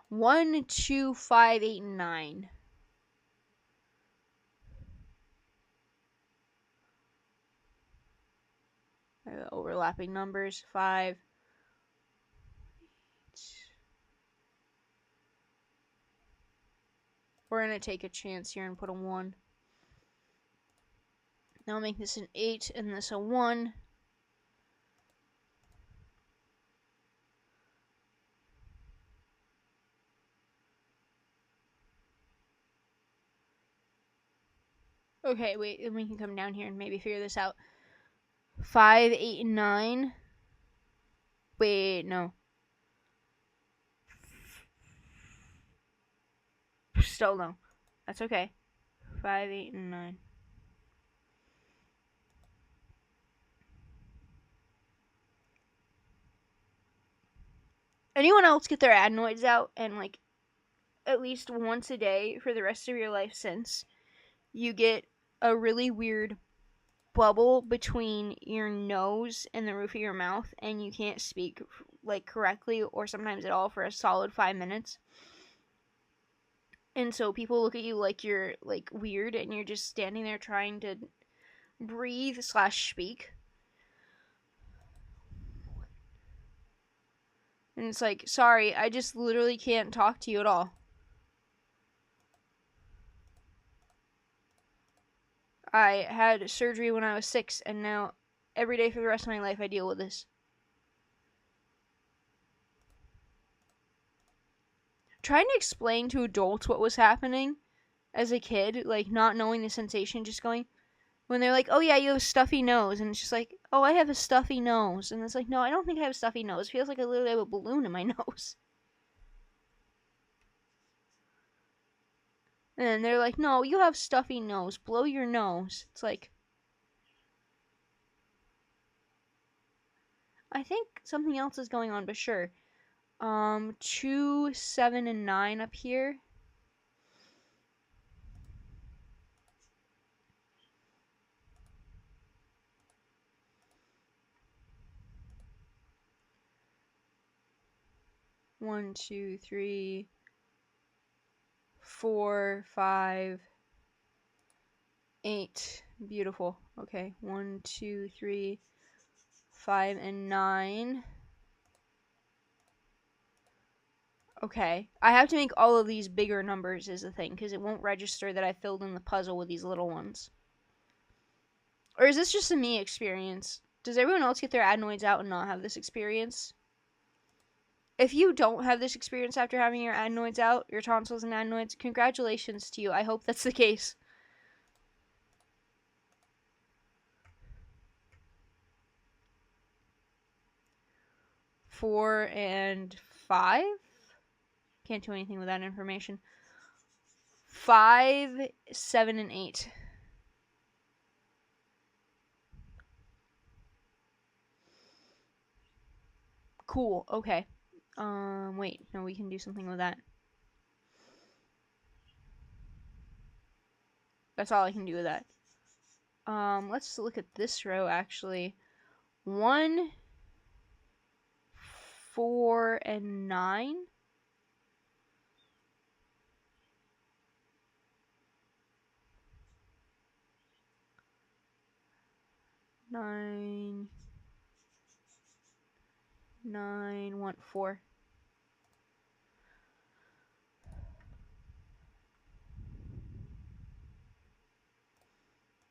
[SPEAKER 1] 1, 2, 5, 8, and 9. Overlapping numbers. 5. 8. We're going to take a chance here and put a 1. Now I'll make this an 8 and this a 1. Okay, wait, then we can come down here and maybe figure this out. 5, 8, and 9. Wait, no. Still no. That's okay. 5, 8, and 9. Anyone else get their adenoids out and, like, at least once a day for the rest of your life since you get a really weird bubble between your nose and the roof of your mouth and you can't speak, like, correctly or sometimes at all for a solid 5 minutes? And so people look at you like you're, like, weird and you're just standing there trying to breathe / speak. And it's like, sorry, I just literally can't talk to you at all. I had surgery when I was 6, and now every day for the rest of my life I deal with this. Trying to explain to adults what was happening as a kid, like not knowing the sensation, just going, when they're like, oh yeah, you have a stuffy nose, and it's just like, oh, I have a stuffy nose, and it's like, no, I don't think I have a stuffy nose. It feels like I literally have a balloon in my nose. And they're like, no, you have stuffy nose. Blow your nose. It's like, I think something else is going on, but sure. 2, 7, and 9 up here. One, 2, 3, 4, 5, 8. Beautiful. Okay. 1, 2, 3, 5, and 9. Okay. I have to make all of these bigger numbers is the thing, because it won't register that I filled in the puzzle with these little ones. Or is this just a me experience? Does everyone else get their adenoids out and not have this experience? If you don't have this experience after having your adenoids out, your tonsils and adenoids, congratulations to you. I hope that's the case. Four and 5? Can't do anything with that information. 5, 7, and 8. Cool. Okay. Wait. No, we can do something with that. That's all I can do with that. Let's look at this row, actually. 1, 4, and 9. Nine, 1, 4.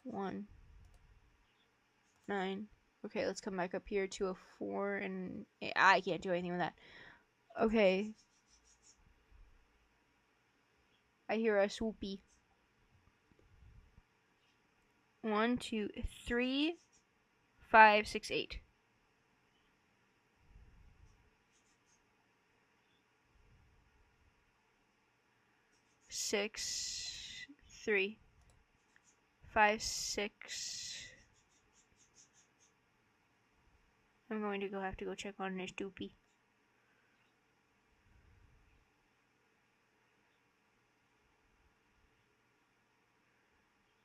[SPEAKER 1] 1, 9. Okay, let's come back up here to a 4 and 8. I can't do anything with that. Okay. I hear a swoopy. 1, 2, 3, 5, 6, 8. 6, 3, 5, 6. I'm going to have to go check on this doopy.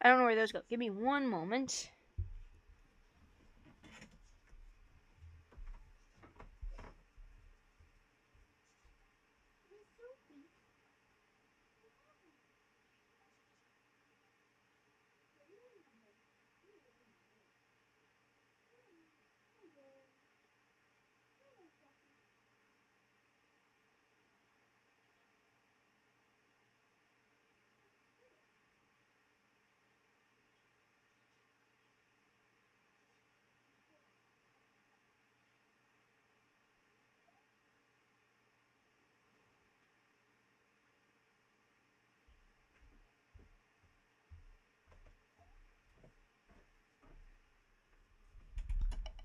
[SPEAKER 1] I don't know where those go. Give me one moment.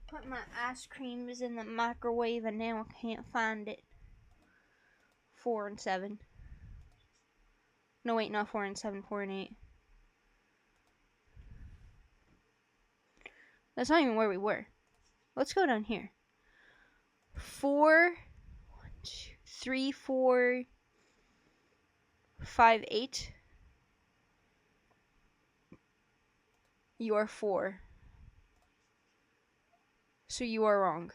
[SPEAKER 1] Put my ice creams in the microwave and now I can't find it. 4 and 7. No, wait, not 4 and 7, 4 and 8. That's not even where we were. Let's go down here. 4, 1, 2, 3, 4, 5, 8. You are 4. So you are wrong.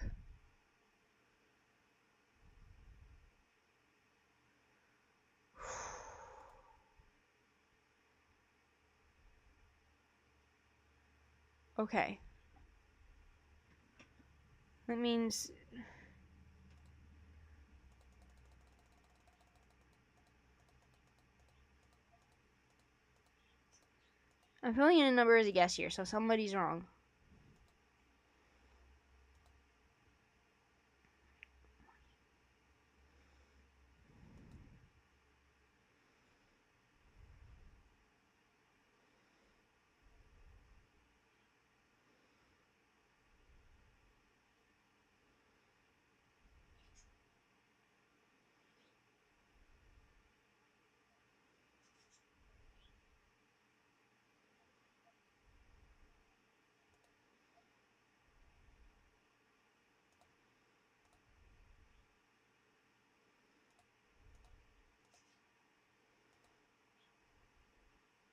[SPEAKER 1] Okay. That means... I'm filling in a number as a guess here, so somebody's wrong.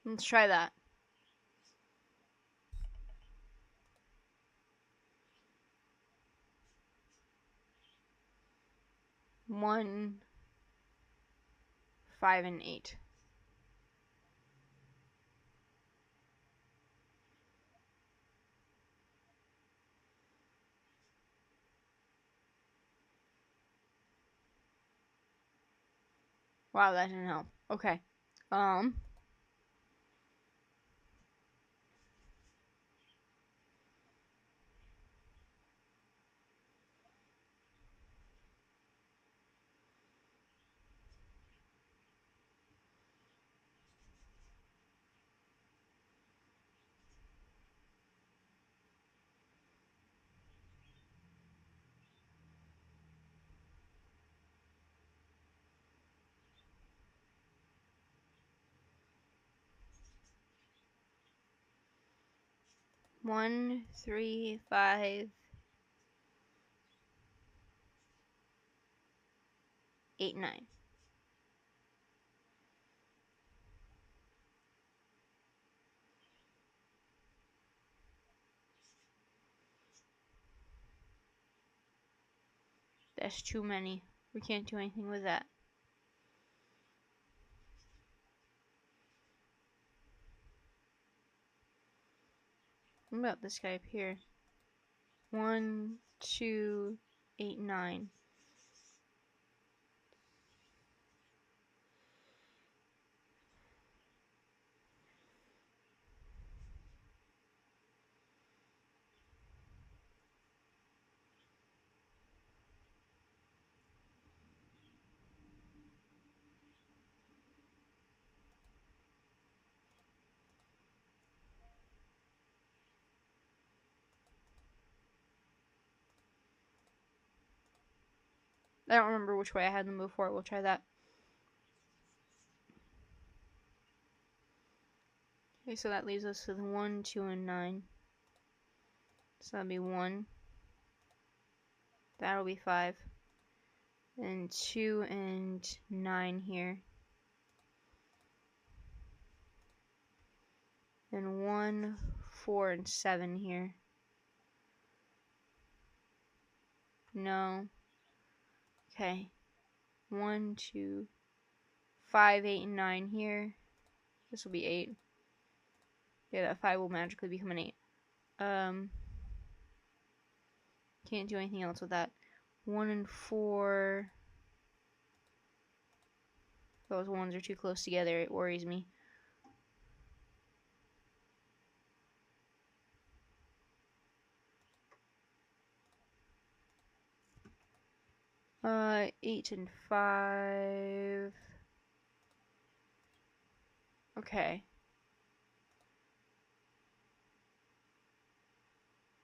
[SPEAKER 1] Let's try that. One, 5, and 8. Wow, that didn't help. Okay. 1, 3, 5, 8, 9. That's too many. We can't do anything with that. What about this guy up here? 1, 2, 8, 9. I don't remember which way I had them before. We'll try that. Okay, so that leaves us with 1, 2, and 9. So that'll be 1. That'll be 5. And 2 and 9 here. And 1, 4, and 7 here. No. Okay. 1, 2, 5, 8, and 9 here. This will be 8. Yeah, that 5 will magically become an 8. Can't do anything else with that. 1 and 4. Those ones are too close together. It worries me. 8 and 5. Okay.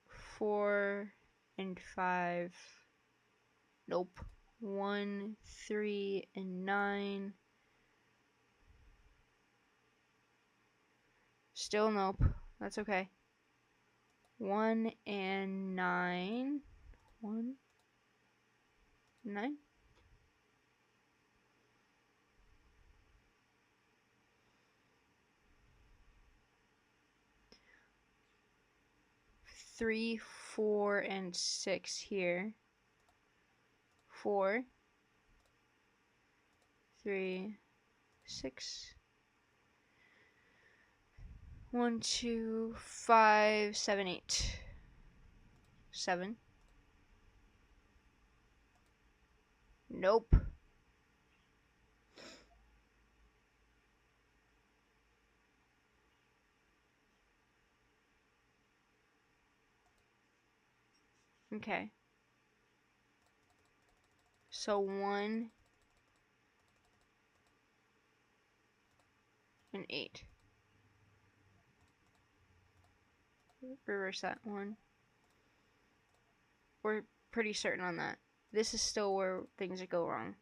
[SPEAKER 1] 4 and 5. Nope. 1, 3, and 9. Still nope. That's okay. 1 and 9. 1, 9. 3, 4, and 6 here. 4, 3, 6. 1, 2, 5, 7, 8. 7. Nope. Okay. So 1 and 8. Reverse that 1. We're pretty certain on that. This is still where things go wrong.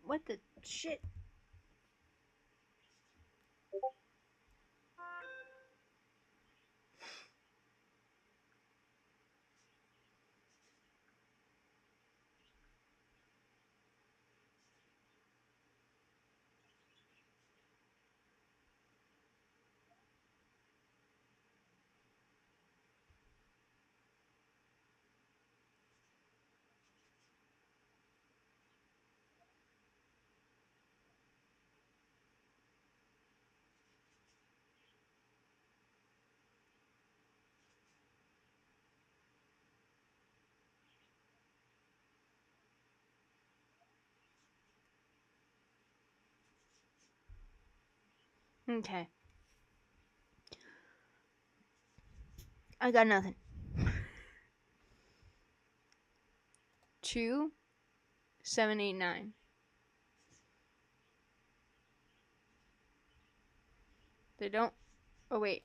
[SPEAKER 1] What the shit? Okay. I got nothing. 2, 7, 8, 9. They don't. Oh wait,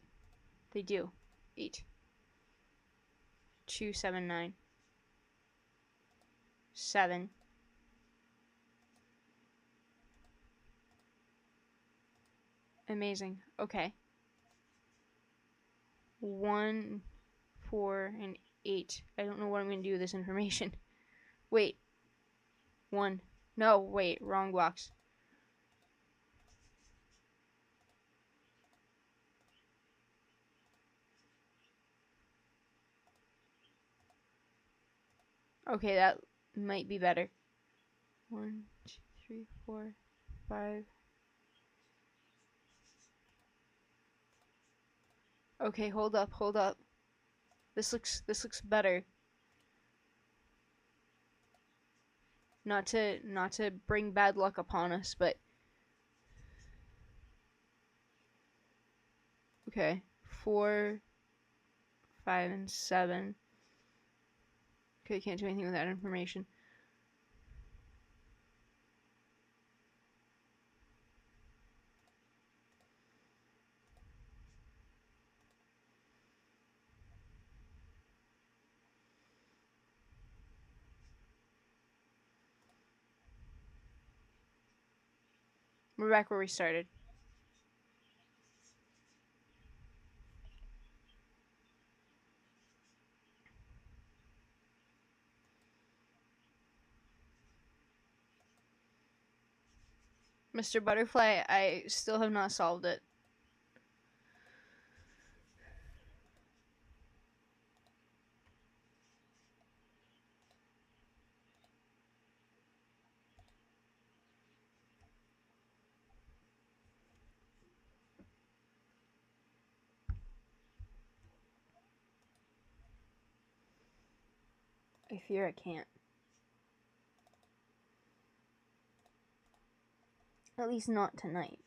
[SPEAKER 1] they do. 8. 2, 7, 9. 7. Amazing. Okay. 1, 4, and 8. I don't know what I'm gonna do with this information. Wait. 1. No, wait, wrong box. Okay, that might be better. 1, 2, 3, 4, 5. Okay, hold up, hold up. This looks better. Not to bring bad luck upon us, but okay. 4, 5, and 7. Okay, can't do anything with that information. We're back where we started. Mr. Butterfly, I still have not solved it. I fear I can't. At least not tonight.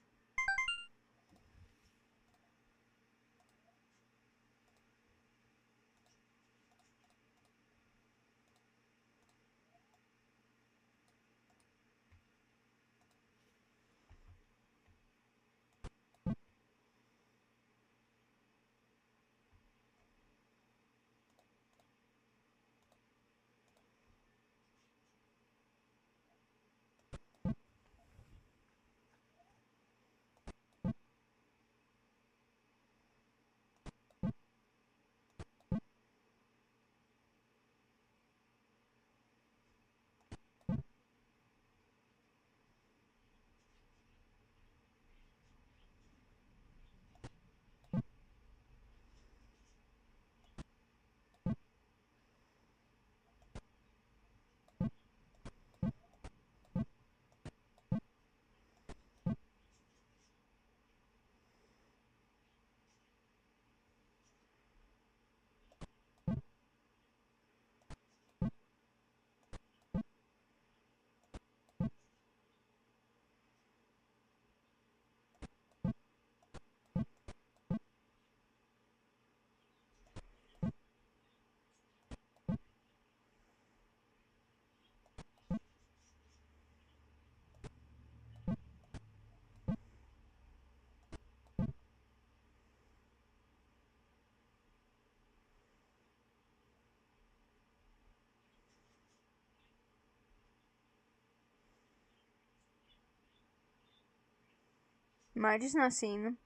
[SPEAKER 1] Am I just not seeing them?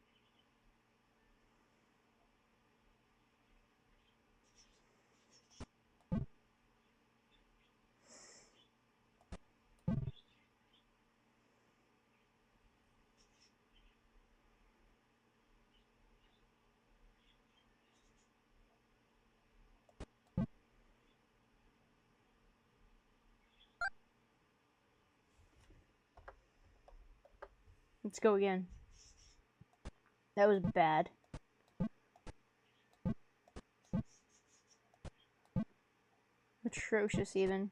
[SPEAKER 1] Let's go again. That was bad. Atrocious, even.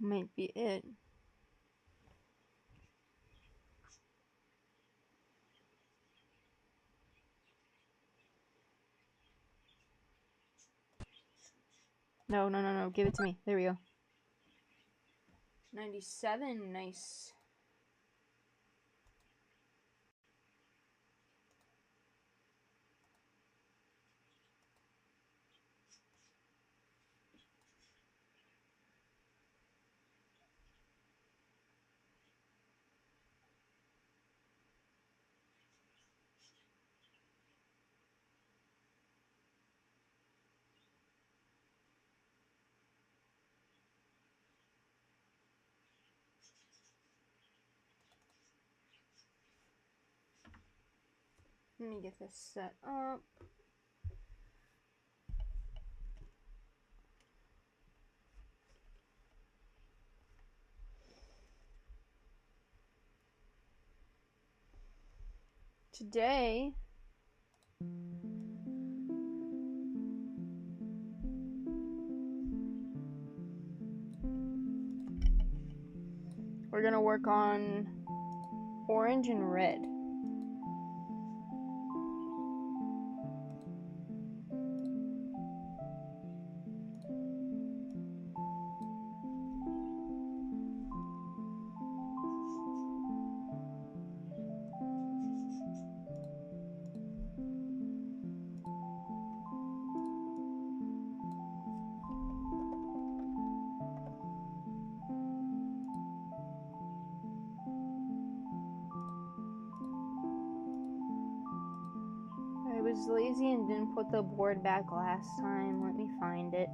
[SPEAKER 1] Might be it. No, no, no, no. Give it to me. There we go. 97. Nice. Let me get this set up. Today, we're gonna work on orange and red. I was lazy and didn't put the board back last time. Let me find it.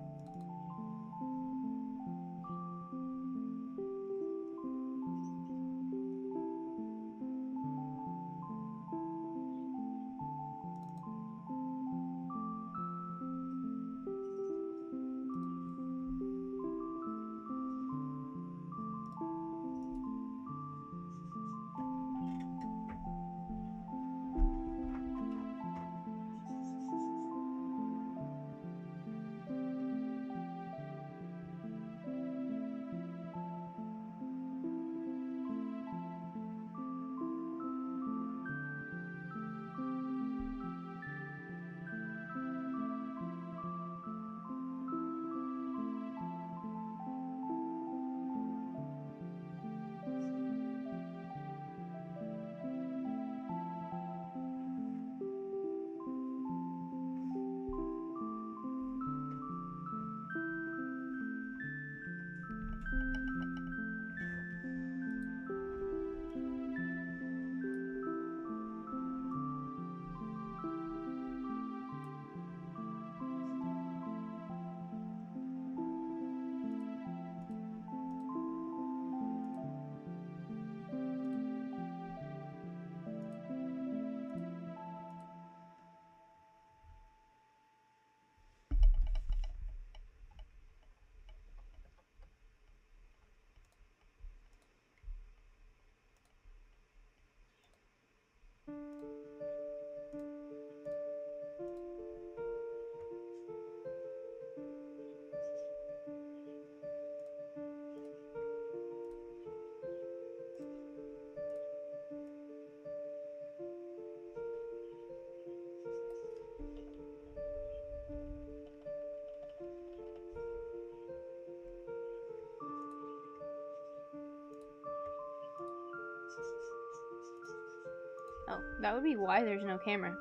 [SPEAKER 1] Oh, that would be why there's no camera.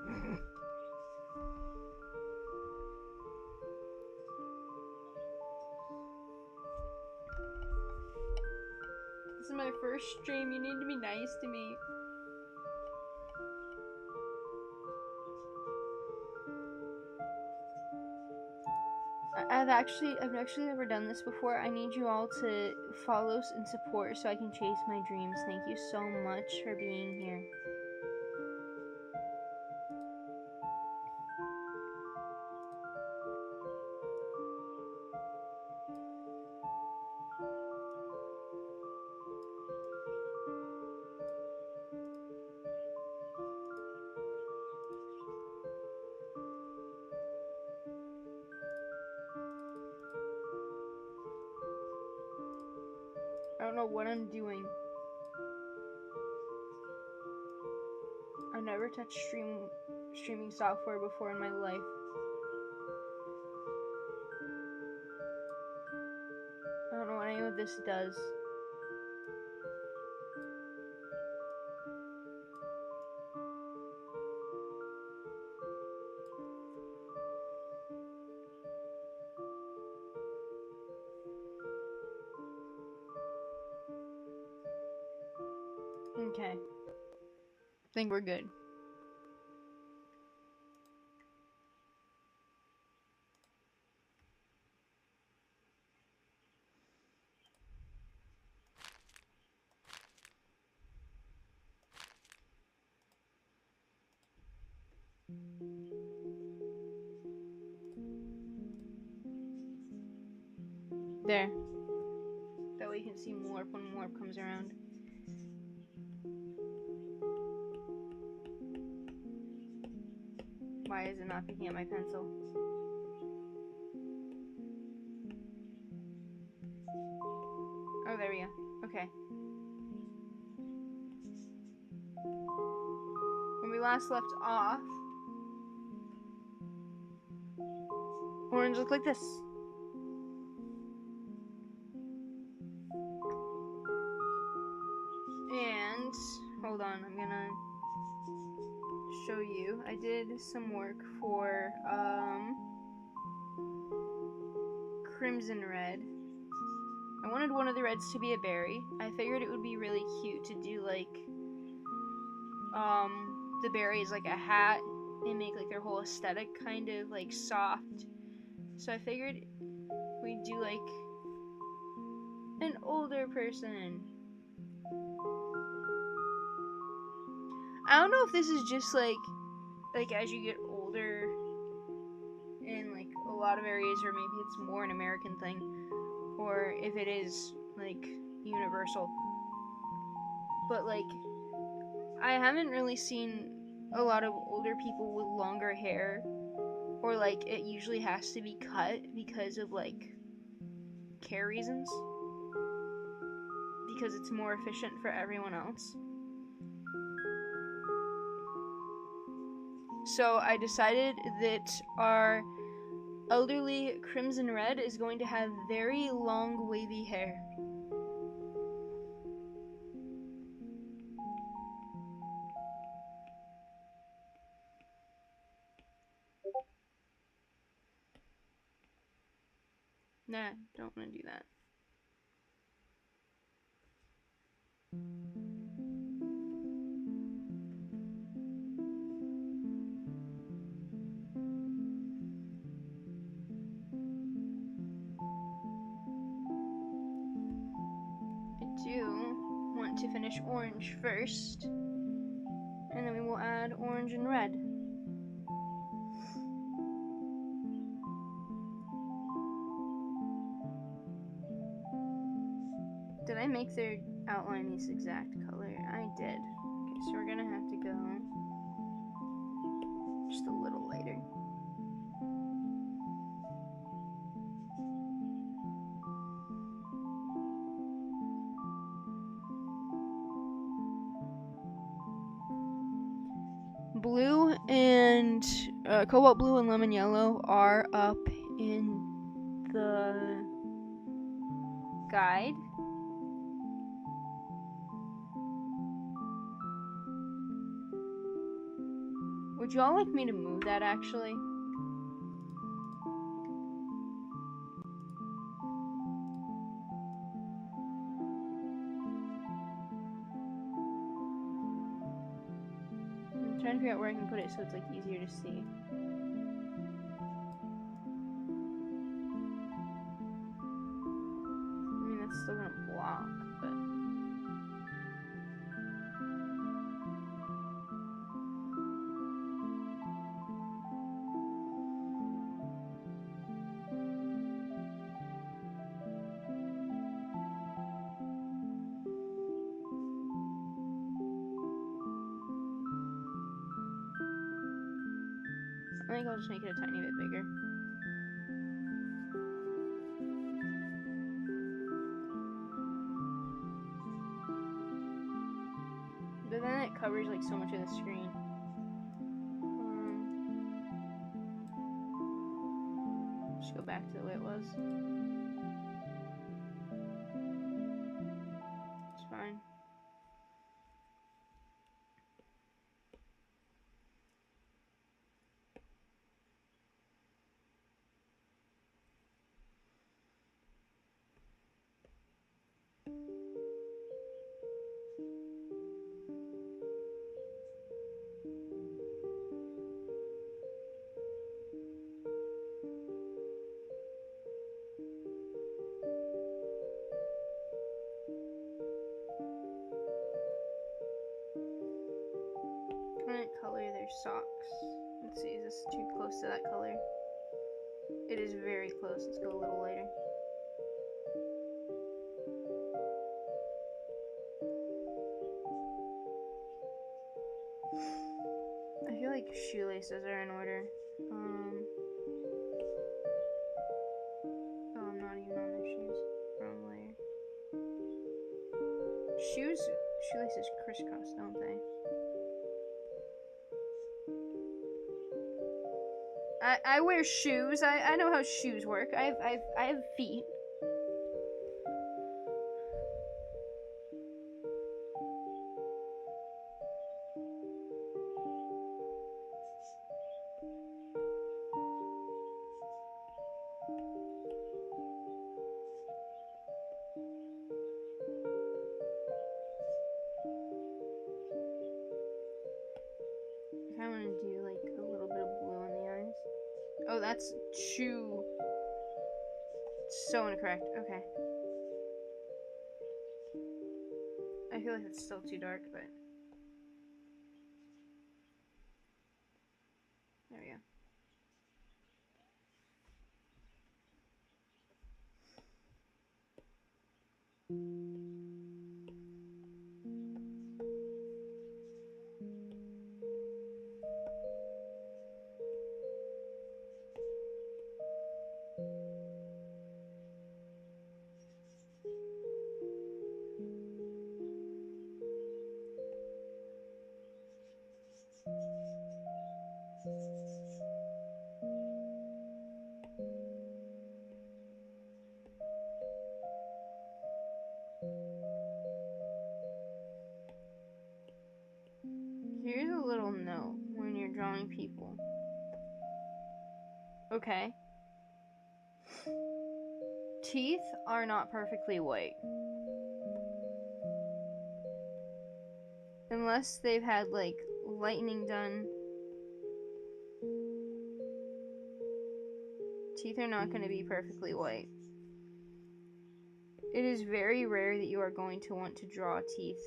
[SPEAKER 1] This is my first stream. You need to be nice to me. I've actually never done this before. I need you all to follow and support so I can chase my dreams. Thank you so much for being here. I don't know what I'm doing. I never touched streaming software before in my life. I don't know what any of this does. Okay. I think we're good. There. That way you can see Morp when Morp comes around. Why is it not picking up my pencil? Oh, there we go. Okay. When we last left off, orange looked like this. And, hold on, I'm gonna show you. I did some work for, Crimson Red. I wanted one of the reds to be a berry. I figured it would be really cute to do, like, the berries like a hat and make, like, their whole aesthetic kind of, like, soft. So I figured we'd do, like, an older person. I don't know if this is just, like as you get older in, like, a lot of areas, or maybe it's more an American thing, or if it is, like, universal. But, like, I haven't really seen a lot of older people with longer hair, or, like, it usually has to be cut because of, like, care reasons, because it's more efficient for everyone else. So I decided that our elderly Crimson Red is going to have very long wavy hair. Nah, don't want to do that. I do want to finish orange first, and then we will add orange and red. Did I make their outline this exact color? I did. Okay, so we're gonna have to go just a little lighter. Blue and cobalt blue and lemon yellow are up in the guide. Would y'all like me to move that, actually? I'm trying to figure out where I can put it so it's, like, easier to see. I mean, that's still gonna block, but... I think I'll just make it a tiny bit bigger. But then it covers like so much of the screen. Just go back to the way it was. It's fine. Current color their socks. Let's see, is this too close to that color? It is very close. Let's go a little lighter. I feel like shoelaces are in order. Oh, I'm not even on their shoes. Wrong layer. Shoelaces crisscross, don't they? I wear shoes. I know how shoes work. I have feet. I want to do like a little bit of blue on the eyes. Oh, that's too... so incorrect. Okay. I feel like it's still too dark, but... there we go. Here's a little note when you're drawing people. Okay. Teeth are not perfectly white. Unless they've had, like, lightening done. Teeth are not going to be perfectly white. It is very rare that you are going to want to draw teeth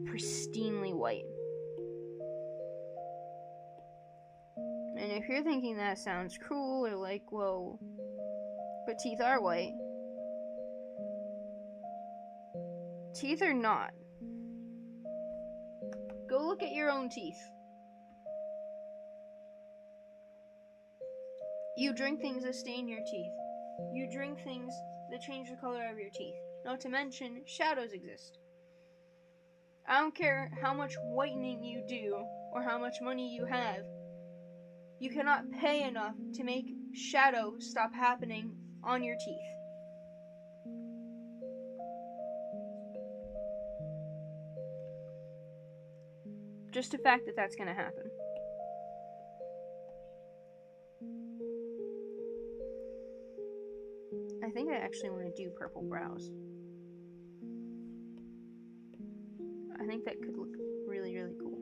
[SPEAKER 1] pristinely white. And if you're thinking that sounds cruel or like, whoa, but teeth are white. Teeth are not. Go look at your own teeth. You drink things that stain your teeth. You drink things that change the color of your teeth. Not to mention, shadows exist. I don't care how much whitening you do or how much money you have. You cannot pay enough to make shadow stop happening on your teeth. Just the fact that that's gonna happen. I think I actually want to do purple brows. I think that could look really, really cool.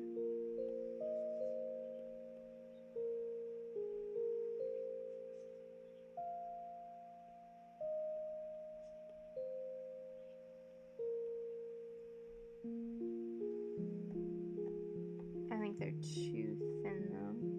[SPEAKER 1] I think they're too thin though.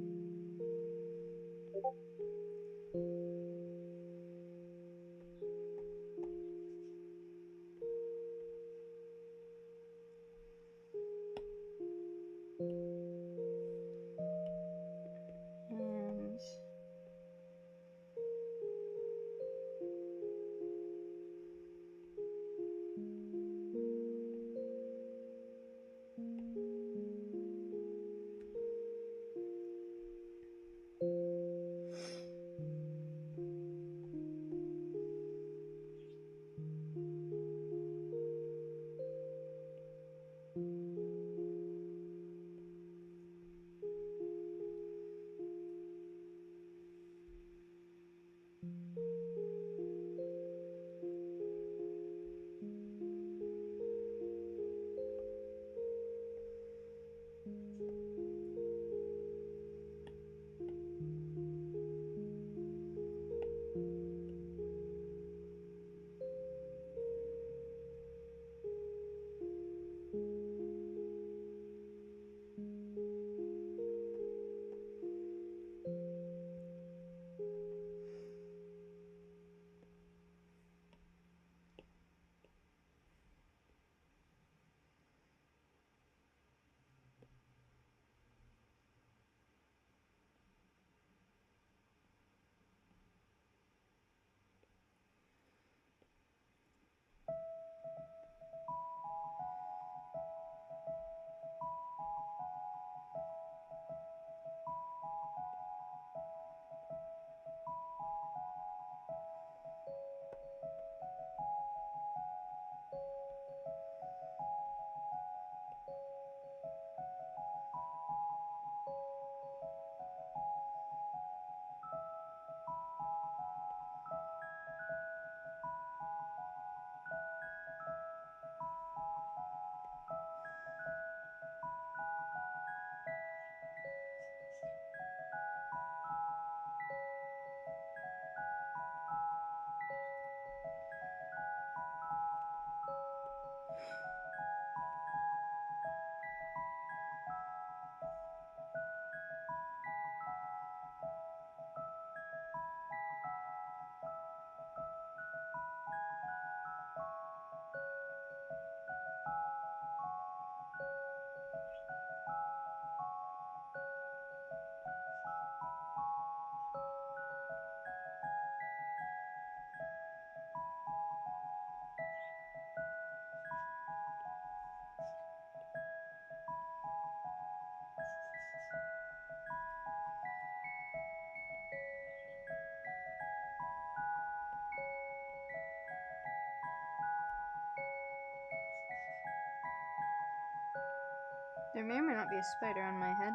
[SPEAKER 1] And there may or may not be a spider on my head.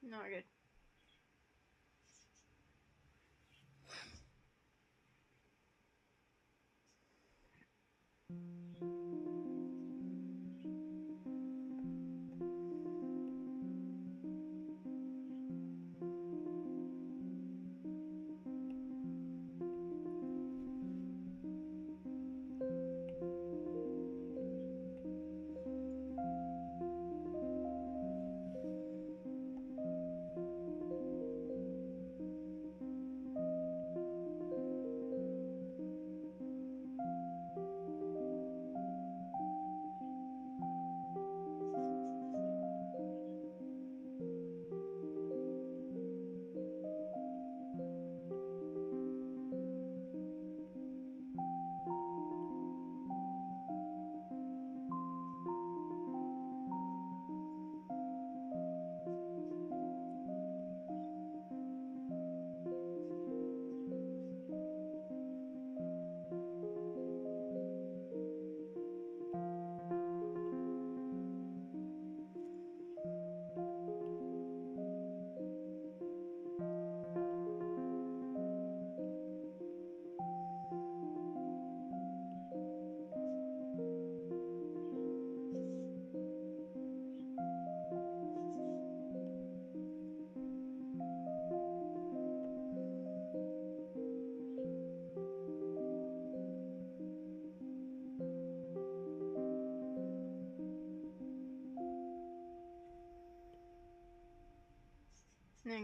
[SPEAKER 1] No, we're good.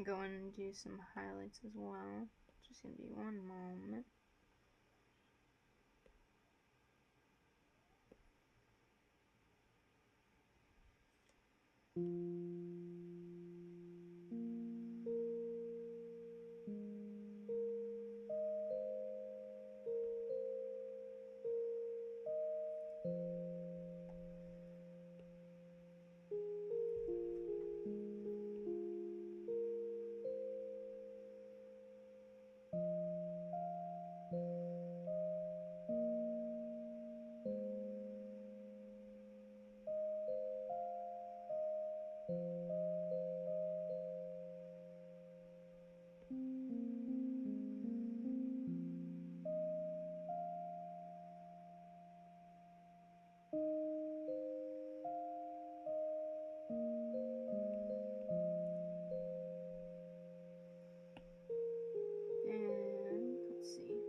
[SPEAKER 1] gonna go in and do some highlights as well. Just gonna be one moment. And let's see.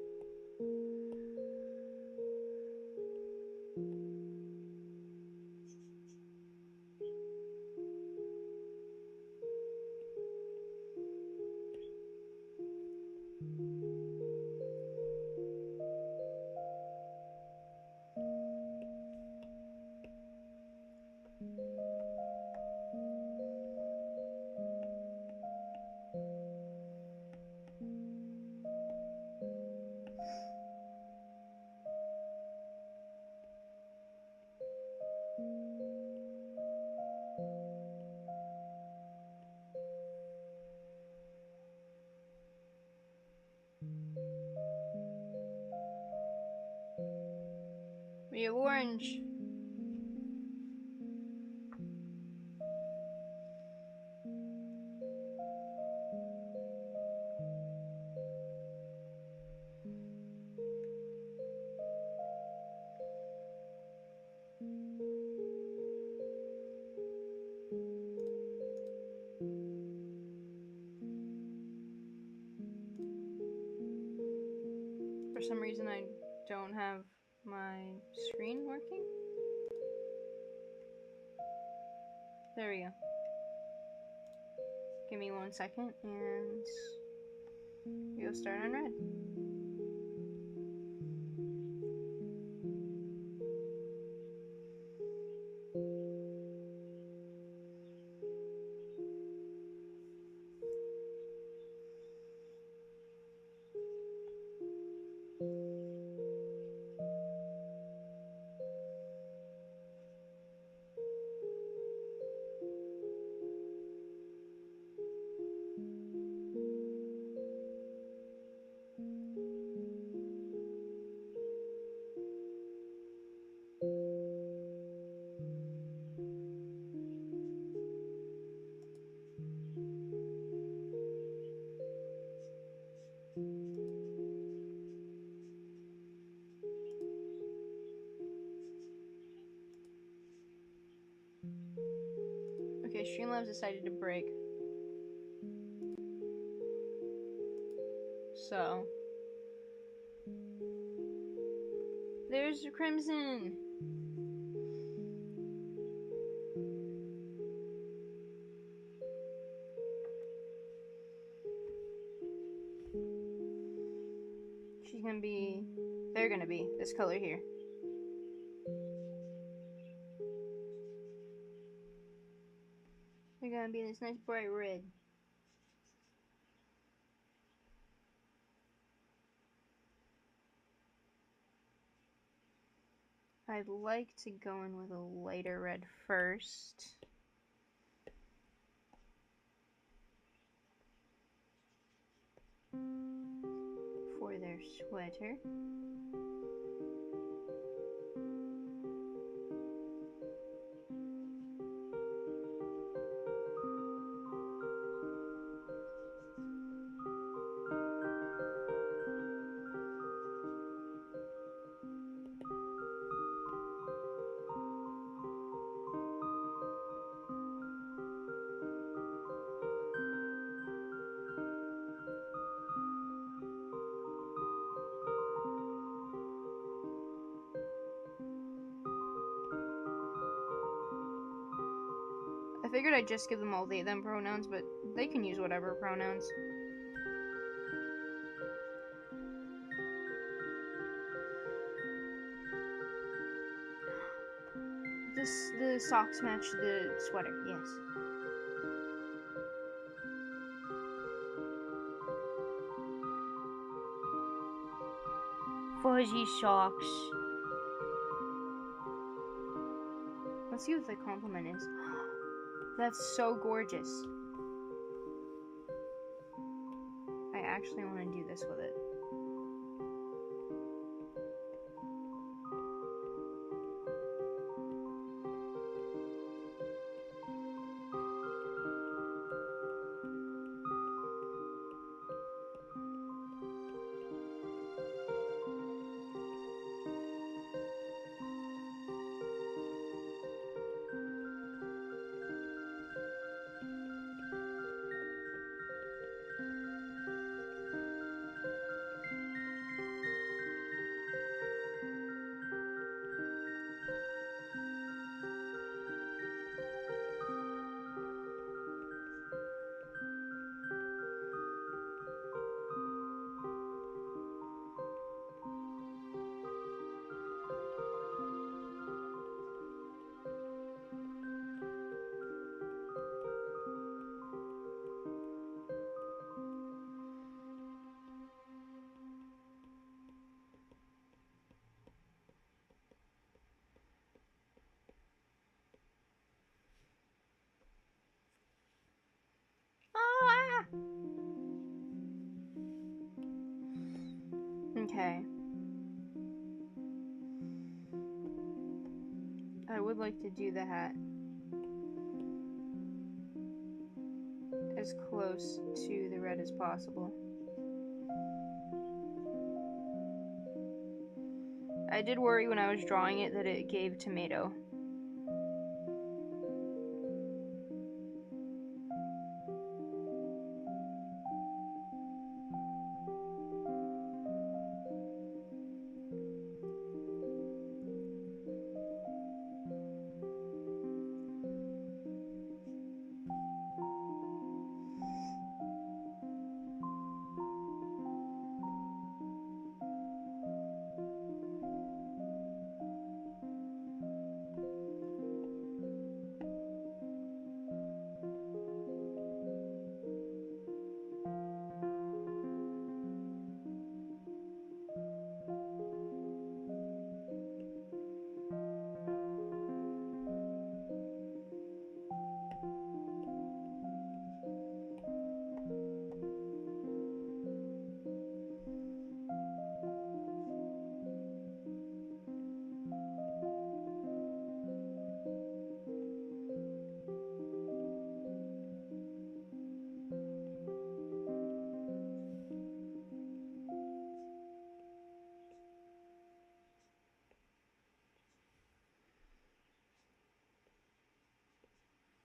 [SPEAKER 1] We have orange. For some reason I don't have my screen working. There we go. Give me 1 second and we'll start on red. Okay, Streamlabs decided to break. So there's Crimson. She's gonna be, they're gonna be this color here. They're gonna be this nice bright red. I'd like to go in with a lighter red first. For their sweater. I figured I'd just give them all they them pronouns, but They can use whatever pronouns. The socks match the sweater, yes. Fuzzy socks. Let's see what the compliment is. That's so gorgeous. I actually want to do this with it. Okay. I would like to do the hat as close to the red as possible. I did worry when I was drawing it that it gave tomato.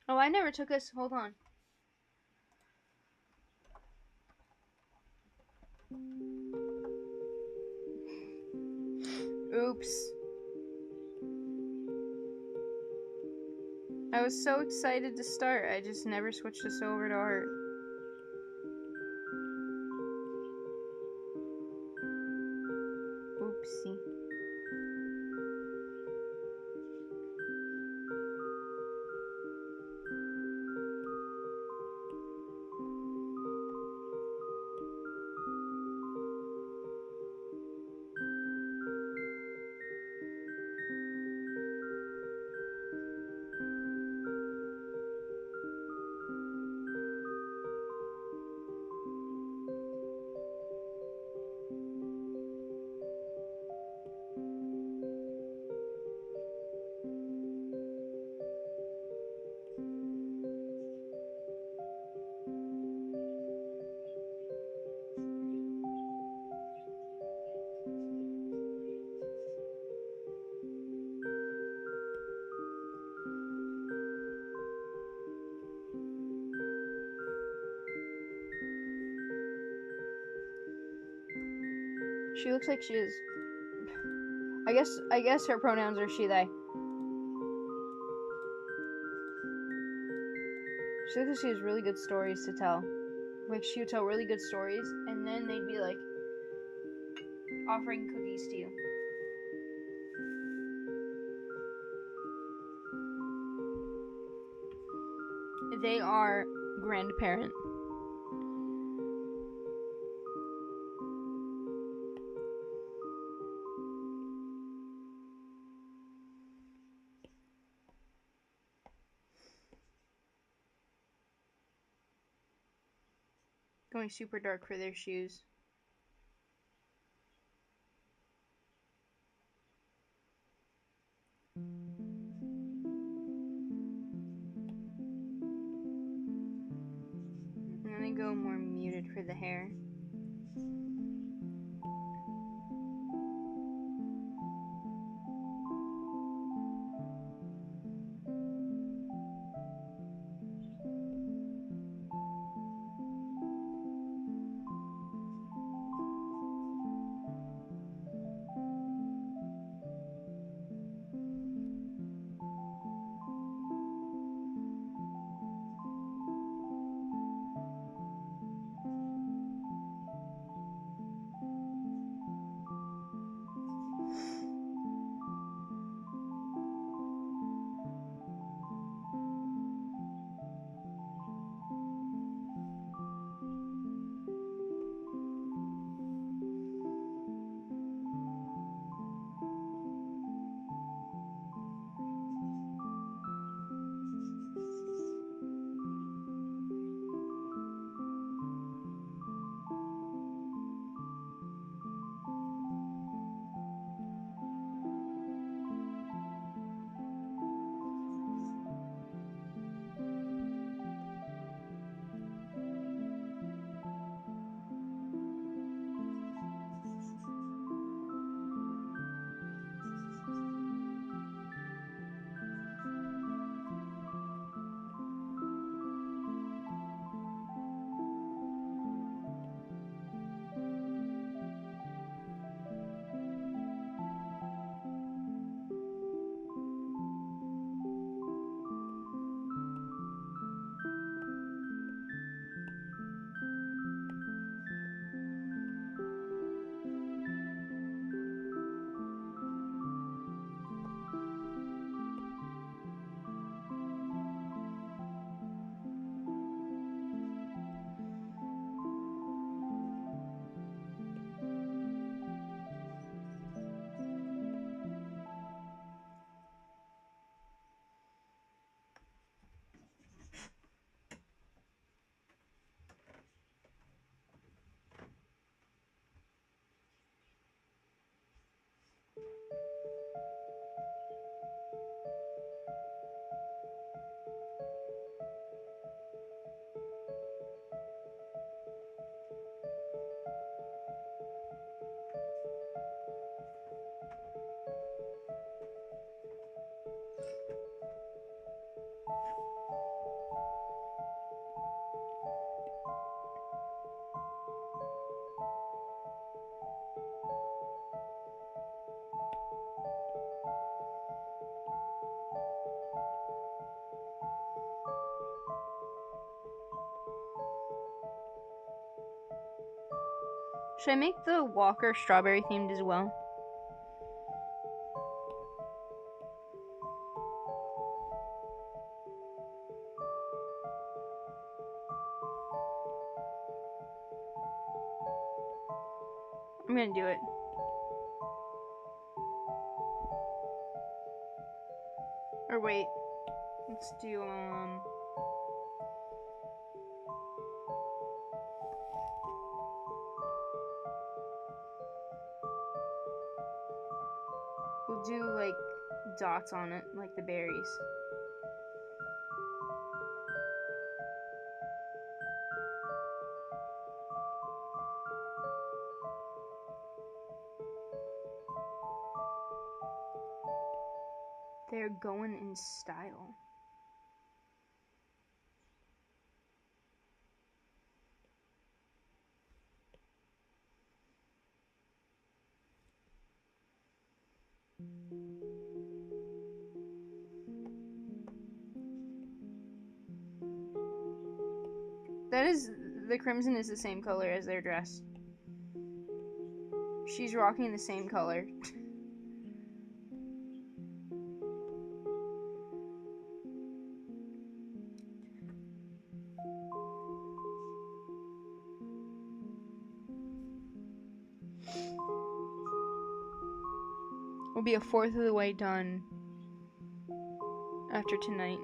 [SPEAKER 1] Oh, I never took this. Hold on. Oops. I was so excited to start, I just never switched this over to art. Oopsie. She looks like she is. I guess her pronouns are she, they. She said she has really good stories to tell. Like, she would tell really good stories, and then they'd be like offering cookies to you. They are grandparent. Going super dark for their shoes. And then they go more muted for the hair. Should I make the walker strawberry themed as well? I'm gonna do it. Or wait. Let's do, we'll do, like, dots on it, like the berries. They're going in style. That is, the crimson is the same color as their dress. She's rocking the same color. We'll be a fourth of the way done after tonight.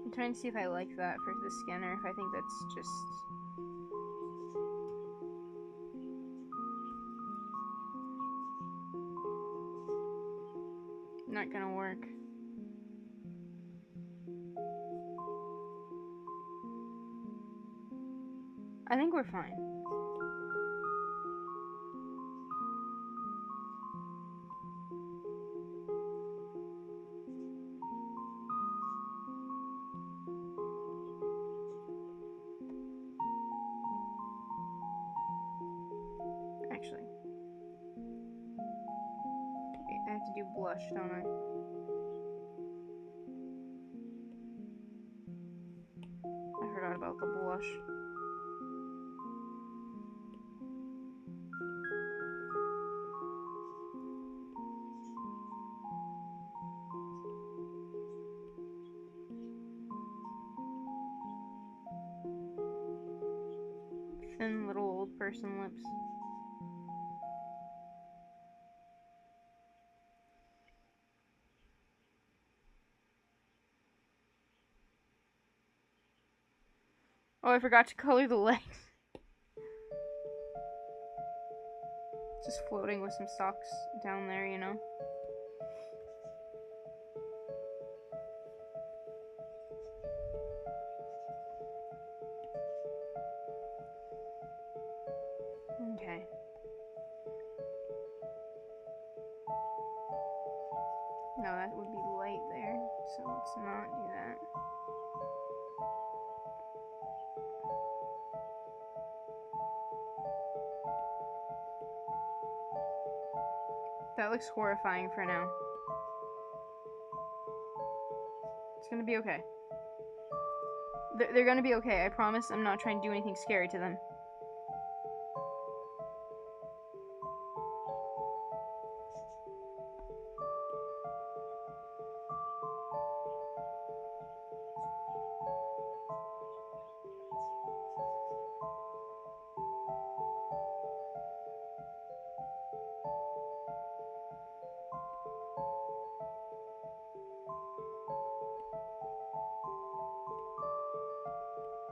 [SPEAKER 1] I'm trying to see if I like that for the scanner, if I think that's just... not gonna work. I think we're fine. Actually, wait, I have to do blush, don't I? I forgot about the blush. Thin little old person lips. Oh, I forgot to color the legs. Just floating with some socks down there, you know? Okay. No, that would be light there, so let's not do that. That looks horrifying for now. It's gonna be okay. They're gonna be okay, I promise. I'm not trying to do anything scary to them.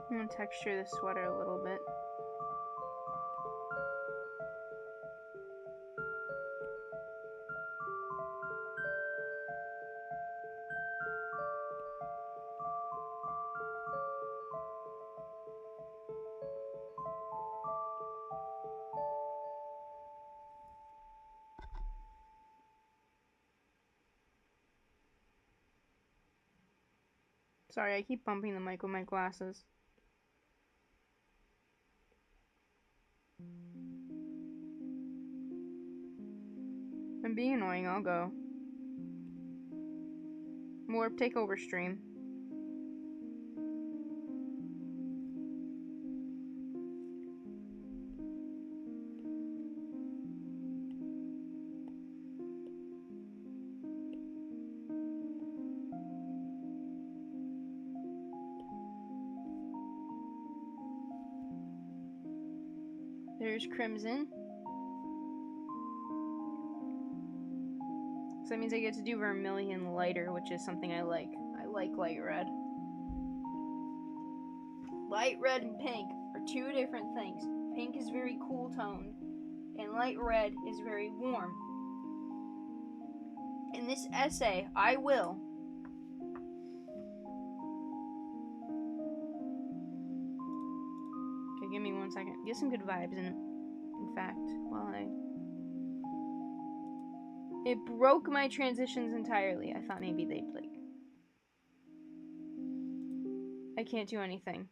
[SPEAKER 1] I'm gonna texture the sweater a little bit. Sorry, I keep bumping the mic with my glasses. I'm being annoying, I'll go. Warp, take over stream. There's crimson. So that means I get to do vermilion lighter, which is something I like. I like light red. Light red and pink are two different things. Pink is very cool toned, and light red is very warm. In this essay, I will okay, give me 1 second. Get some good vibes in fact, while it broke my transitions entirely. I thought maybe they'd I can't do anything.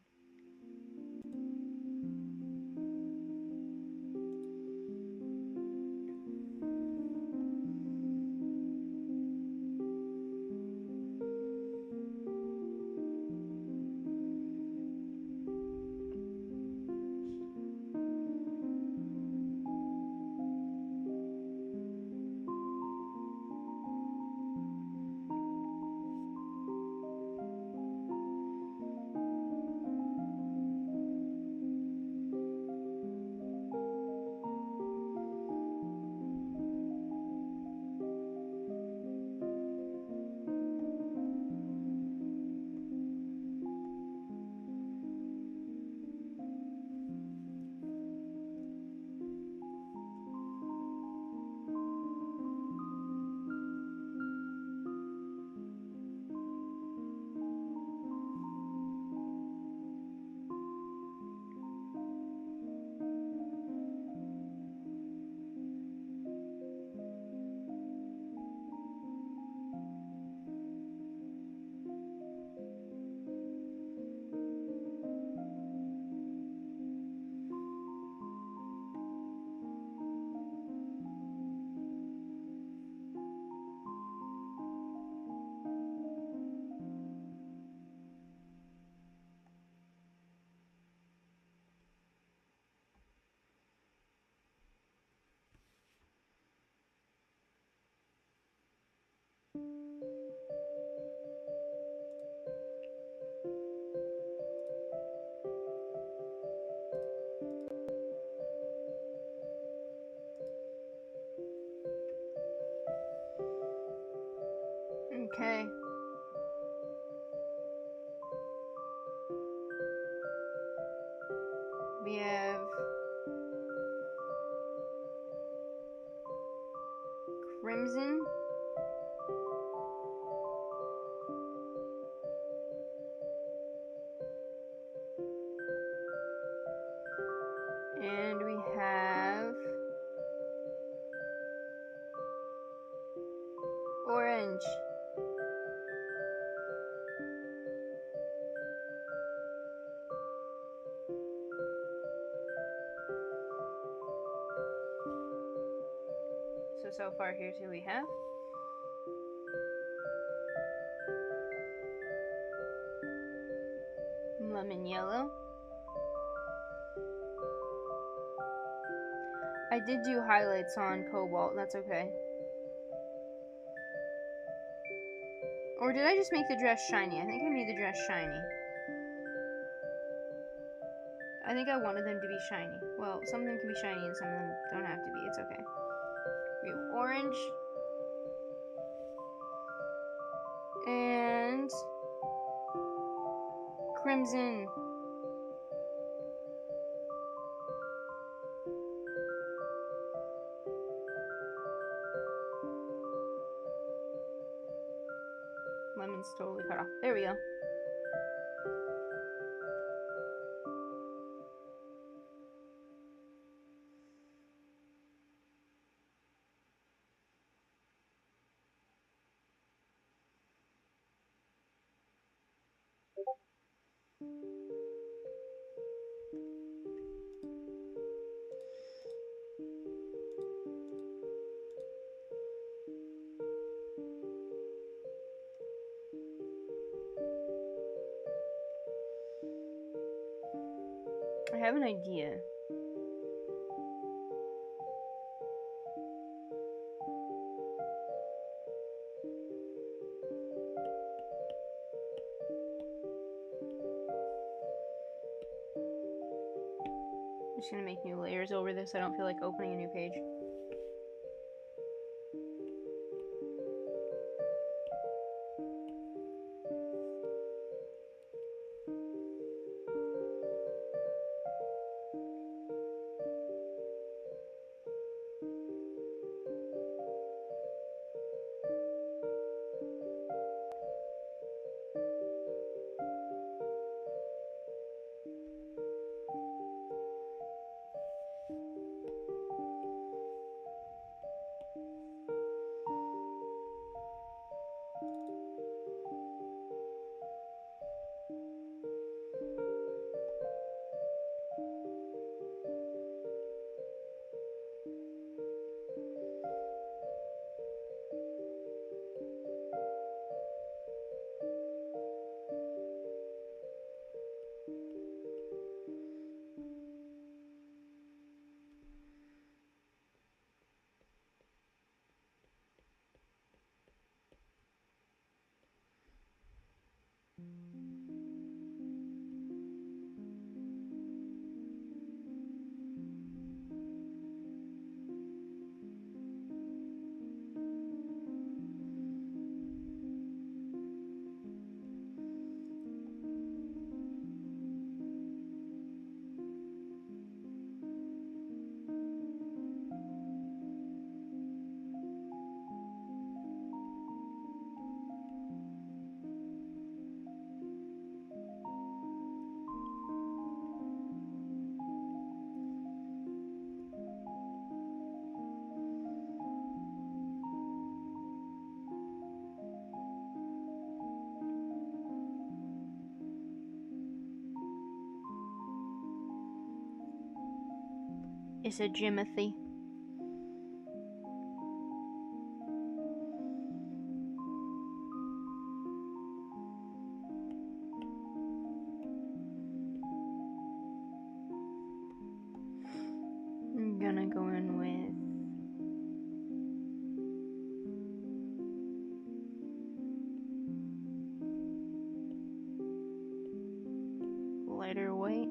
[SPEAKER 1] Okay. We have crimson. And we have orange. So far here's who we have. Lemon yellow. I did do highlights on cobalt, that's okay. Or did I just make the dress shiny? I think I made the dress shiny. I think I wanted them to be shiny. Well, some of them can be shiny and some of them don't have to be. It's okay. We have orange. And crimson. Lemon's totally cut off. There we go. I have an idea. I'm just gonna make new layers over this. I don't feel like opening a new page. It's a Jimothy. I'm gonna go in with lighter white.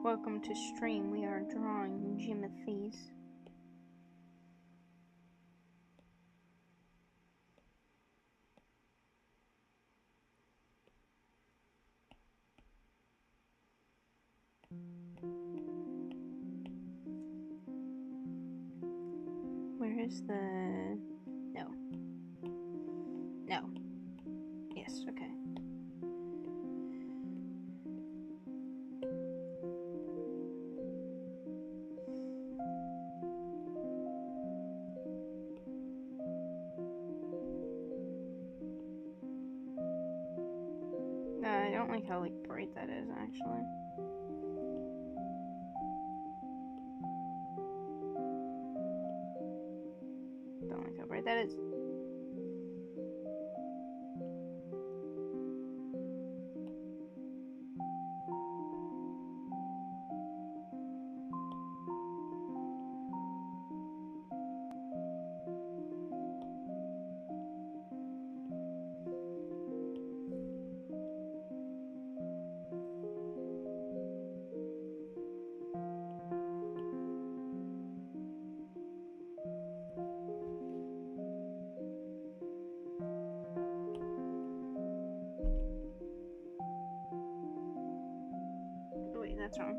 [SPEAKER 1] Welcome to stream. We are drawing Jimothy's. Where is the... No. No. Yes, okay. I don't like how, like, bright that is, actually. Don't like how bright that is. Wait, that's wrong.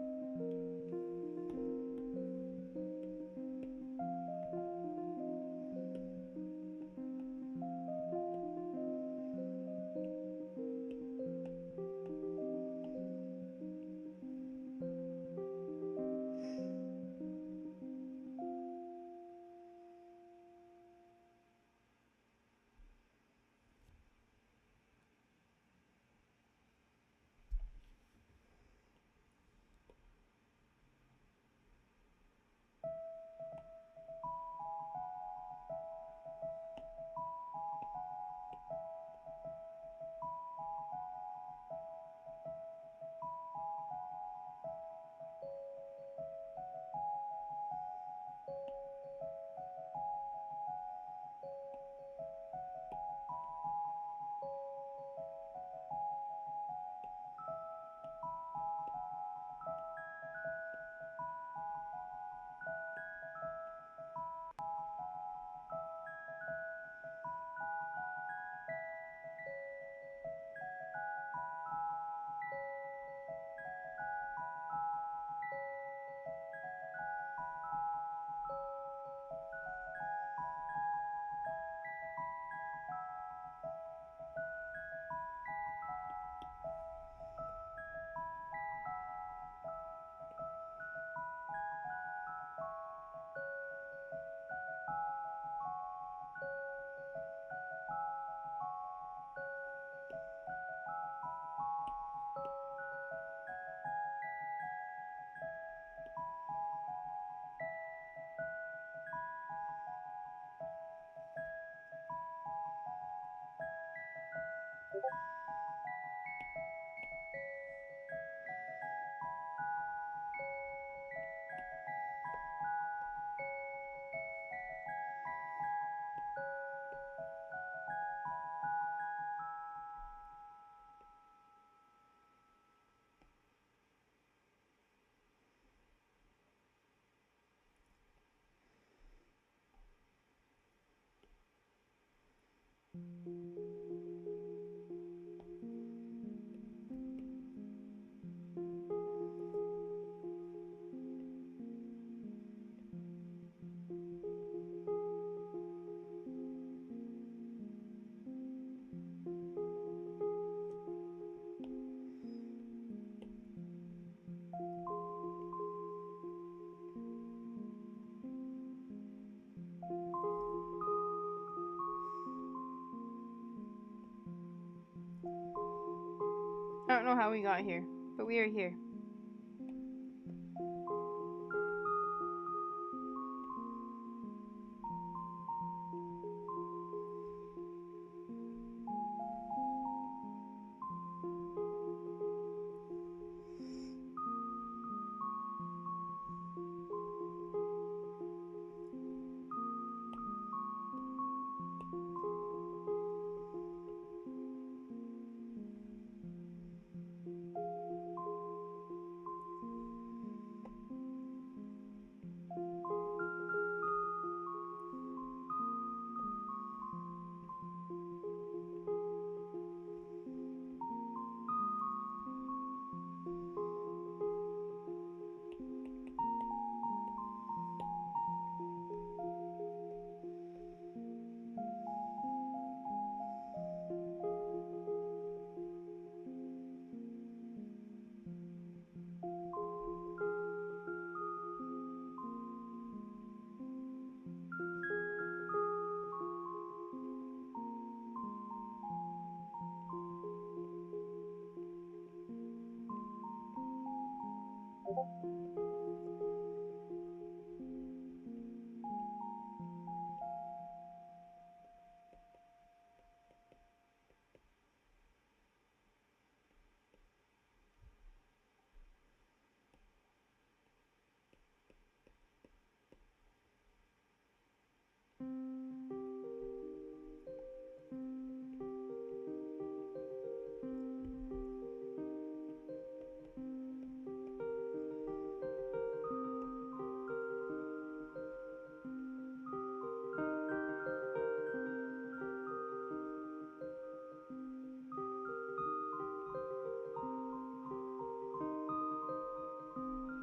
[SPEAKER 1] I don't know how we got here, but we are here.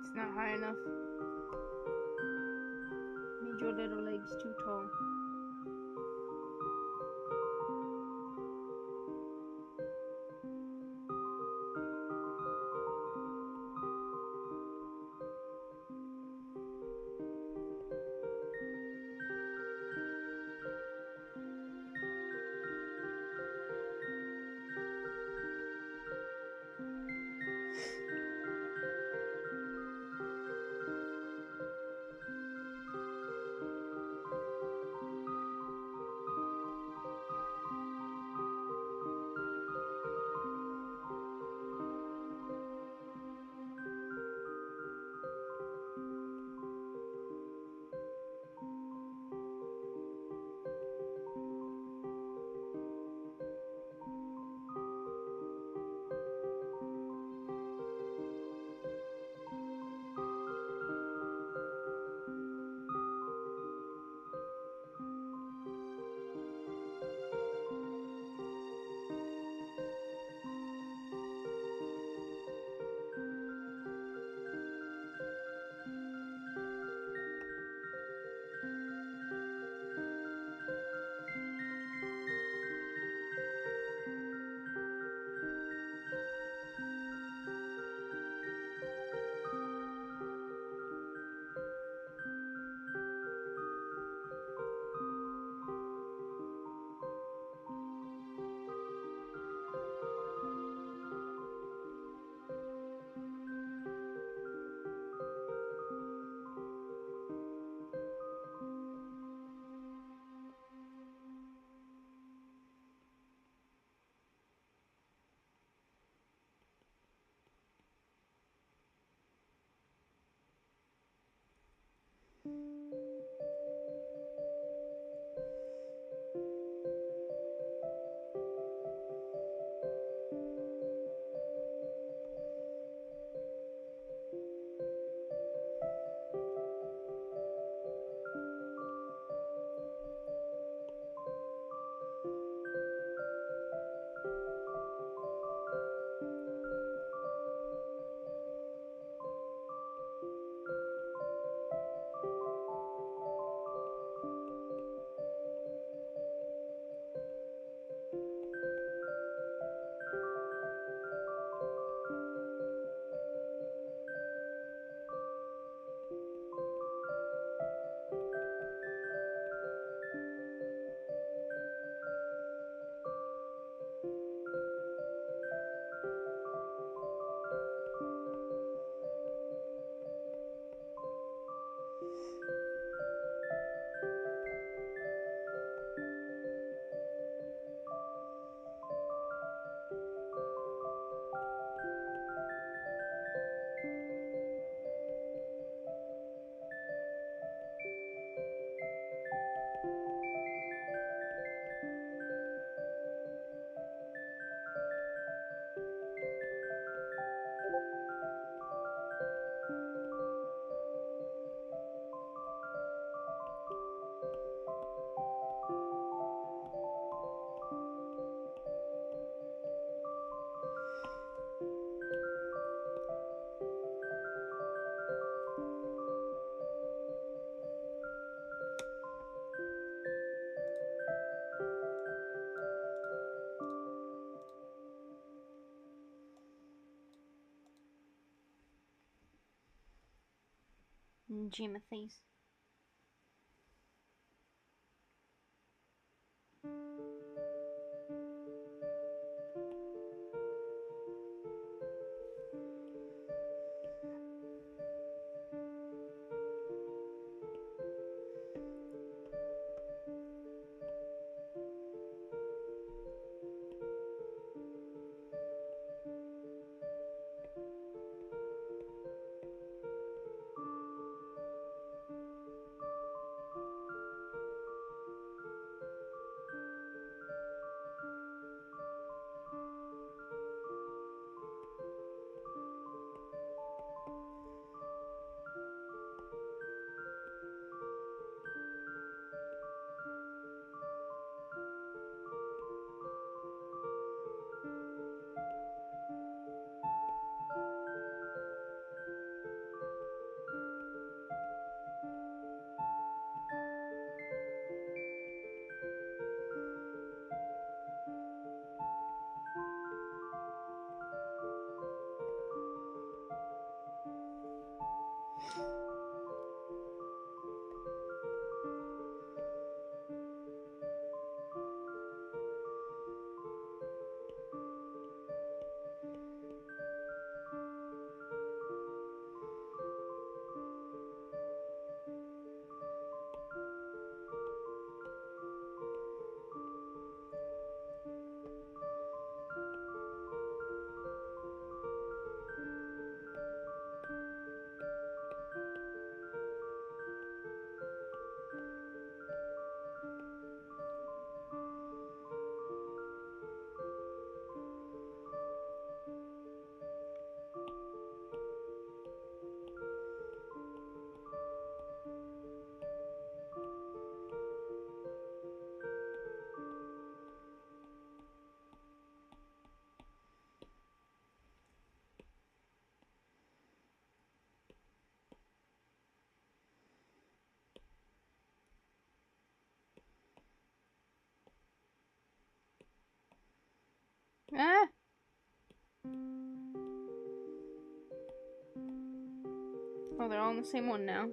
[SPEAKER 1] It's not high enough. Made your little legs too tall. Jimothy's. Ah! Oh, they're all on the same one now.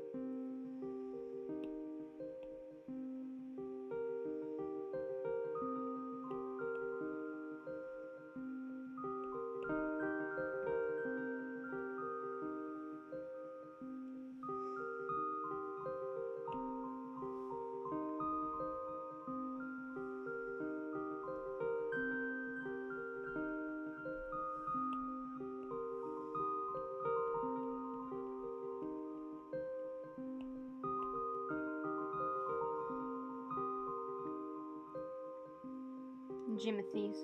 [SPEAKER 1] Jimothy's.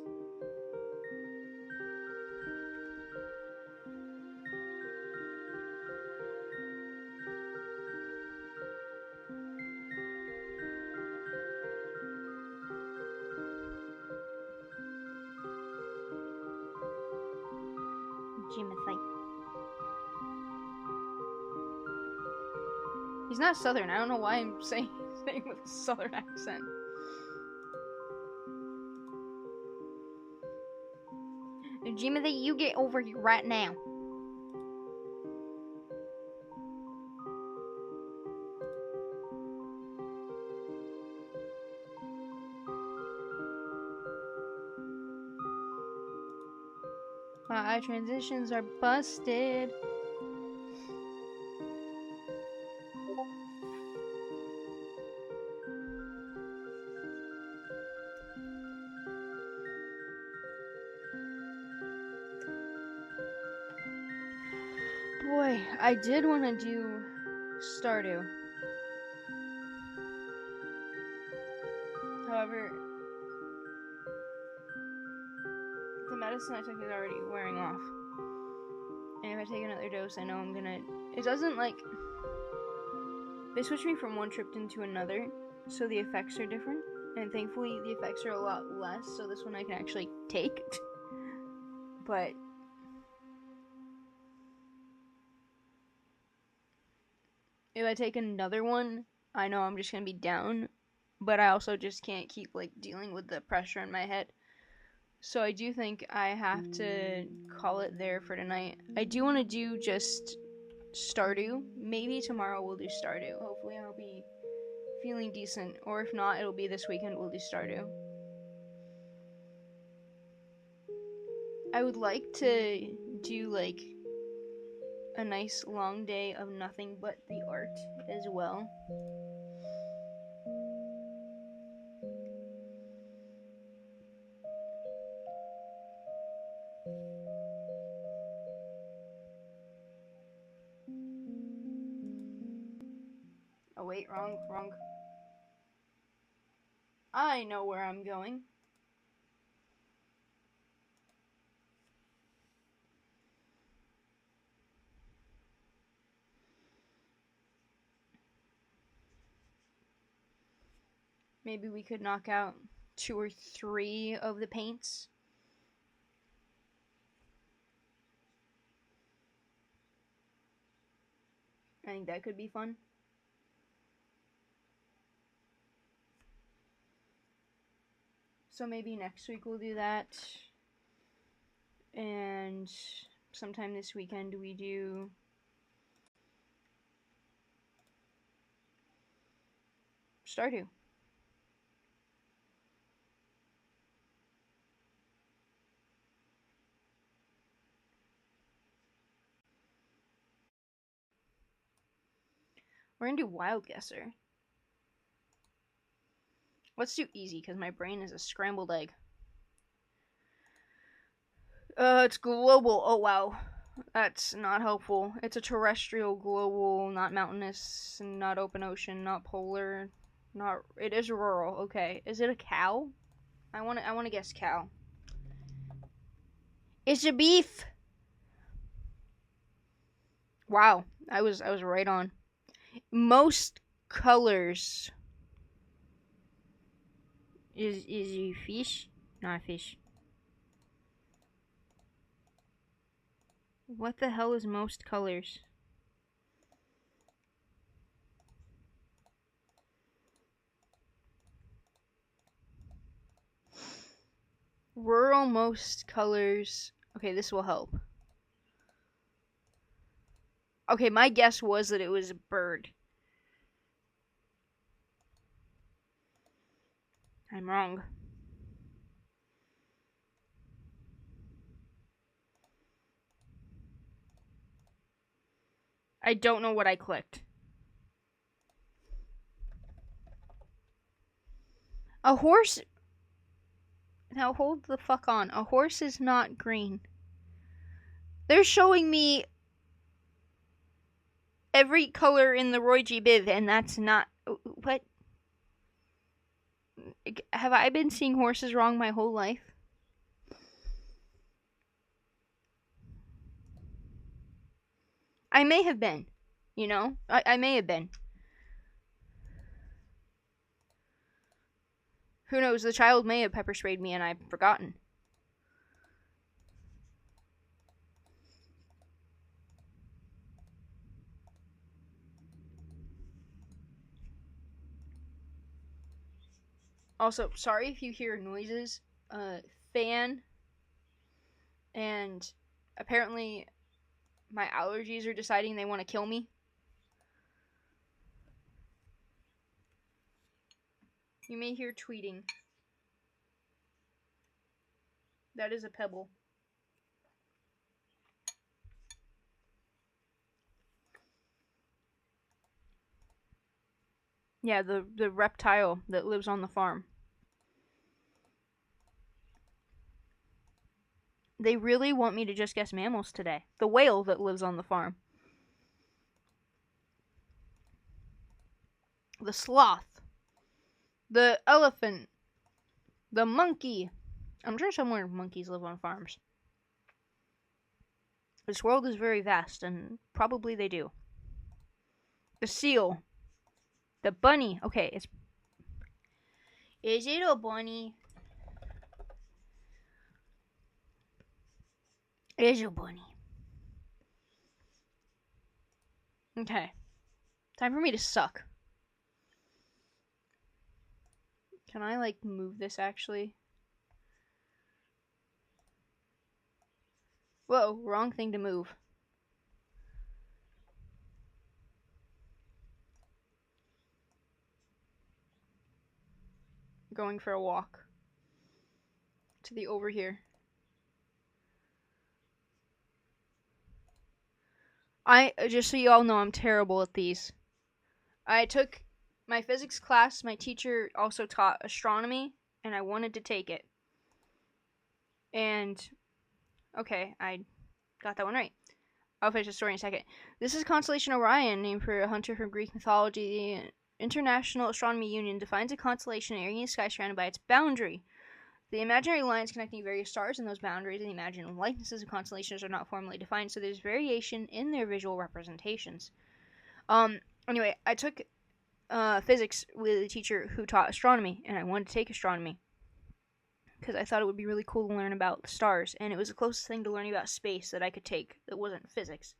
[SPEAKER 1] Jimothy. He's not Southern. I don't know why I'm saying with a Southern accent. Jimothy, you get over here right now. My eye transitions are busted. Boy, I did want to do Stardew. However, the medicine I took is already wearing off. And if I take another dose, I know I'm gonna... It doesn't, like... They switched me from one Triptan to another, so the effects are different. And thankfully, the effects are a lot less, so this one I can actually take. But... if I take another one, I know I'm just gonna be down. But I also just can't keep, like, dealing with the pressure in my head. So I do think I have to call it there for tonight. I do want to do just Stardew. Maybe tomorrow we'll do Stardew. Hopefully I'll be feeling decent. Or if not, it'll be this weekend we'll do Stardew. I would like to do, like, a nice long day of nothing but the art as well. Oh wait, wrong. I know where I'm going. Maybe we could knock out 2 or 3 of the paints. I think that could be fun. So maybe next week we'll do that. And sometime this weekend we do Stardew. We're gonna do Wild Guesser. Let's do easy, because my brain is a scrambled egg. It's global. Oh, wow. That's not helpful. It's a terrestrial, global, not mountainous, not open ocean, not polar, not... It is rural. Okay. Is it a cow? I wanna guess cow. It's a beef! Wow. I was right on. Most colors... Is a fish? Not a fish. What the hell is most colors? Rural most colors. Okay, this will help. Okay, my guess was that it was a bird. I'm wrong. I don't know what I clicked. A horse. Now hold the fuck on. A horse is not green. They're showing me every color in the Roy G. Biv, and that's not. What? Have I been seeing horses wrong my whole life? I may have been. You know? I may have been. Who knows? The child may have pepper sprayed me and I've forgotten. Also, sorry if you hear noises. Fan. And apparently my allergies are deciding they want to kill me. You may hear tweeting. That is a pebble. Yeah, the reptile that lives on the farm. They really want me to just guess mammals today. The whale that lives on the farm. The sloth. The elephant. The monkey. I'm sure somewhere monkeys live on farms. This world is very vast, and probably they do. The seal. The bunny. Okay, it's... Is it a bunny? It is a bunny. Okay. Time for me to suck. Can I, like, move this, actually? Whoa, wrong thing to move. Going for a walk. To the over here. Just so you all know, I'm terrible at these. I took my physics class. My teacher also taught astronomy, and I wanted to take it. And, okay, I got that one right. I'll finish the story in a second. This is Constellation Orion, named for a hunter from Greek mythology. The International Astronomy Union defines a constellation area in the sky surrounded by its boundary. The imaginary lines connecting various stars in those boundaries and the imaginary likenesses of constellations are not formally defined, so there's variation in their visual representations. Anyway, I took physics with a teacher who taught astronomy, and I wanted to take astronomy because I thought it would be really cool to learn about the stars, and it was the closest thing to learning about space that I could take that wasn't physics,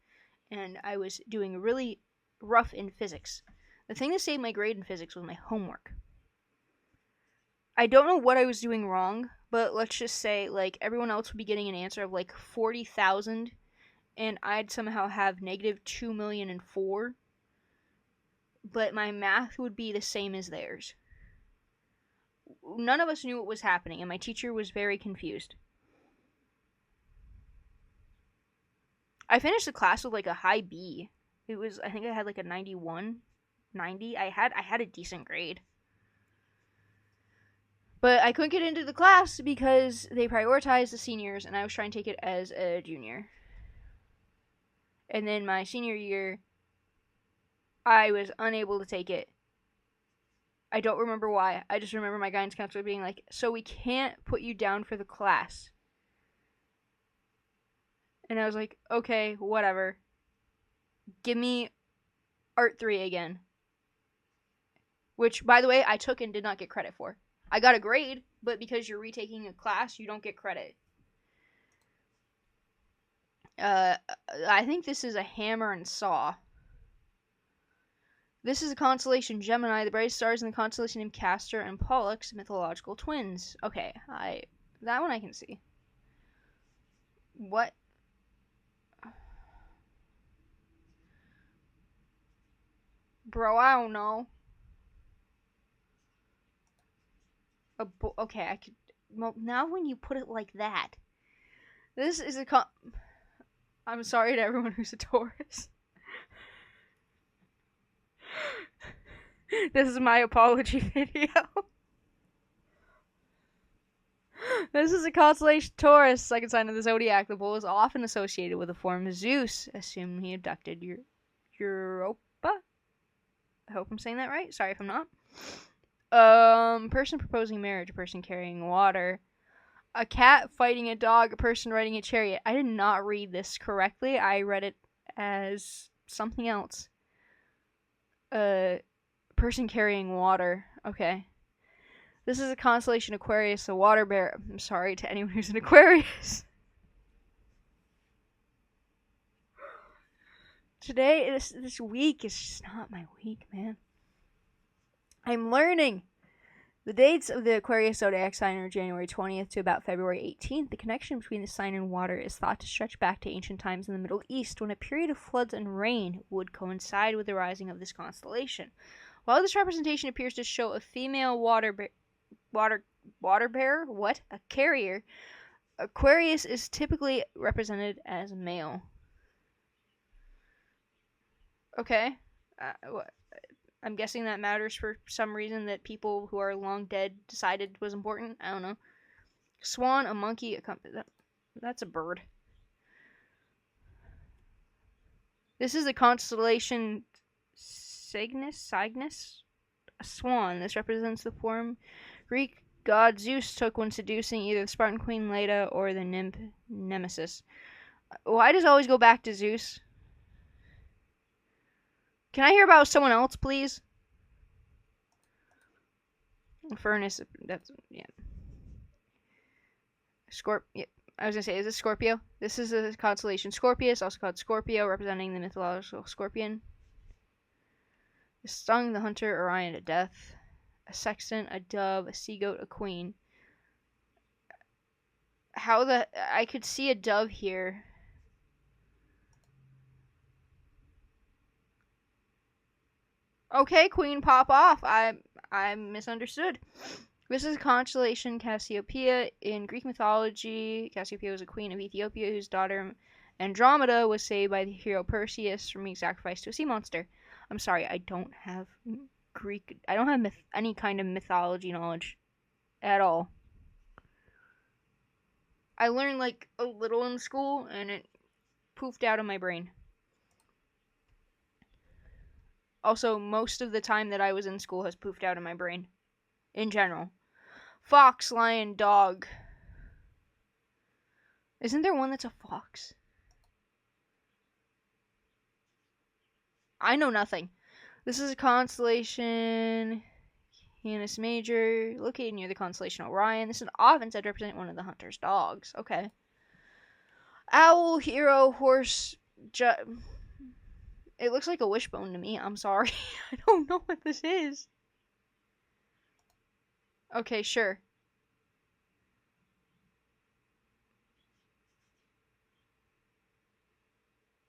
[SPEAKER 1] and I was doing really rough in physics. The thing that saved my grade in physics was my homework. I don't know what I was doing wrong, but let's just say, like, everyone else would be getting an answer of, like, 40,000, and I'd somehow have negative 2,000,004, but my math would be the same as theirs. None of us knew what was happening, and my teacher was very confused. I finished the class with, like, a high B. I think I had, like, a 91, 90. I had a decent grade. But I couldn't get into the class because they prioritized the seniors, and I was trying to take it as a junior. And then my senior year, I was unable to take it. I don't remember why. I just remember my guidance counselor being like, so we can't put you down for the class. And I was like, okay, whatever. Give me Art 3 again. Which, by the way, I took and did not get credit for. I got a grade, but because you're retaking a class, you don't get credit. I think this is a hammer and saw. This is a constellation Gemini, the brightest stars in the constellation named Castor and Pollux, mythological twins. Okay, That one I can see. What? Bro, I don't know. Okay, I could. Well, now when you put it like that, this is a. I'm sorry to everyone who's a Taurus. This is my apology video. This is a constellation Taurus, second sign of the zodiac. The bull is often associated with the form of Zeus, assuming he abducted Europa. I hope I'm saying that right. Sorry if I'm not. Person proposing marriage, a person carrying water, a cat fighting a dog, a person riding a chariot. I did not read this correctly. I read it as something else. Person carrying water. Okay. This is a constellation Aquarius, a water bear. I'm sorry to anyone who's an Aquarius. Today, this week is just not my week, man. I'm learning. The dates of the Aquarius zodiac sign are January 20th to about February 18th. The connection between the sign and water is thought to stretch back to ancient times in the Middle East, when a period of floods and rain would coincide with the rising of this constellation. While this representation appears to show a female water bearer, what? A carrier, Aquarius is typically represented as male. Okay. I'm guessing that matters for some reason that people who are long dead decided was important. I don't know. Swan, a monkey, that's a bird. This is the constellation Cygnus, a swan. This represents the form Greek god Zeus took when seducing either the Spartan queen Leda or the nymph Nemesis. Why does it always go back to Zeus? Can I hear about someone else, please? Furnace, that's, yeah. Yeah, I was gonna say, is this Scorpio? This is a constellation Scorpius, also called Scorpio, representing the mythological scorpion. It stung the hunter Orion to death. A sextant, a dove, a sea goat, a queen. I could see a dove here. Okay, queen, pop off. I misunderstood. This is a constellation Cassiopeia. In Greek mythology, Cassiopeia was a queen of Ethiopia whose daughter Andromeda was saved by the hero Perseus from being sacrificed to a sea monster. I'm sorry, I don't have Greek. I don't have any kind of mythology knowledge at all. I learned like a little in school, and it poofed out of my brain. Also, most of the time that I was in school has poofed out of my brain. In general. Fox, lion, dog. Isn't there one that's a fox? I know nothing. This is a constellation Canis Major, located near the constellation Orion. This is often said to represent one of the hunter's dogs. Okay. Owl, hero, horse, it looks like a wishbone to me. I'm sorry. I don't know what this is. Okay, sure.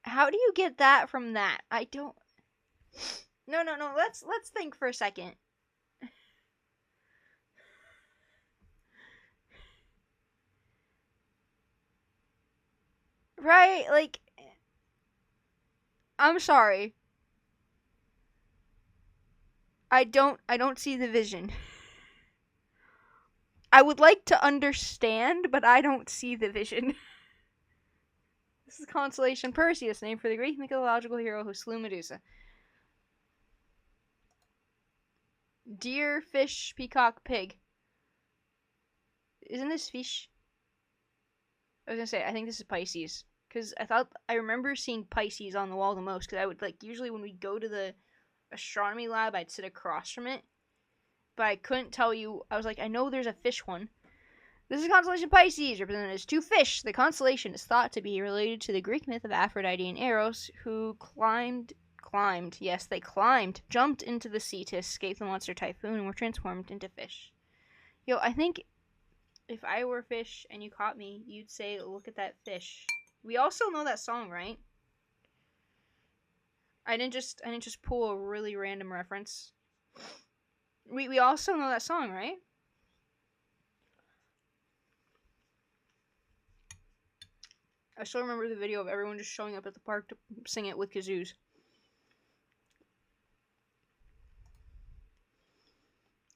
[SPEAKER 1] How do you get that from that? I don't. No. Let's think for a second. Right? Like, I'm sorry. I don't see the vision. I would like to understand, but I don't see the vision. This is constellation Perseus, named for the Greek mythological hero who slew Medusa. Deer, fish, peacock, pig. Isn't this fish? I was gonna say, I think this is Pisces. Because I remember seeing Pisces on the wall the most. Because I would, like, usually when we go to the astronomy lab, I'd sit across from it. But I couldn't tell you. I was like, I know there's a fish one. This is constellation Pisces, represented as two fish. The constellation is thought to be related to the Greek myth of Aphrodite and Eros, who yes, they climbed, jumped into the sea to escape the monster typhoon, and were transformed into fish. Yo, I think If I were a fish and you caught me, you'd say, "Look at that fish." We also know that song, right? I didn't just pull a really random reference. We also know that song, right? I still remember the video of everyone just showing up at the park to sing it with kazoos.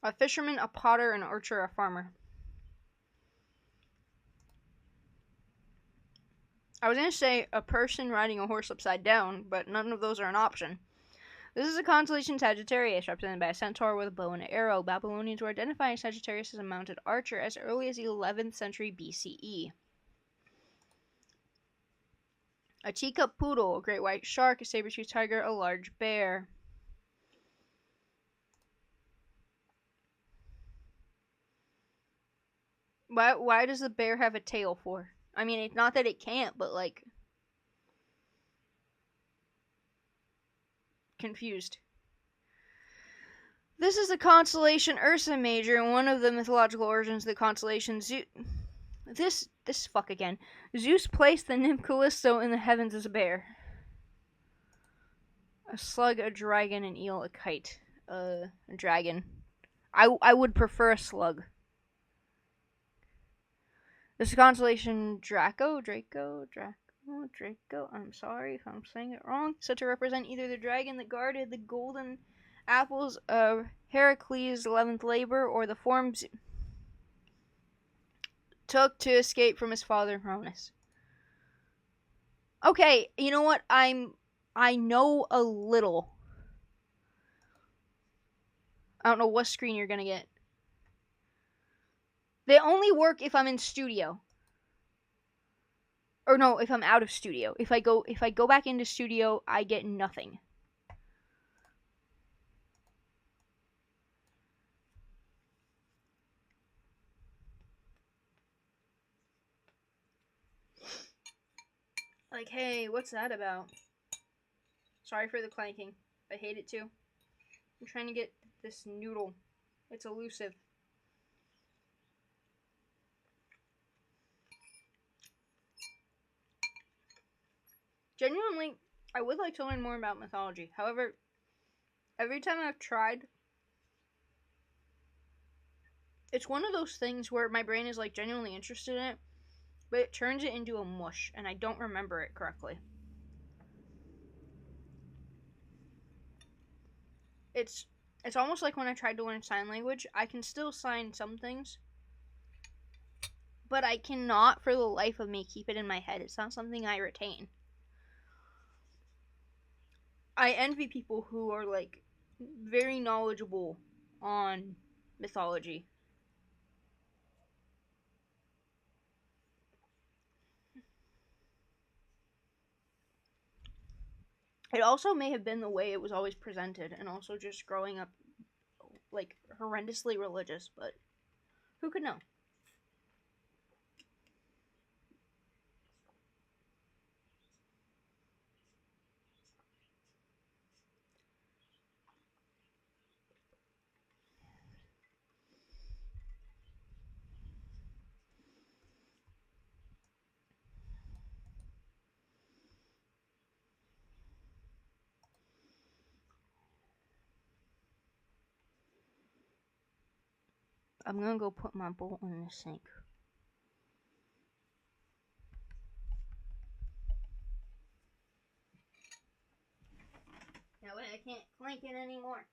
[SPEAKER 1] A fisherman, a potter, an archer, a farmer. I was going to say a person riding a horse upside down, but none of those are an option. This is a constellation Sagittarius, represented by a centaur with a bow and an arrow. Babylonians were identifying Sagittarius as a mounted archer as early as the 11th century BCE. A teacup poodle, a great white shark, a saber-toothed tiger, a large bear. Why does the bear have a tail for? I mean, it's not that it can't, but like... confused. This is the constellation Ursa Major, and one of the mythological origins of the constellation This fuck again. Zeus placed the nymph Callisto in the heavens as a bear. A slug, a dragon, an eel, a kite. A dragon. I would prefer a slug. This is constellation Draco. I'm sorry if I'm saying it wrong. Said to represent either the dragon that guarded the golden apples of Heracles' 11th labor, or the forms took to escape from his father Cronus. Okay, you know what? I know a little. I don't know what screen you're gonna get. They only work if I'm in studio. Or no, if I'm out of studio. If I go back into studio, I get nothing. Like, hey, what's that about? Sorry for the clanking. I hate it too. I'm trying to get this noodle. It's elusive. Genuinely, I would like to learn more about mythology. However, every time I've tried, it's one of those things where my brain is like genuinely interested in it, but it turns it into a mush, and I don't remember it correctly. It's almost like when I tried to learn sign language. I can still sign some things, but I cannot for the life of me keep it in my head. It's not something I retain. I envy people who are like very knowledgeable on mythology. It also may have been the way it was always presented, and also just growing up like horrendously religious, but who could know? I'm gonna go put my bowl in the sink. That way I can't clank it anymore.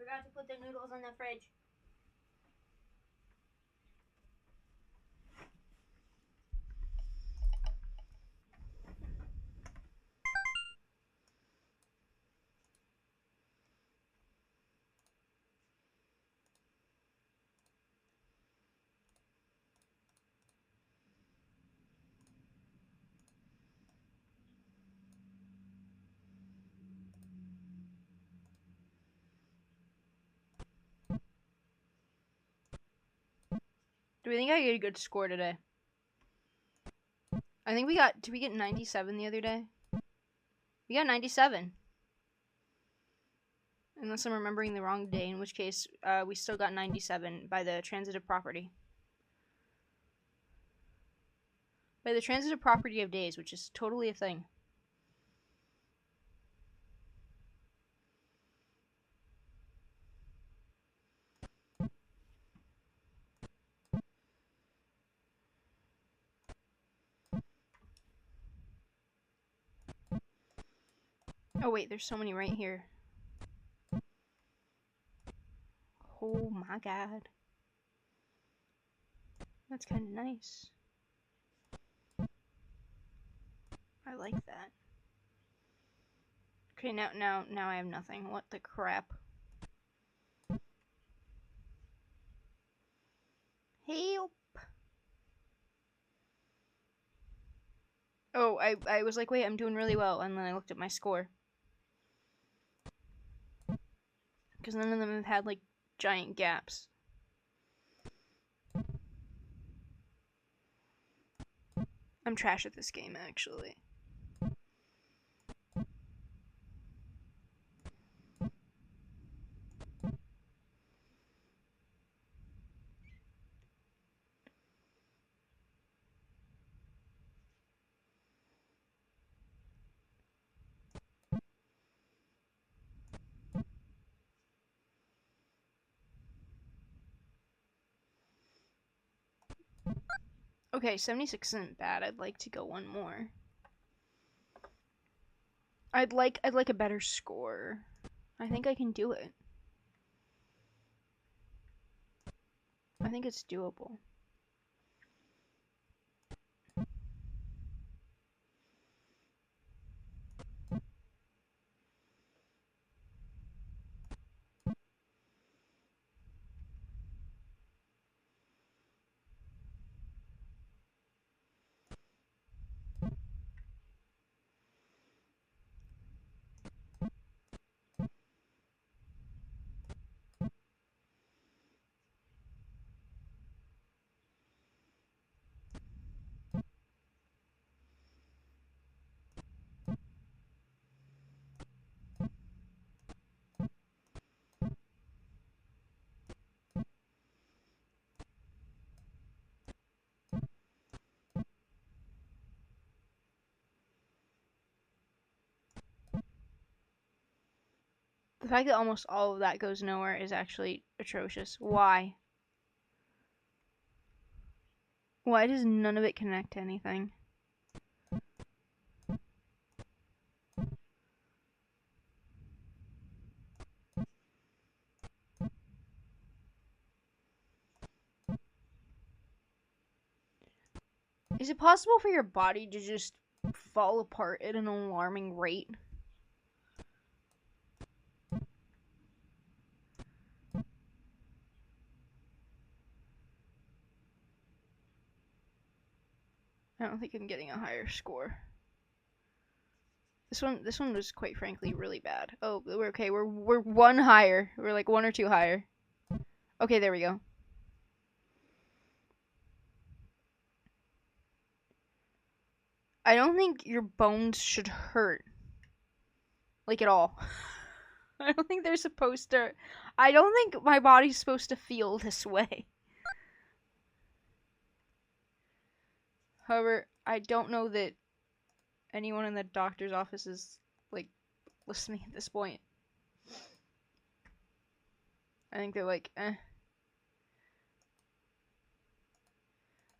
[SPEAKER 1] forgot to put the noodles in the fridge. Do we think I get a good score today? I think we got... Did we get 97 the other day? We got 97. Unless I'm remembering the wrong day, in which case we still got 97 by the transitive property. By the transitive property of days, which is totally a thing. Oh wait, there's so many right here. Oh my god. That's kind of nice. I like that. Okay, now I have nothing. What the crap? Help! Oh, I was like, wait, I'm doing really well, and then I looked at my score. Because none of them have had, like, giant gaps. I'm trash at this game, actually. Okay, 76 isn't bad. I'd like to go one more. I'd like a better score. I think I can do it. I think it's doable. The fact that almost all of that goes nowhere is actually atrocious. Why? Why does none of it connect to anything? Is it possible for your body to just fall apart at an alarming rate? I don't think I'm getting a higher score. This one was quite frankly really bad. Oh, we're okay. We're one higher. We're like one or two higher. Okay, there we go. I don't think your bones should hurt. Like at all. I don't think they're supposed to. I don't think my body's supposed to feel this way. However, I don't know that anyone in the doctor's office is, like, listening at this point. I think they're like, eh.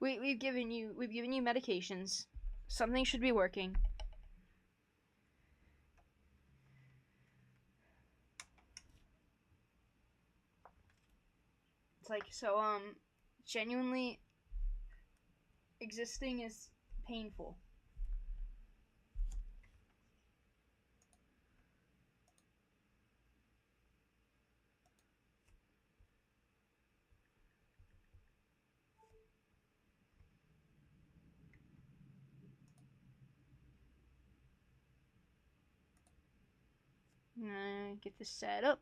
[SPEAKER 1] We've given you medications. Something should be working. It's like, so, genuinely existing is painful. Get this set up.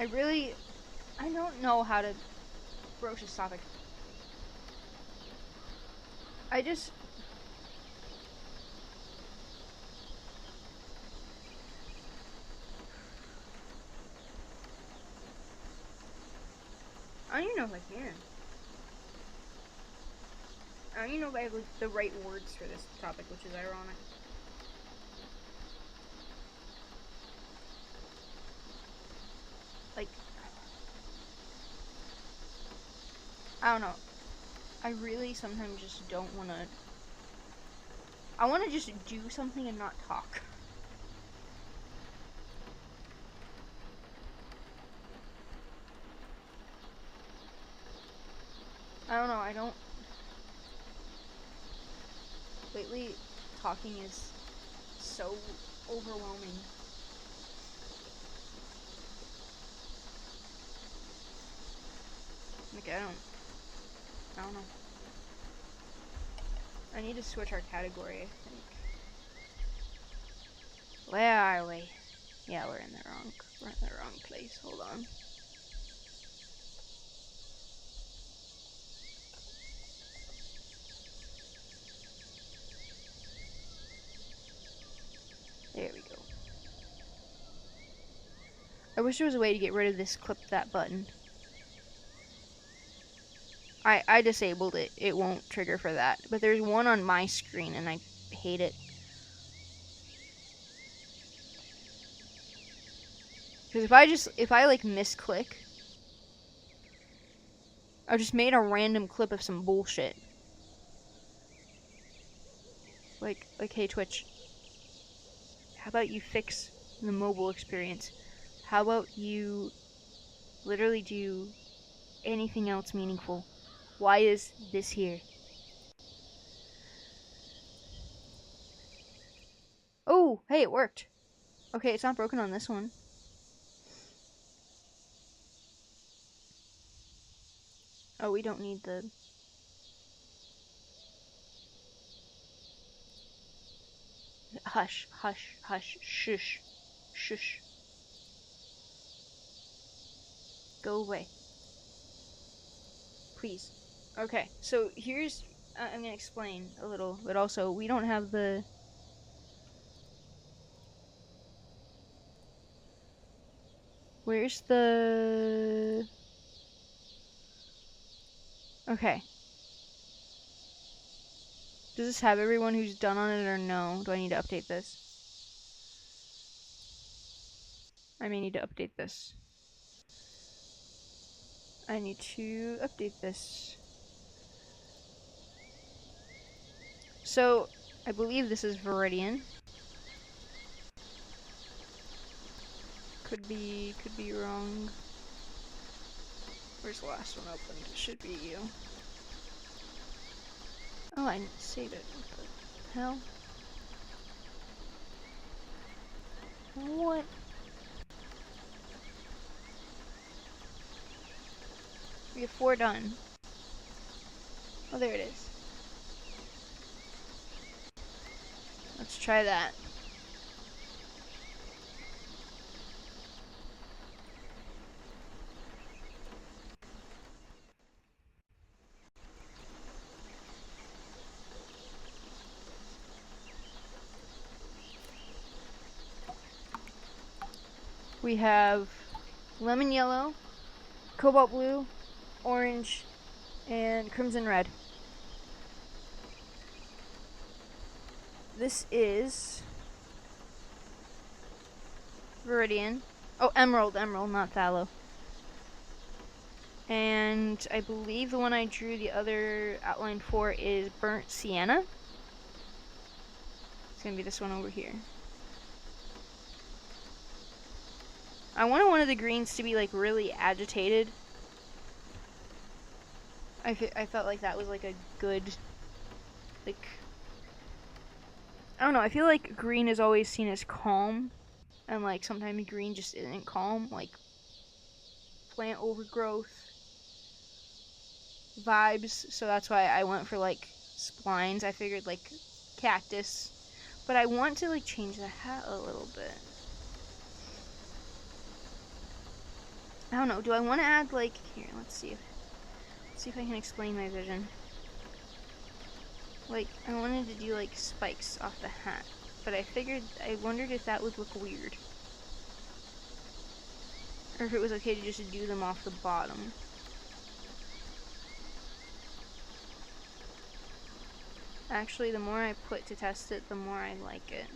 [SPEAKER 1] I don't know how to broach this topic. I don't even know if I can. I don't even know if I have the right words for this topic, which is ironic. Like, I don't know. I really sometimes just don't want to. I want to just do something and not talk. I don't know. I don't. Lately, talking is so overwhelming. Like, I don't know. I need to switch our category, I think. Where are we? Yeah, we're in the wrong place. Hold on. There we go. I wish there was a way to get rid of this clip that button. I disabled it. It won't trigger for that. But there's one on my screen and I hate it. Because if I like misclick, I just made a random clip of some bullshit. Like, hey Twitch, how about you fix the mobile experience? How about you literally do anything else meaningful? Why is this here? Oh, hey, it worked. Okay, it's not broken on this one. Oh, we don't need the... Hush, hush, hush, shush, shush. Go away. Please. Okay, so here's... I'm gonna explain a little, but also, we don't have the... Where's the... Okay. Does this have everyone who's done on it or no? Do I need to update this? I may need to update this. I need to update this. So, I believe this is Meridian. Could be wrong. Where's the last one open? It should be you. Oh, I saved it. What the hell? What? We have 4 done. Oh, there it is. Let's try that. We have lemon yellow, cobalt blue, orange, and crimson red. This is meridian. Oh, emerald, not phthalo. And I believe the one I drew the other outline for is burnt sienna. It's gonna be this one over here. I wanted one of the greens to be like really agitated. I felt like that was like a good, like, I don't know, I feel like green is always seen as calm, and like sometimes green just isn't calm, like plant overgrowth vibes, so that's why I went for like splines. I figured like cactus, but I want to like change the hat a little bit. I don't know, do I want to add like, here, let's see if I can explain my vision. Like, I wanted to do like spikes off the hat, but I wondered if that would look weird. Or if it was okay to just do them off the bottom. Actually, the more I put to test it, the more I like it.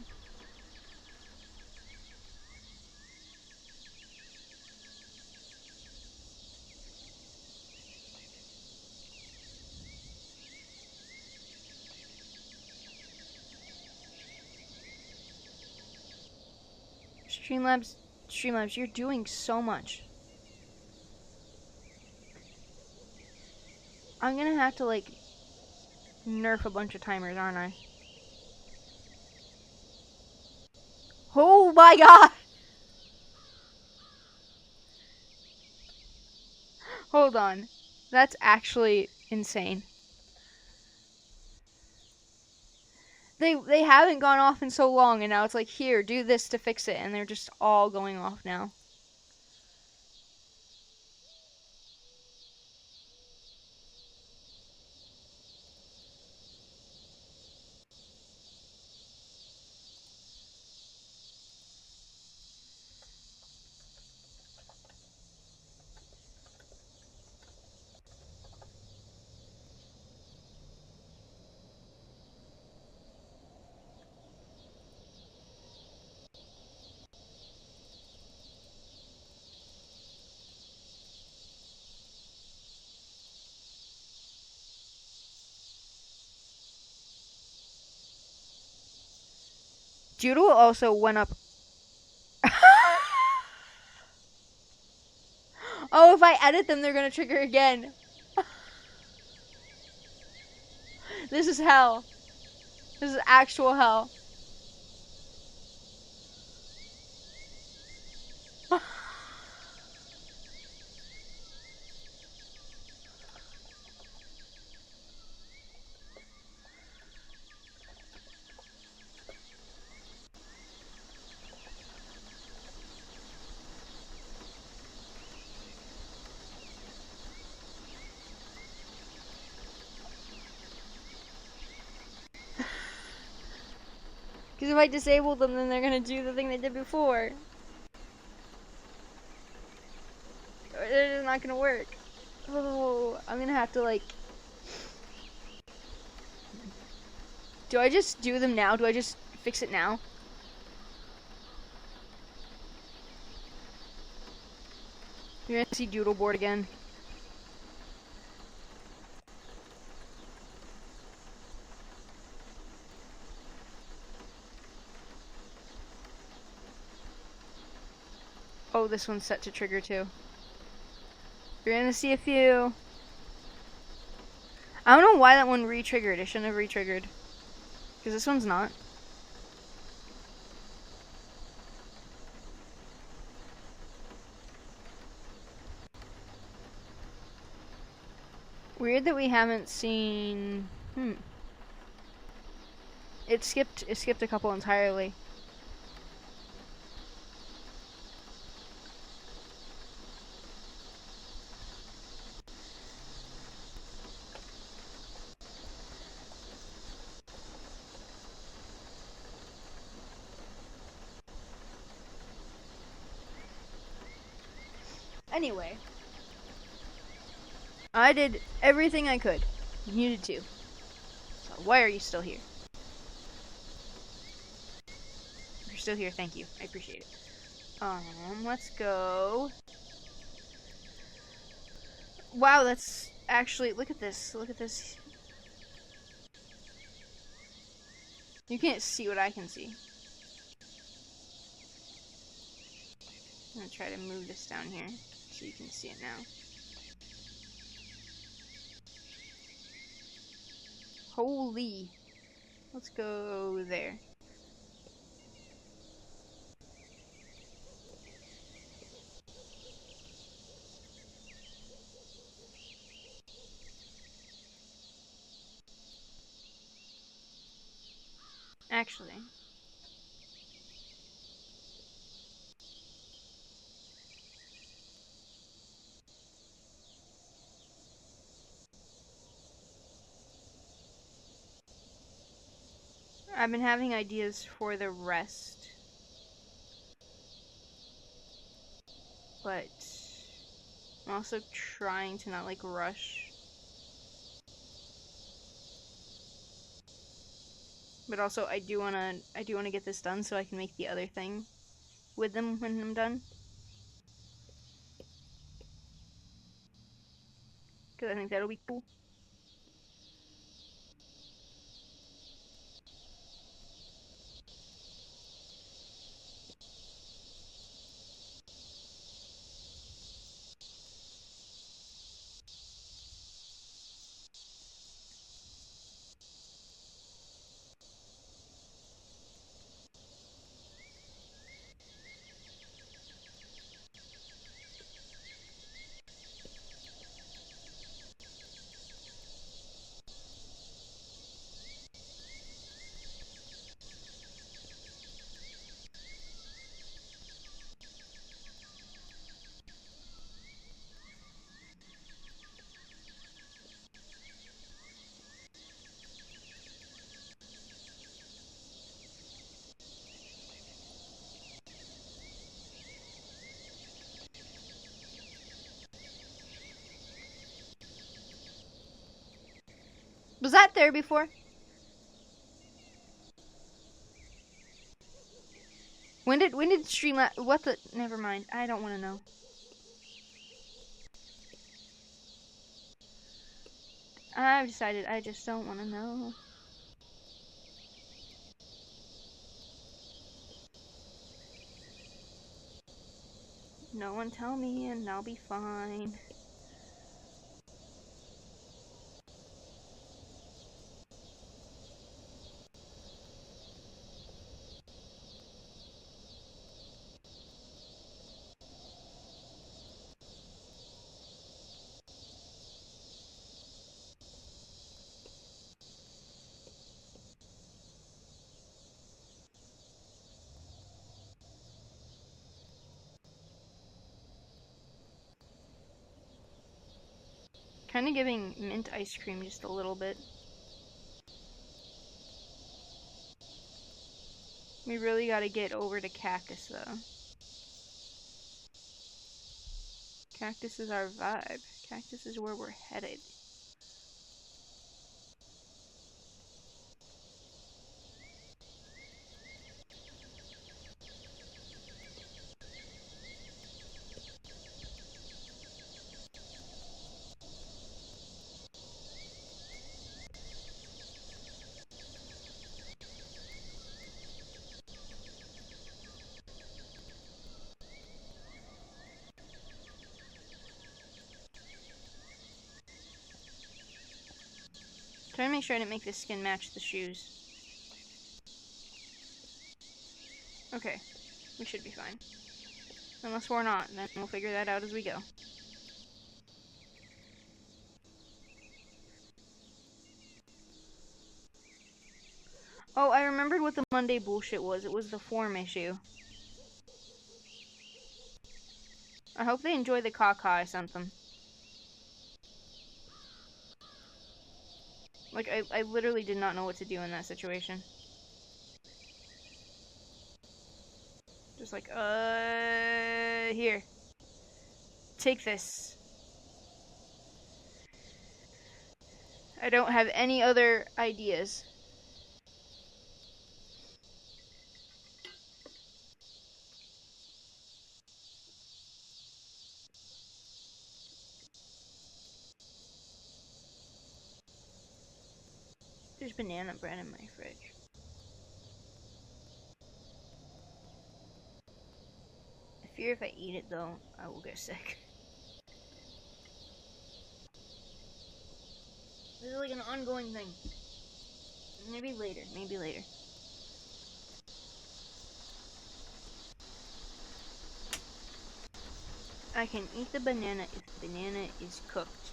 [SPEAKER 1] Streamlabs, you're doing so much. I'm gonna have to like nerf a bunch of timers, aren't I? Oh my god! Hold on. That's actually insane. They haven't gone off in so long, and now it's like, here, do this to fix it, and they're just all going off now. Doodle also went up. Oh, if I edit them, they're gonna trigger again. This is hell. This is actual hell. Because if I disable them, then they're gonna do the thing they did before. They're just not gonna work. Oh, I'm gonna have to like... Do I just do them now? Do I just fix it now? You're gonna see Doodle board again. Oh, this one's set to trigger too. You're gonna see a few. I don't know why that one re-triggered. It shouldn't have re-triggered. Because this one's not. Weird that we haven't seen... It skipped a couple entirely. Anyway. I did everything I could. You did too. So why are you still here? If you're still here, thank you. I appreciate it. Let's go. Wow, that's actually, look at this. Look at this. You can't see what I can see. I'm gonna try to move this down here so you can see it now. Holy. Let's go there. Actually. I've been having ideas for the rest. But I'm also trying to not like rush. But also I do wanna get this done so I can make the other thing with them when I'm done. Because I think that'll be cool. Was that there before? When did Streamlabs... What the... Never mind. I don't want to know. I've decided I just don't want to know. No one tell me and I'll be fine. Kind of giving mint ice cream just a little bit. We really gotta get over to Cactus though. Cactus is our vibe. Cactus is where we're headed. Trying to make sure I didn't make this skin match the shoes. Okay, we should be fine. Unless we're not, then we'll figure that out as we go. Oh, I remembered what the Monday bullshit was. It was the form issue. I hope they enjoy the caca I sent them. Like, I literally did not know what to do in that situation. Just like, here. Take this. I don't have any other ideas. There's banana bread in my fridge. I fear if I eat it, though, I will get sick. This is like an ongoing thing. Maybe later, maybe later. I can eat the banana if the banana is cooked.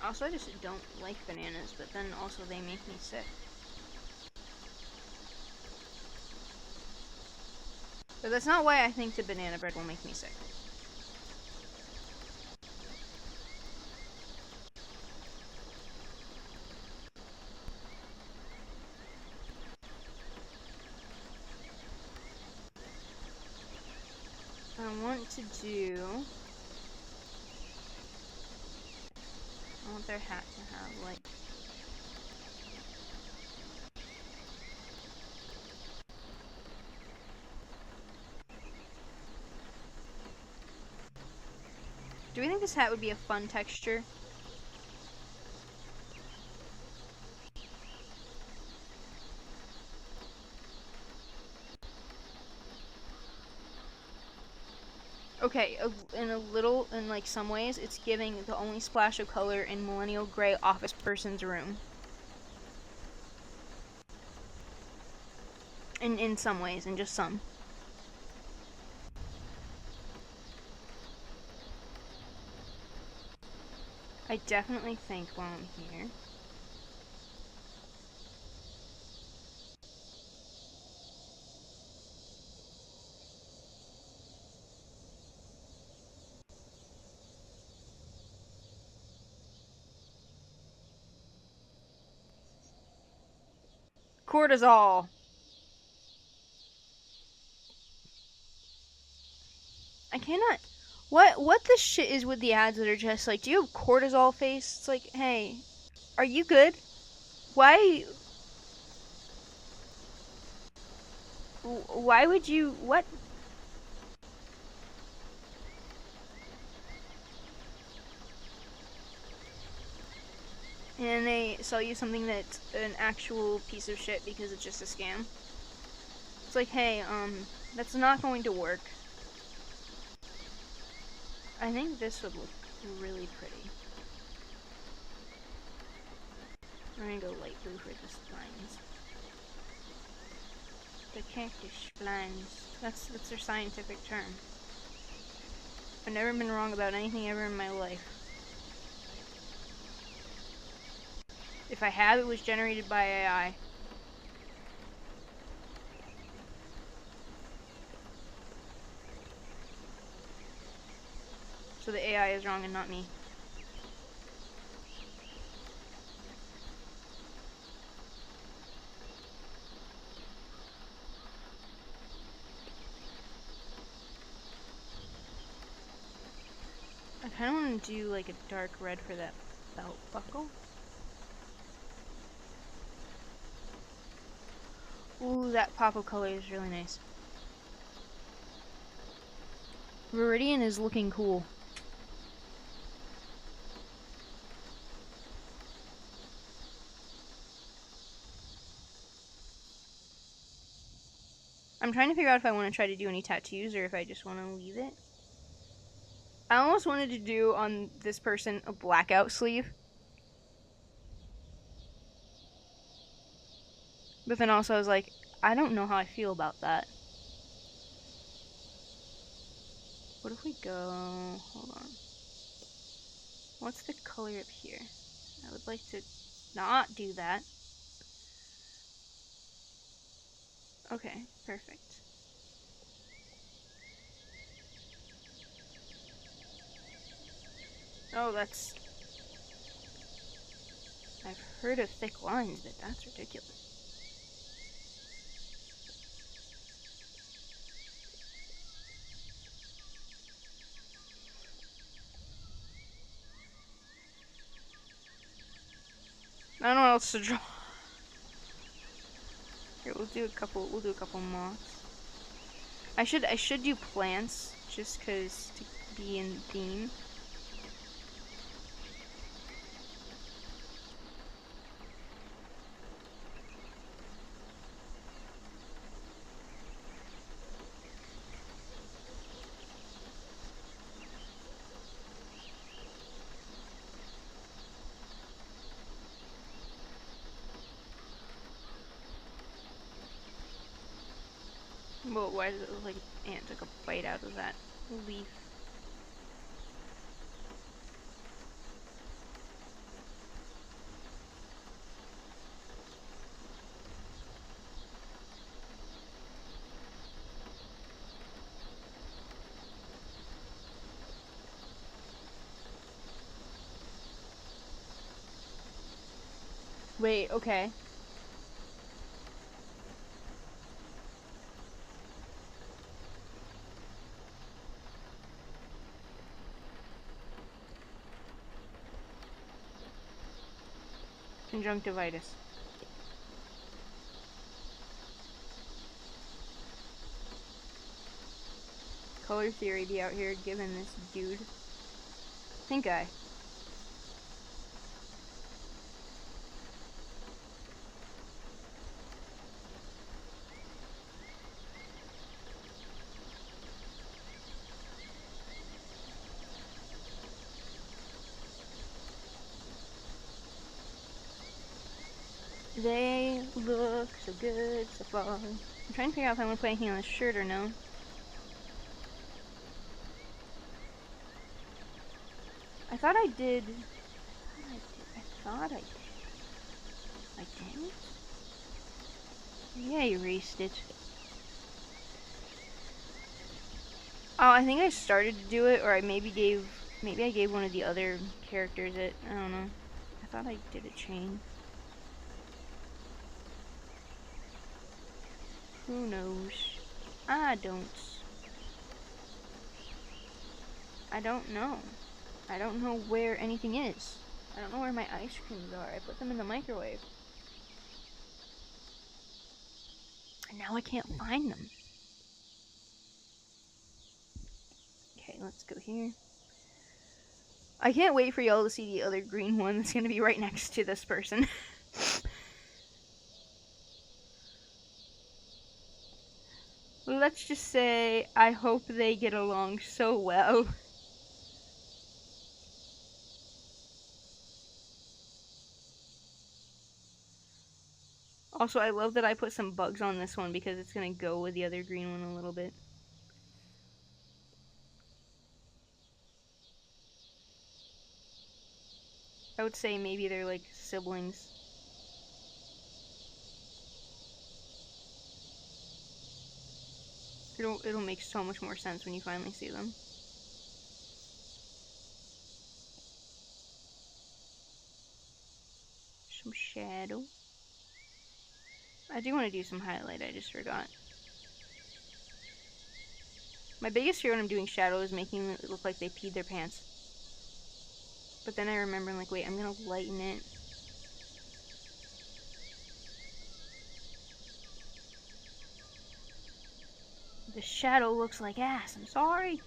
[SPEAKER 1] Also, I just don't like bananas, but then also they make me sick. But that's not why I think the banana bread will make me sick. I want to do... I want their hat to have, like... Do we think this hat would be a fun texture? Okay, in like some ways, it's giving the only splash of color in millennial gray office person's room. In some ways, in just some. I definitely think while I'm here... Cortisol! I cannot... What the shit is with the ads that are just like, do you have cortisol face? It's like, hey, are you good? Why would you... What? And they sell you something that's an actual piece of shit because it's just a scam. It's like, hey, that's not going to work. I think this would look really pretty. I'm gonna go light blue for the splines. The cactus splines. That's their scientific term. I've never been wrong about anything ever in my life. If I have, it was generated by AI. So the AI is wrong and not me. I kind of want to do like a dark red for that belt buckle. Ooh, that pop of color is really nice. Meridian is looking cool. I'm trying to figure out if I want to try to do any tattoos or if I just want to leave it. I almost wanted to do on this person a blackout sleeve. But then also I was like, I don't know how I feel about that. What if we go... Hold on. What's the color up here? I would like to not do that. Okay, perfect. Oh, that's... I've heard of thick lines, but that's ridiculous. I don't know what else to draw. Here, we'll do a couple moths. I should do plants, just cause to be in theme. Well, why does it look like an ant took a bite out of that leaf? Wait, okay. Conjunctivitis. Color theory be out here giving this dude pink eye. They look so good so far. I'm trying to figure out if I want to put anything on this shirt or no. I thought I did. I thought I did. I didn't? Yeah, I erased it. Oh, I think I started to do it, or I maybe I gave one of the other characters it. I don't know. I thought I did a chain. Who knows? I don't know. I don't know where anything is. I don't know where my ice creams are. I put them in the microwave. And now I can't find them. Okay, let's go here. I can't wait for y'all to see the other green one that's gonna be right next to this person. Let's just say I hope they get along so well. Also, I love that I put some bugs on this one because it's gonna go with the other green one a little bit. I would say maybe they're like siblings. It'll make so much more sense when you finally see them. Some shadow. I do want to do some highlight, I just forgot. My biggest fear when I'm doing shadow is making it look like they peed their pants. But then I remember, like, wait, I'm gonna lighten it. The shadow looks like ass, I'm sorry.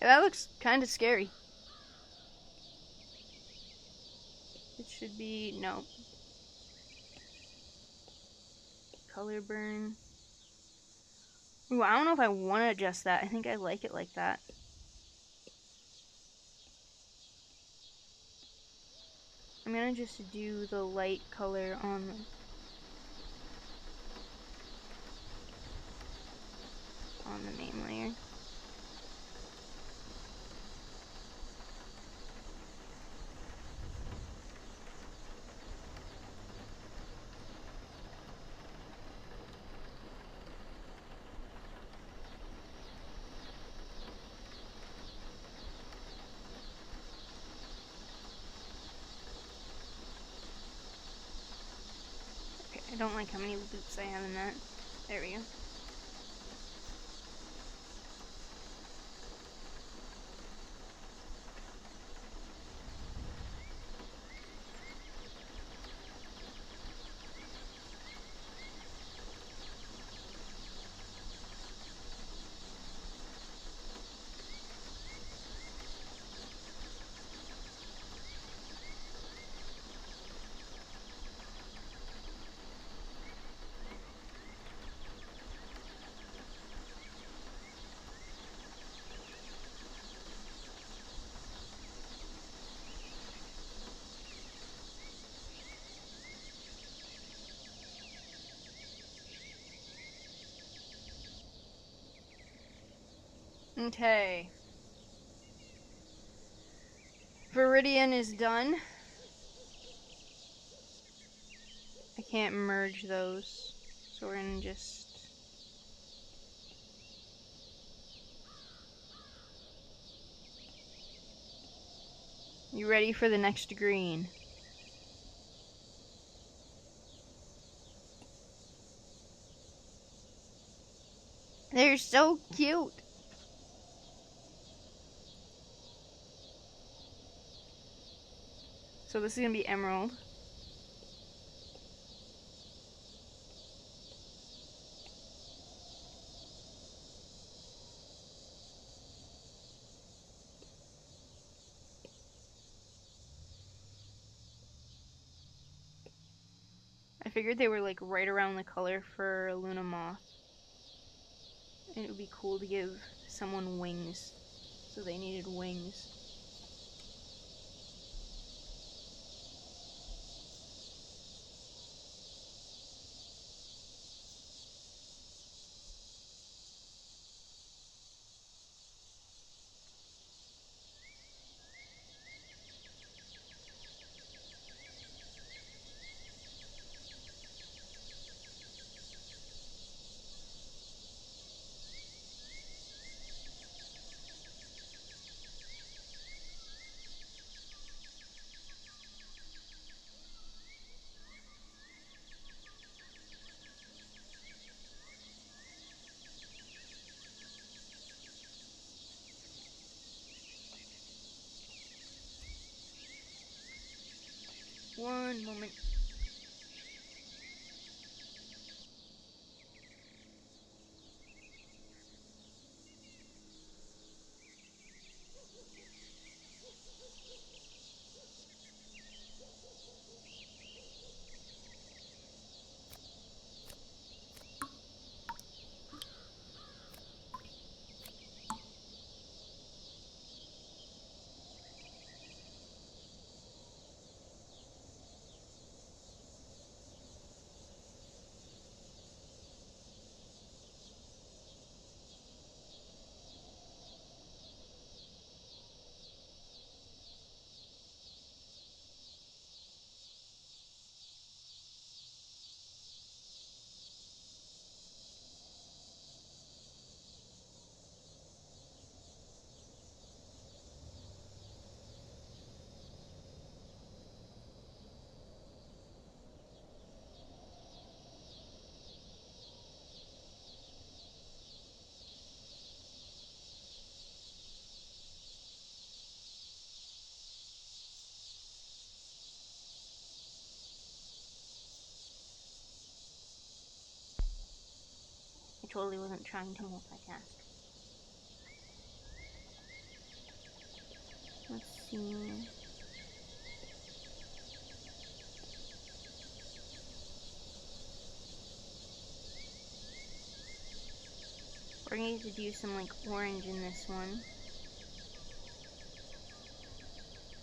[SPEAKER 1] Yeah, that looks kind of scary. It should be, no. Color burn. Ooh, I don't know if I want to adjust that. I think I like it like that. I'm gonna just do the light color on the main layer. Okay, I don't like how many loops I have in that. There we go. Okay. Meridian is done. I can't merge those, so we're gonna just... You ready for the next green? They're so cute. So this is gonna be emerald. I figured they were like right around the color for a Luna Moth. And it would be cool to give someone wings. So they needed wings. One moment. I totally wasn't trying to multitask. Let's see. We're gonna need to do some like orange in this one.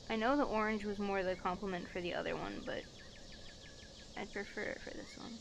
[SPEAKER 1] I know the orange was more the complement for the other one, but I'd prefer it for this one.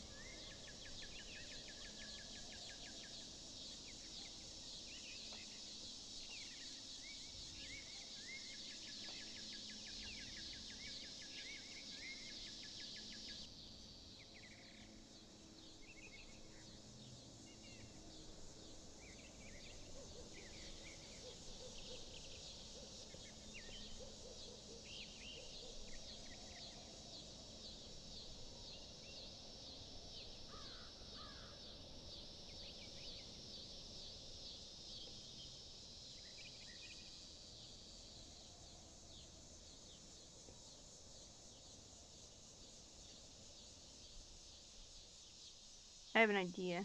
[SPEAKER 1] I have an idea.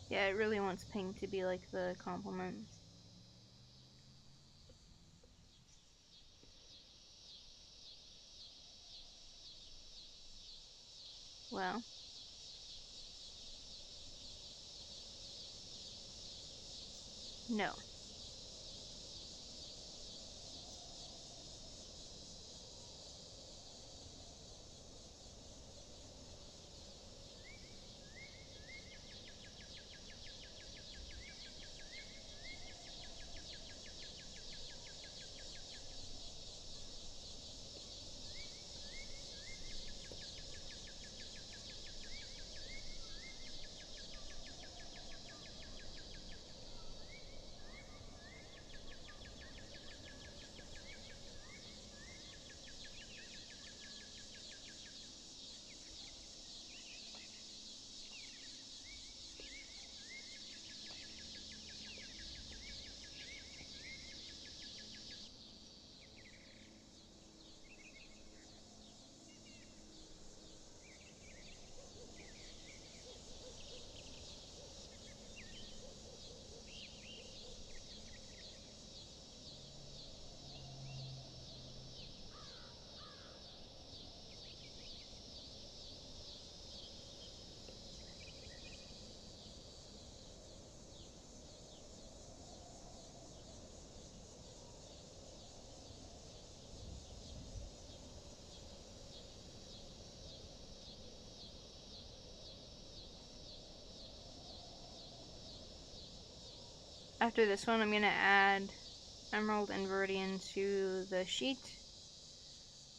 [SPEAKER 1] Yeah, it really wants pink to be like the complement. Well. No. After this one, I'm gonna add emerald and meridian to the sheet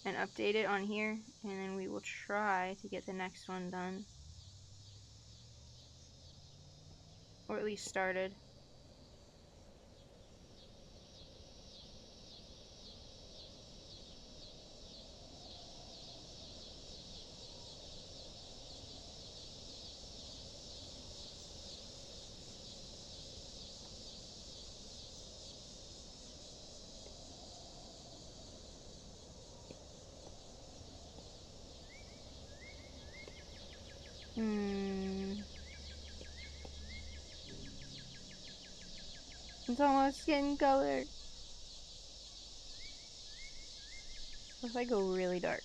[SPEAKER 1] and update it on here, and then we will try to get the next one done, or at least started. It's almost skin color. What if I go really dark?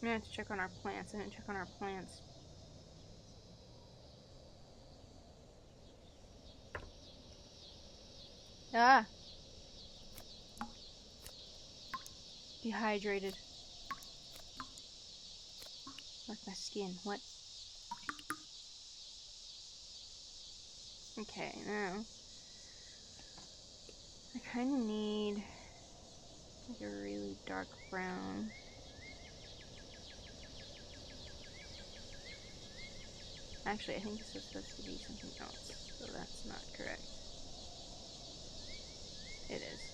[SPEAKER 1] I'm gonna have to check on our plants. I didn't check on our plants. Ah! Dehydrated. With my skin. What? Okay, now. I kinda need like a really dark brown. Actually, I think this was supposed to be something else, so that's not correct. It is.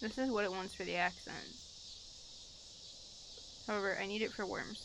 [SPEAKER 1] This is what it wants for the accent. However, I need it for worms.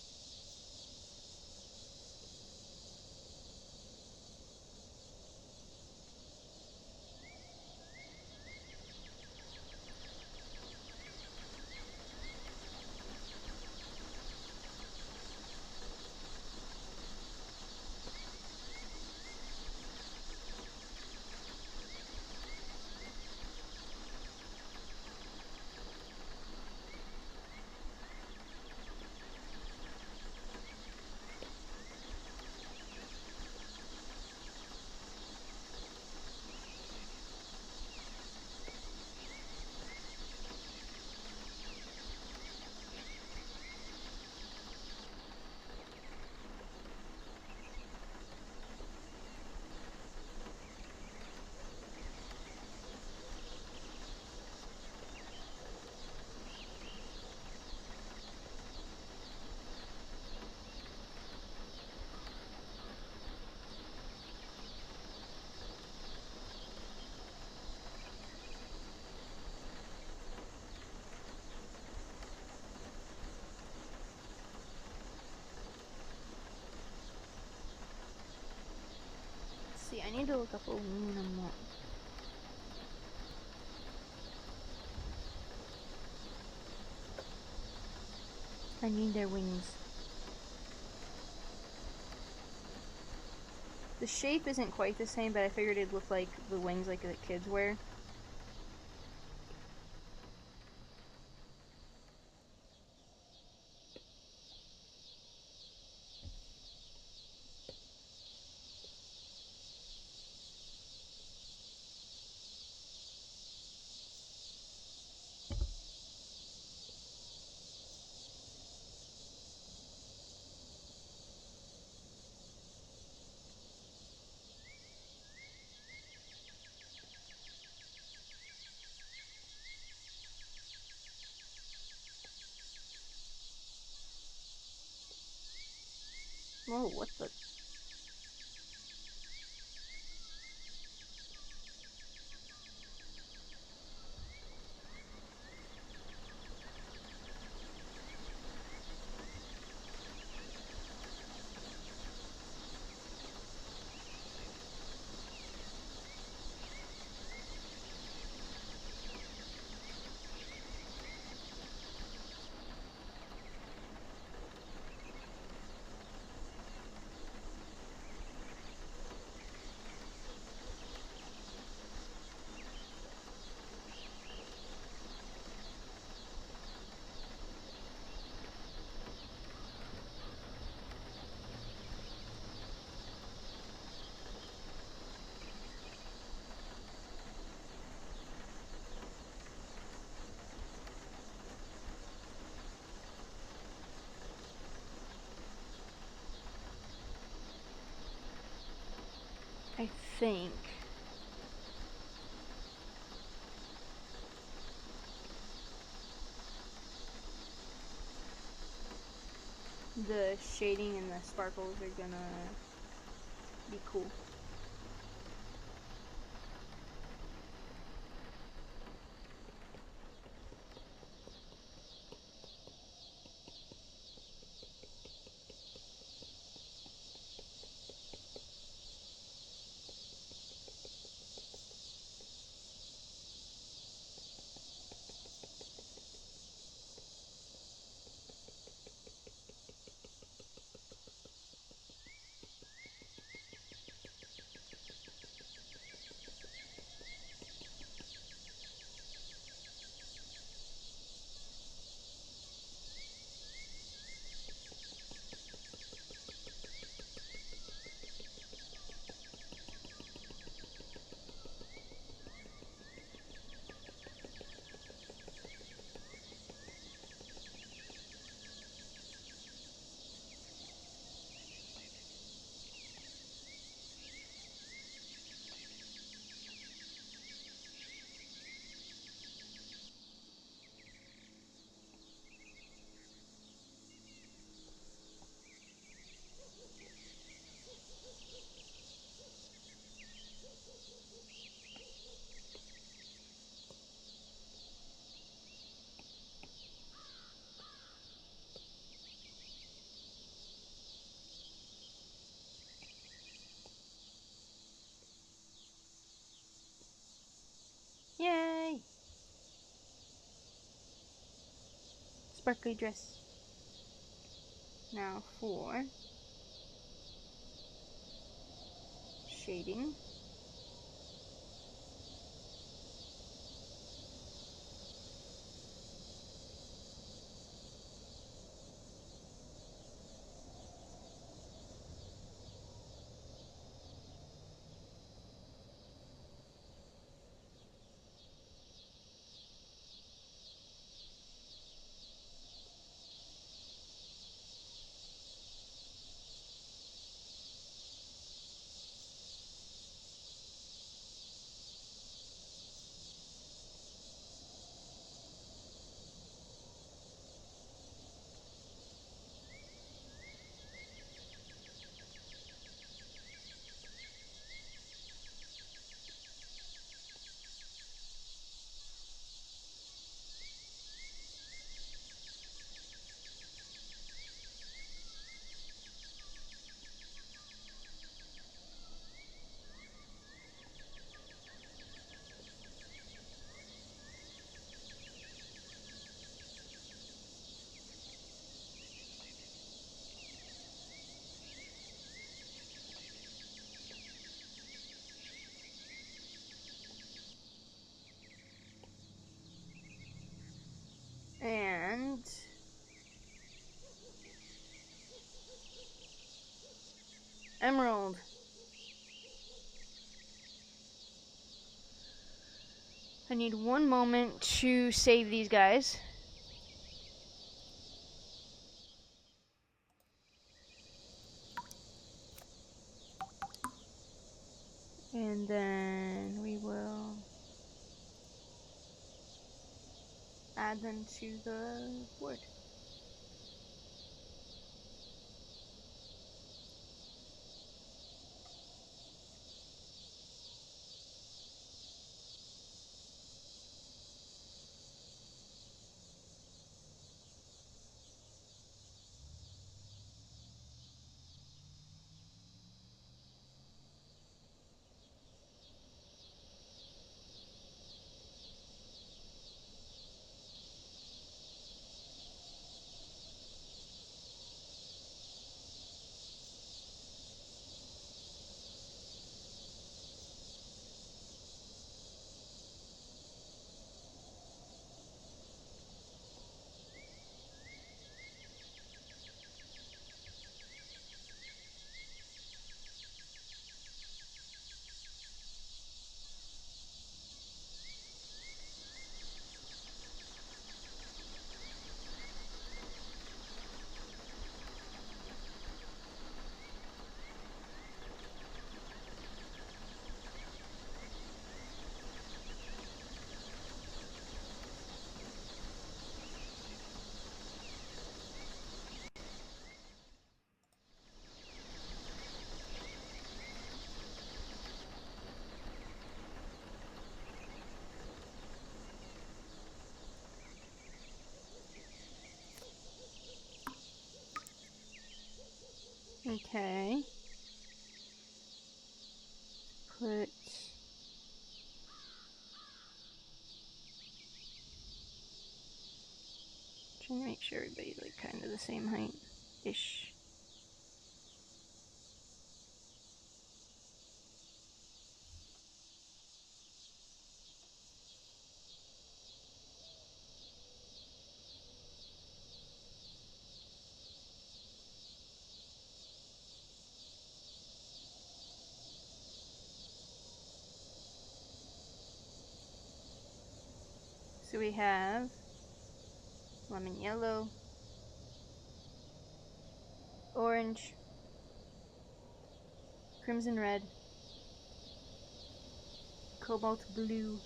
[SPEAKER 1] See, I need to look up aluminum more. I need their wings. The shape isn't quite the same, but I figured it'd look like the wings like that kids wear. Whoa, what the? think the shading and the sparkles are gonna be cool. Yay! Sparkly dress. Now for shading. And emerald. I need one moment to save these guys. And then we will add them to the board. make sure everybody's like kind of the same height-ish. So we have lemon yellow, orange, crimson red, cobalt blue,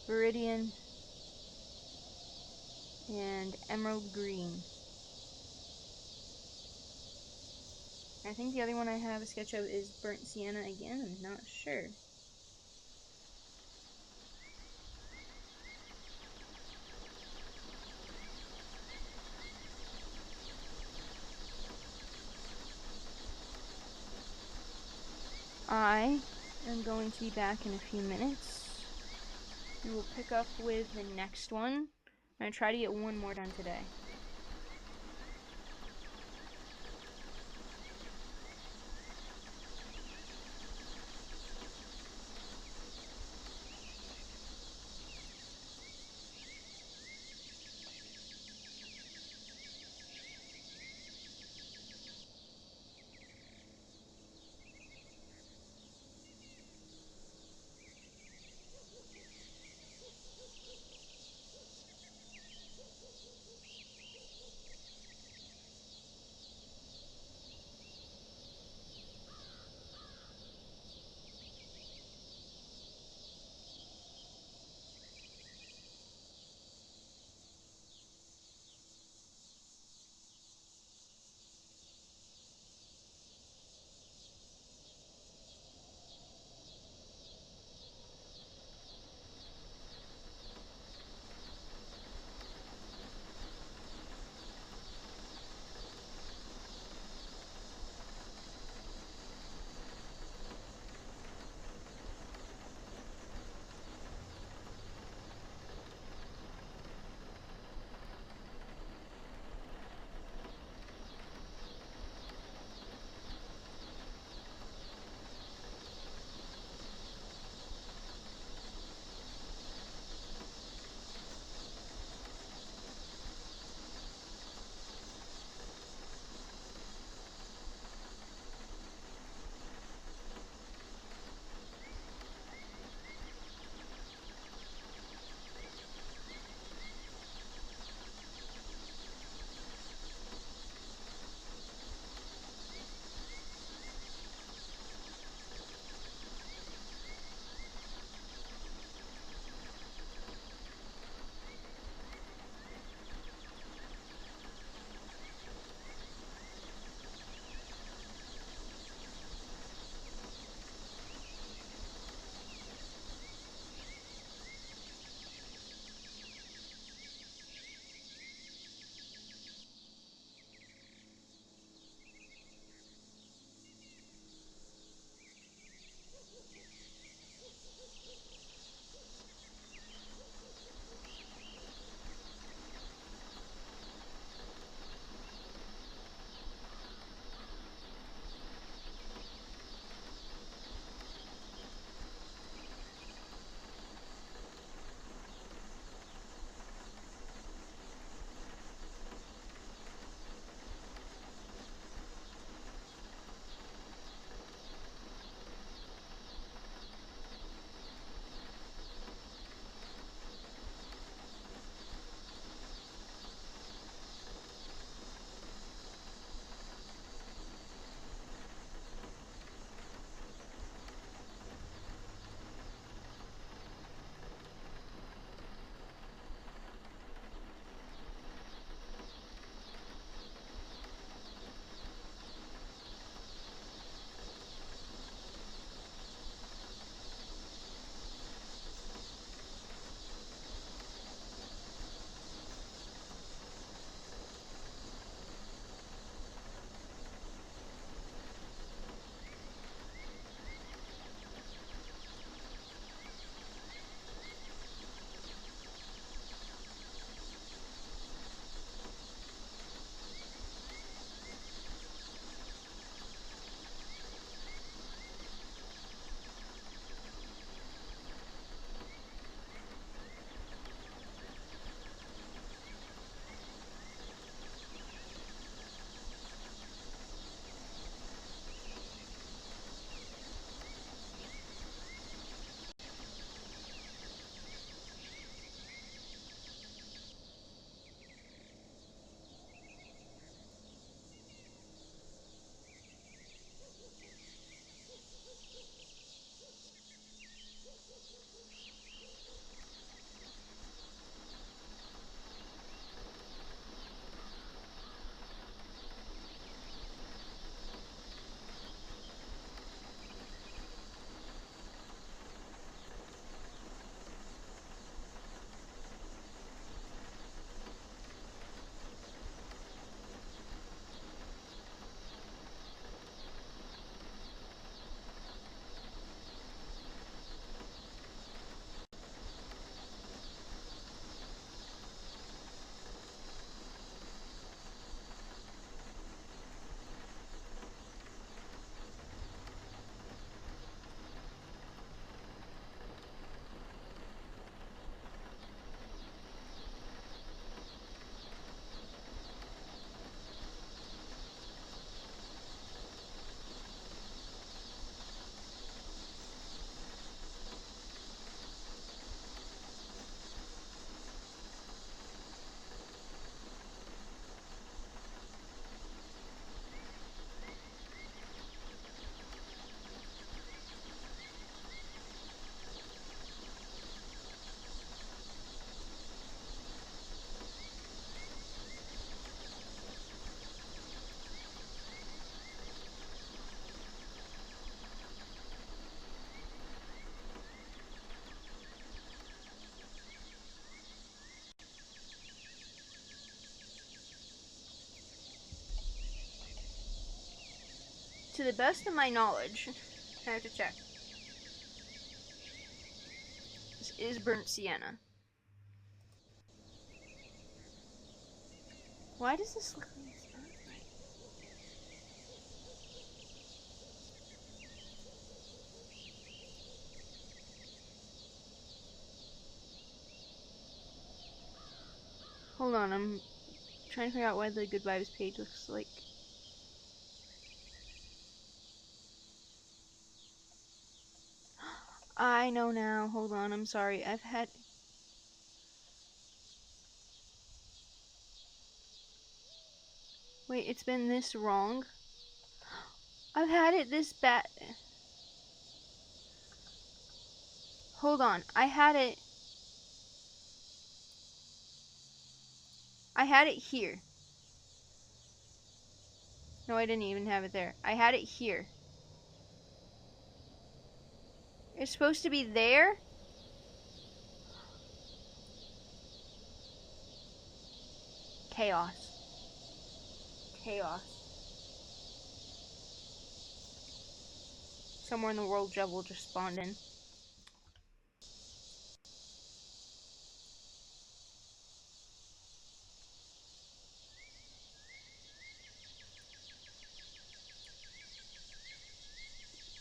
[SPEAKER 1] meridian, and emerald green. I think the other one I have a sketch of is burnt sienna again, I'm not sure. I am going to be back in a few minutes. We will pick up with the next one. I'm going to try to get one more done today. to the best of my knowledge, I have to check. This is burnt sienna. Why does this look like it's not right? Hold on, I'm trying to figure out why the good vibes page looks like. I know now. Hold on, I'm sorry. I've had. Wait, it's been this wrong? I've had it this bad. Hold on, I had it here. No, I didn't even have it there. I had it here. It's supposed to be there? Chaos. Chaos. Somewhere in the world, Jevil just spawned in.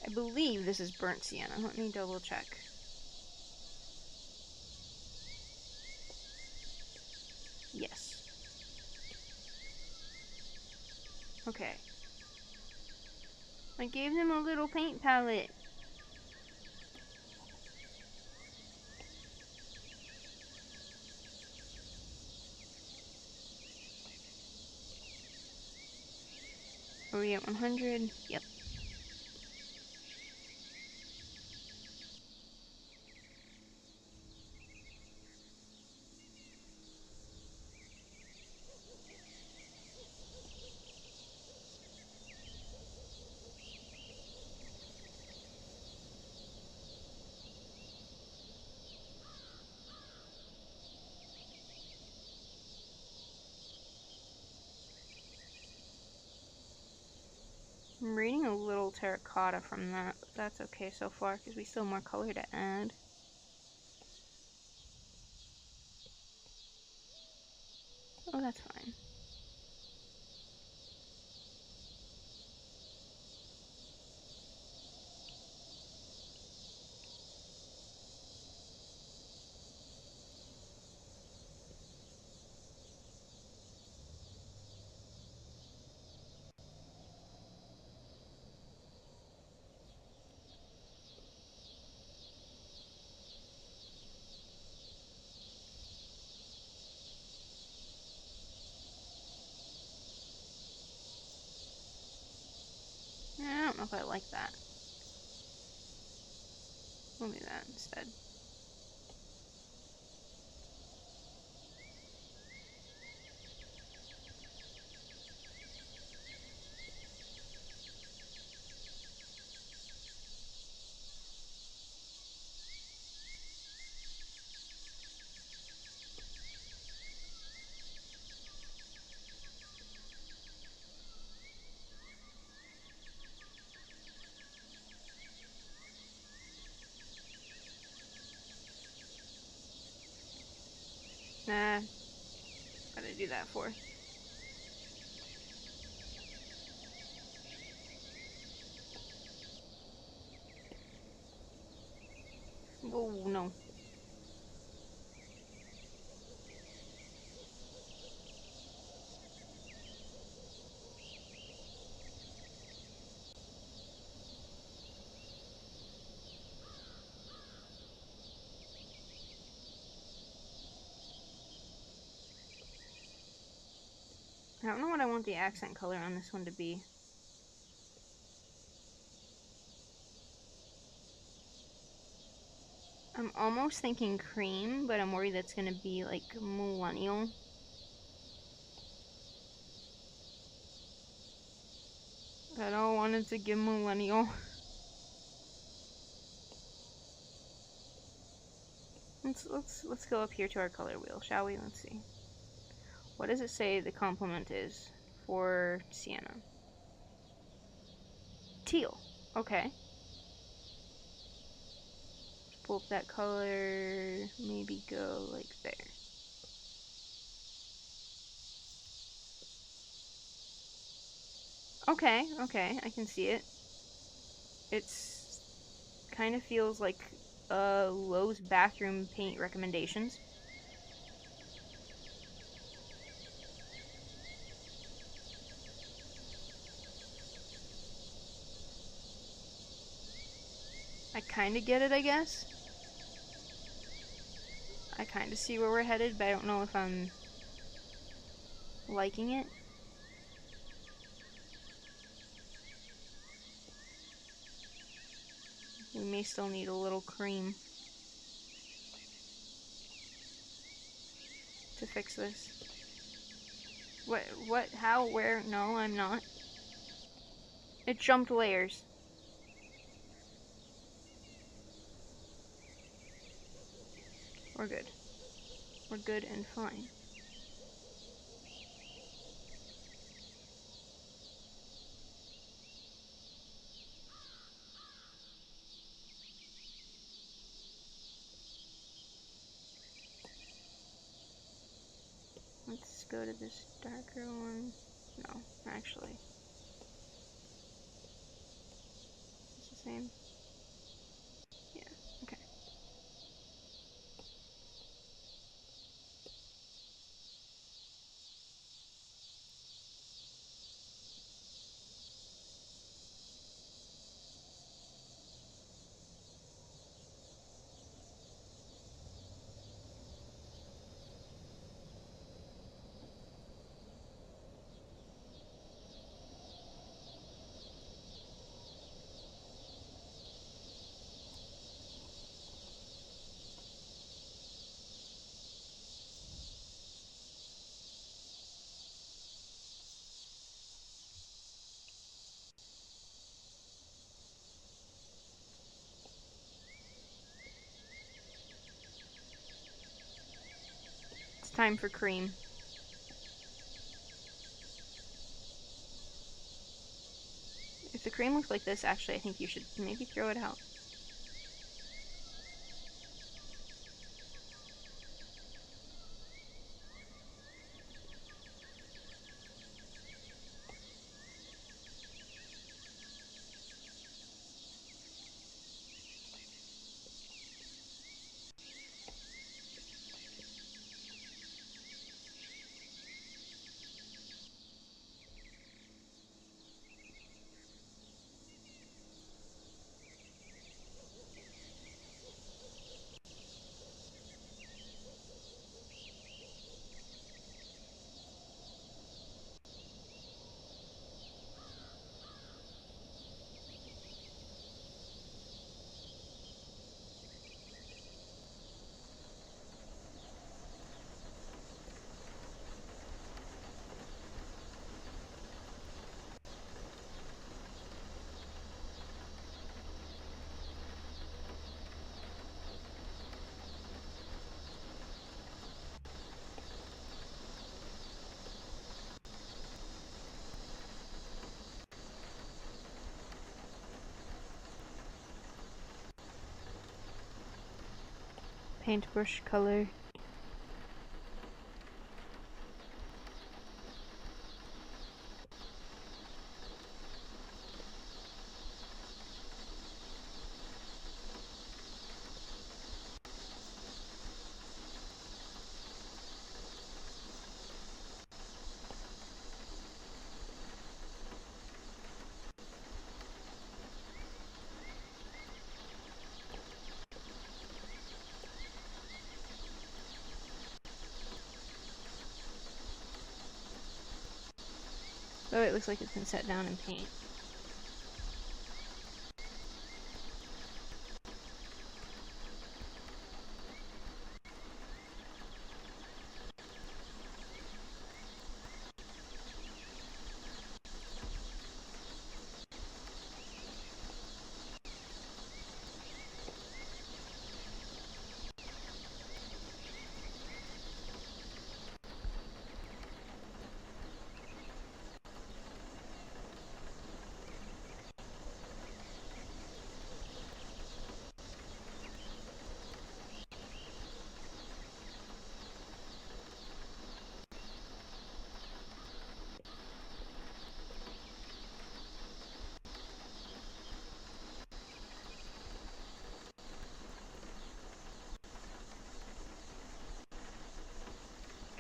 [SPEAKER 1] I believe this is burnt sienna. Let me double check. Yes. Okay. I gave them a little paint palette. Are we at 100? Yep. I'm reading a little terracotta from that, but that's okay so far because we still have more color to add. Oh, that's fine. I don't know if I like that. We'll do that instead. Nah. Gotta do that for. Oh, no. I don't know what I want the accent color on this one to be. I'm almost thinking cream, but I'm worried that's gonna be like millennial. I don't want it to give millennial. Let's go up here to our color wheel, shall we? Let's see. What does it say the complement is for sienna? teal. Okay. Pull up that color, maybe go like there. Okay, I can see it. It's kind of feels like Lowe's bathroom paint recommendations. I kind of get it, I guess. I kind of see where we're headed, but I don't know if I'm liking it. We may still need a little cream to fix this. What, how, where? No, I'm not. It jumped layers. We're good. We're good and fine. Let's go to this darker one. No, actually. It's the same. Yeah, okay. It's time for cream. If the cream looks like this, actually, I think you should maybe throw it out. Paintbrush color. Oh, it looks like it's been set down in paint.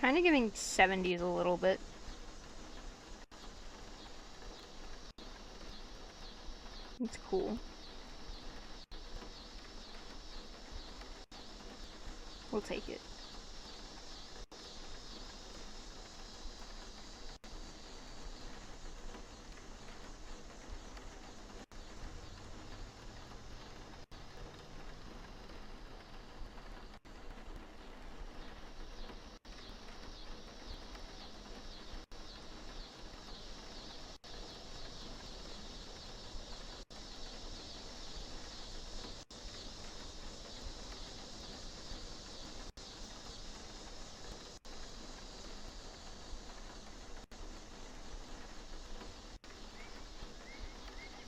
[SPEAKER 1] Kind of giving 70s a little bit. It's cool. We'll take it.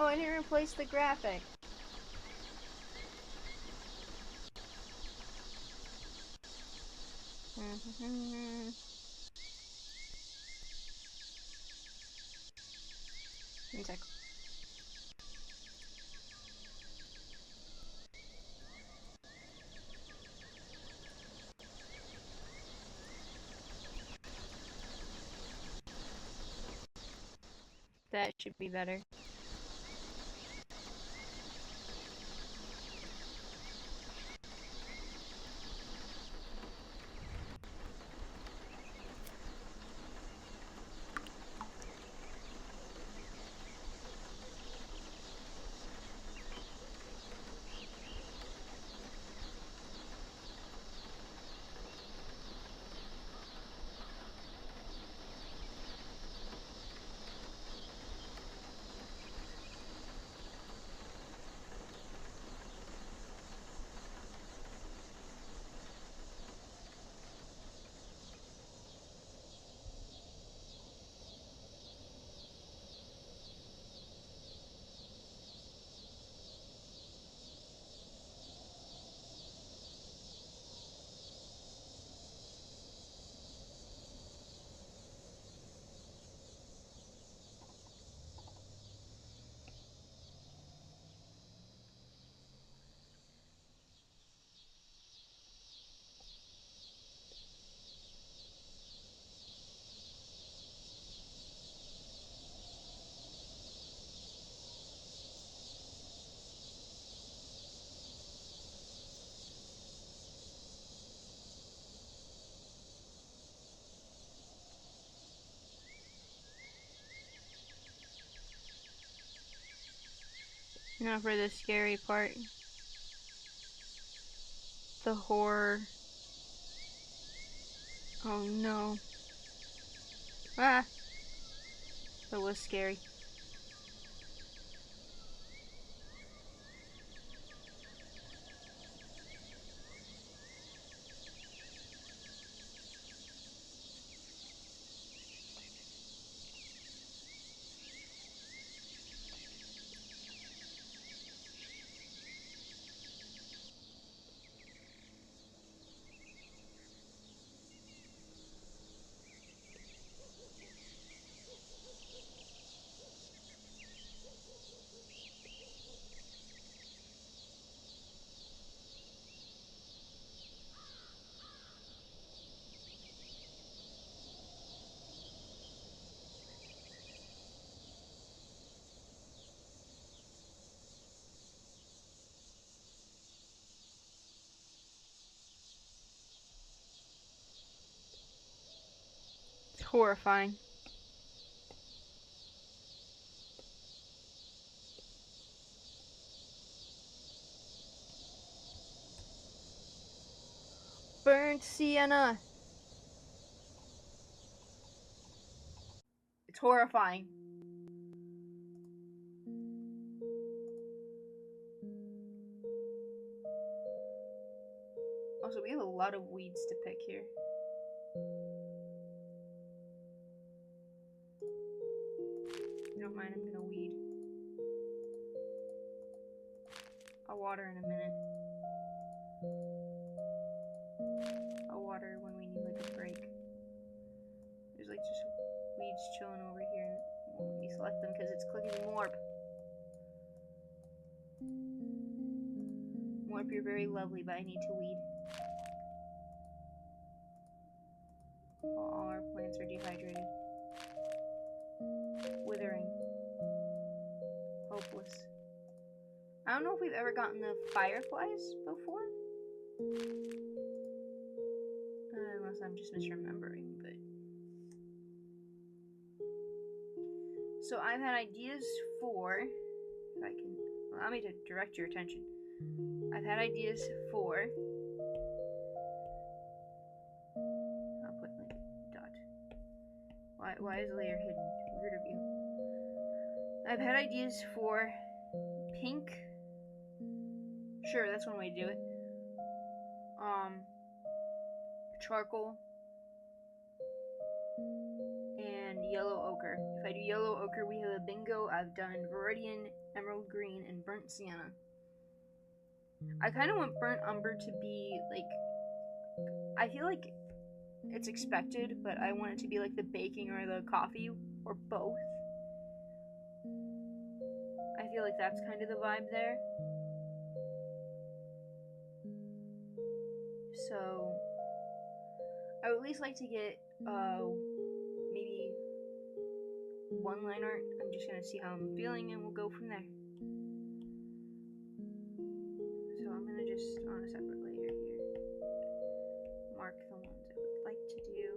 [SPEAKER 1] Oh, I didn't replace the graphic. One sec. That should be better. Now for the scary part. The horror. Oh no. Ah! That was scary. It's horrifying. Burnt sienna. It's horrifying. Also, we have a lot of weeds to pick here. If you don't mind, I'm gonna weed. I'll water in a minute. I'll water when we need like a break. There's like just weeds chilling over here and it won't let me select them because it's clicking Morp. Morp, you're very lovely, but I need to weed. All our plants are dehydrated. Withering. Hopeless. I don't know if we've ever gotten the fireflies before. Unless I'm just misremembering, but... So I've had ideas for... If I can... Allow me to direct your attention. I've had ideas for... I'll put like dot. Why is the layer hidden? Weirder view. I've had ideas for pink. Sure, that's one way to do it. Charcoal and yellow ochre. If I do yellow ochre, we have a bingo. I've done meridian, emerald green, and burnt sienna. I kind of want burnt umber to be like... I feel like it's expected, but I want it to be like the baking or the coffee, or both. I feel like that's kind of the vibe there. So, I would at least like to get, maybe one line art. I'm just gonna see how I'm feeling and we'll go from there. So I'm gonna just, on a separate layer here, mark the ones I would like to do.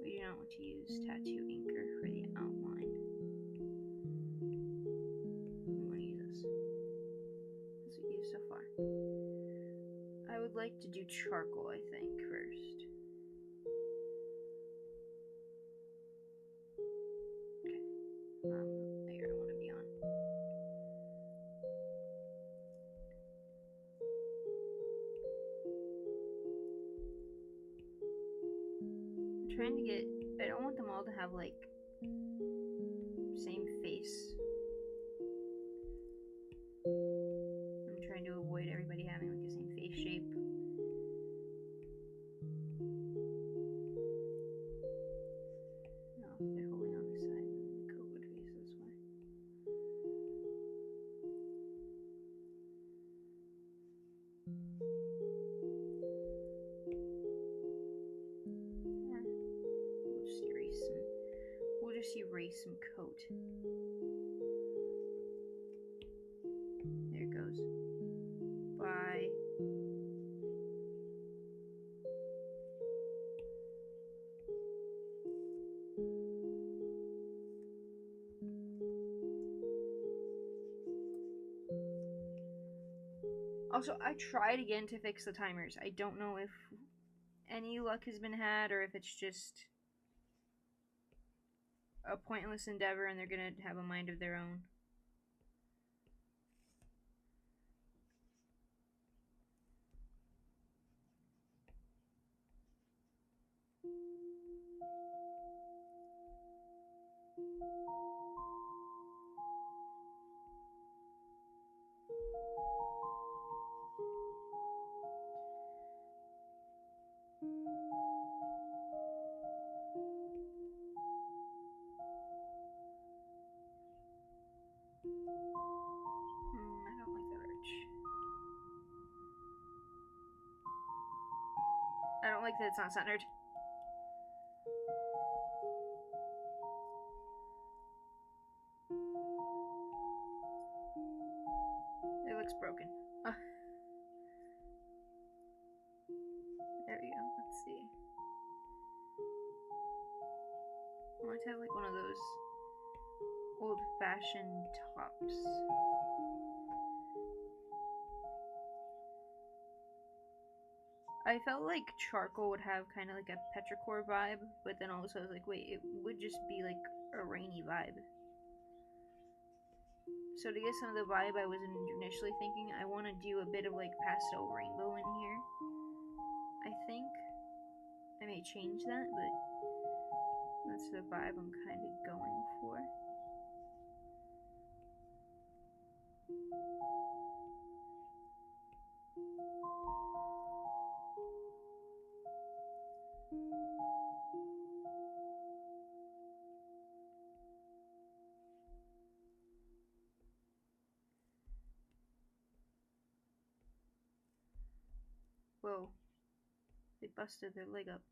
[SPEAKER 1] We do not want to use tattoo inker for the outline. We want to use this. That's what we use so far. I would like to do charcoal, I think, first. Okay. Layer I want to be on. I'm trying to get... I don't want them all to have, like, same face. I'm trying to avoid everybody having, like, the same face shape. No, if they're holding on this side, then the coat would face this way. We'll just erase some coat. There it goes. Bye. Also, I tried again to fix the timers. I don't know if any luck has been had or if it's just a pointless endeavor and they're gonna have a mind of their own. I don't like that arch. I don't like that it's not centered. It looks broken. There we go. Let's see. I want to have like one of those old-fashioned tops. I felt like charcoal would have kind of like a petrichor vibe, but then also I was like, wait, it would just be like a rainy vibe. So to get some of the vibe I was initially thinking, I want to do a bit of like pastel rainbow in here. I think I may change that, but that's the vibe I'm kind of going for. Whoa. They busted their leg up.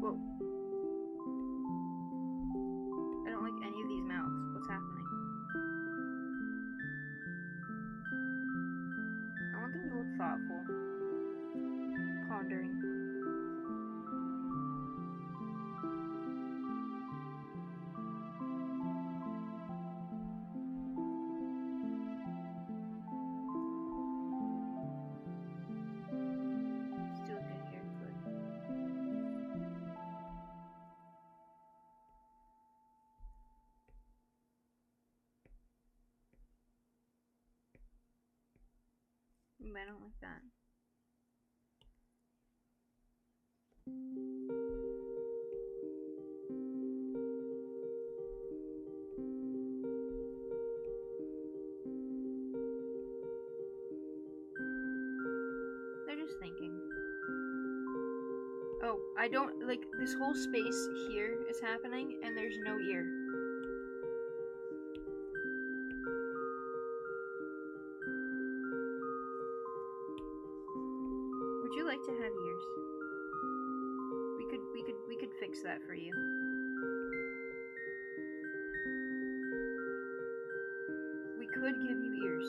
[SPEAKER 1] Whoa. I don't like any of these mouths. What's happening? I want them to look thoughtful. Pondering. I don't like that. They're just thinking. Oh, I don't like this whole space here is happening and there's no ear. Would you like to have ears? We could fix that for you. We could give you ears.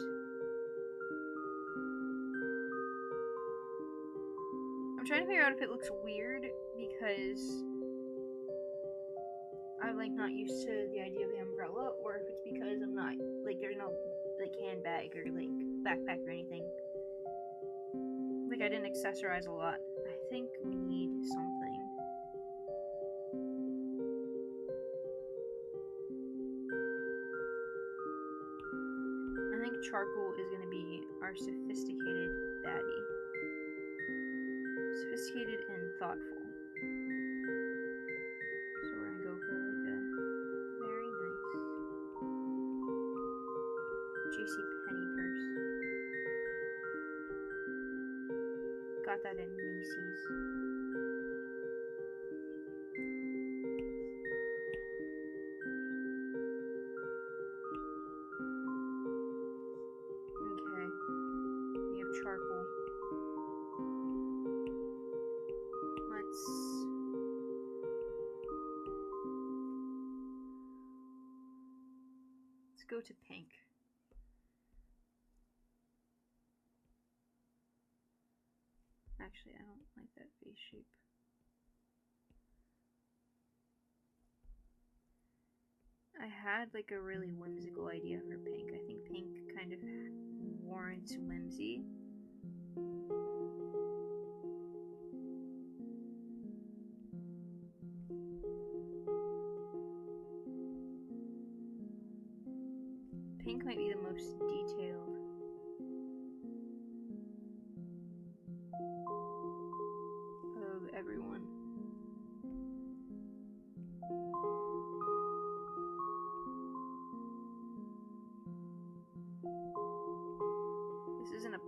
[SPEAKER 1] I'm trying to figure out if it looks weird because I'm like not used to the idea of the umbrella, or if it's because I'm not like there's no like handbag or like backpack or anything. Like I didn't accessorize a lot. I think we need something. I think charcoal is gonna be our sophisticated baddie. Sophisticated and thoughtful. So we're gonna go for like a very nice juicy penny purse. Got that in Macy's. Okay. We have charcoal. Let's go to pink. Actually, I don't like that face shape. I had like a really whimsical idea for pink. I think pink kind of warrants whimsy. Pink might be the most detailed.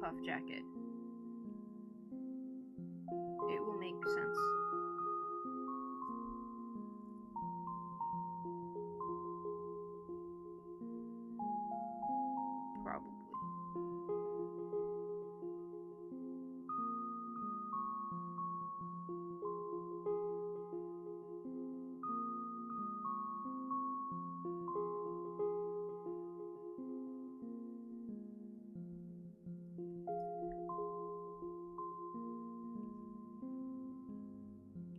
[SPEAKER 1] puff jacket. It will make sense. Probably.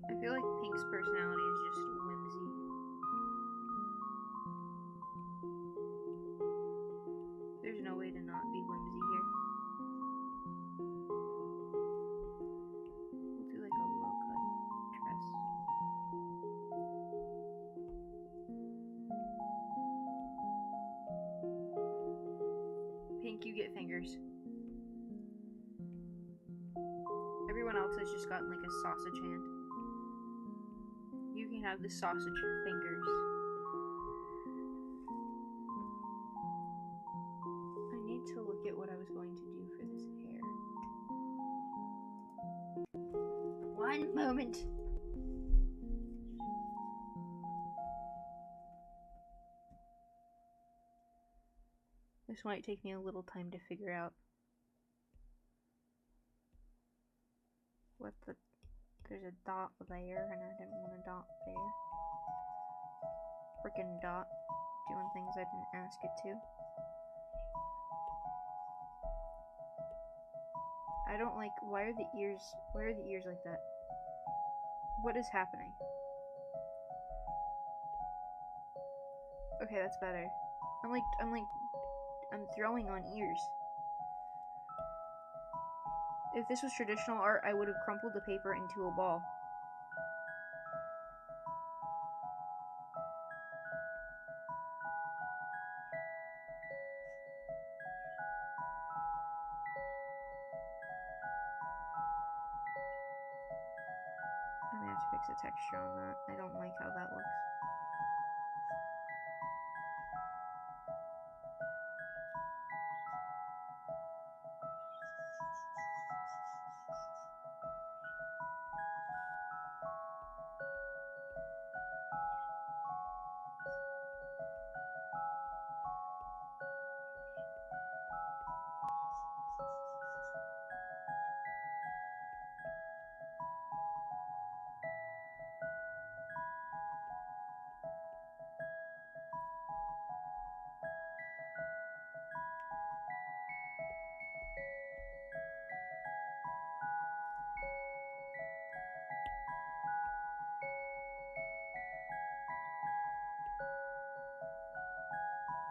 [SPEAKER 1] I feel like Pink's personality is just whimsy. There's no way to not be whimsy here. We'll do like a low cut dress. Pink, you get fingers. Everyone else has just gotten like a sausage hand. You can have the sausage fingers. I need to look at what I was going to do for this hair. One moment. This might take me a little time to figure out what the... There's a dot there, and I didn't want a dot there. Frickin' dot. Doing things I didn't ask it to. I don't like... Why are the ears like that? What is happening? Okay, that's better. I'm throwing on ears. If this was traditional art, I would have crumpled the paper into a ball. I'm gonna have to fix the texture on that. I don't like how that looks.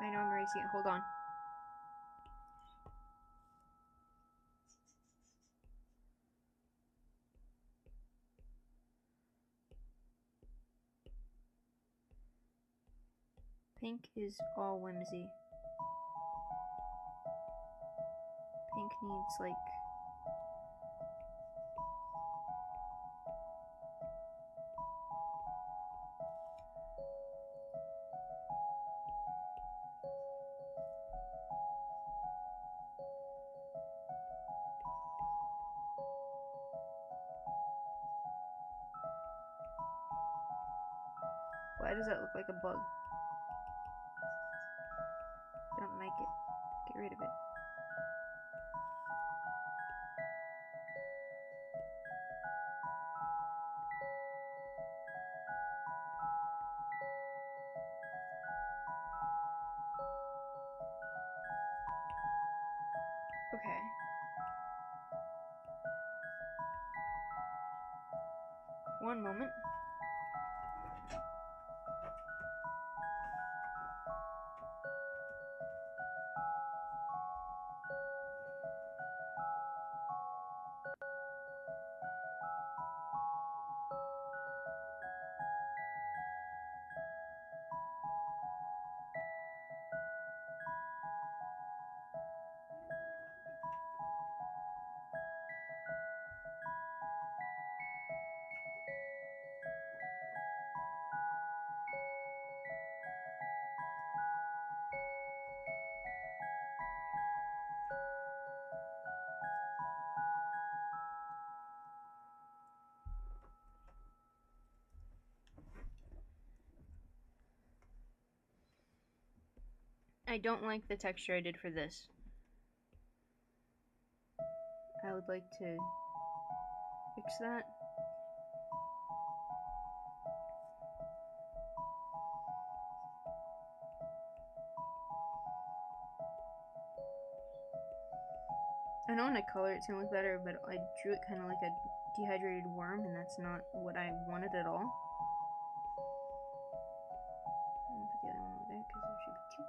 [SPEAKER 1] I know I'm erasing it. Hold on. Pink is all whimsy. Pink needs, like... Why does that look like a bug? Don't like it. Get rid of it. Okay. One moment. I don't like the texture I did for this. I would like to fix that. I know when I color it's gonna look better, but I drew it kind of like a dehydrated worm, and that's not what I wanted at all. I'm gonna put the other one over there because there should be two.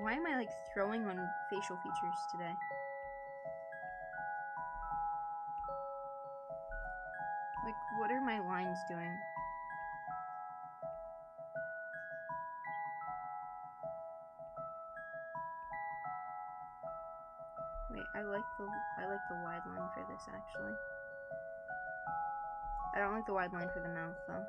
[SPEAKER 1] Why am I like throwing on facial features today? Like, what are my lines doing? Wait, I like the wide line for this actually. I don't like the wide line for the mouth though.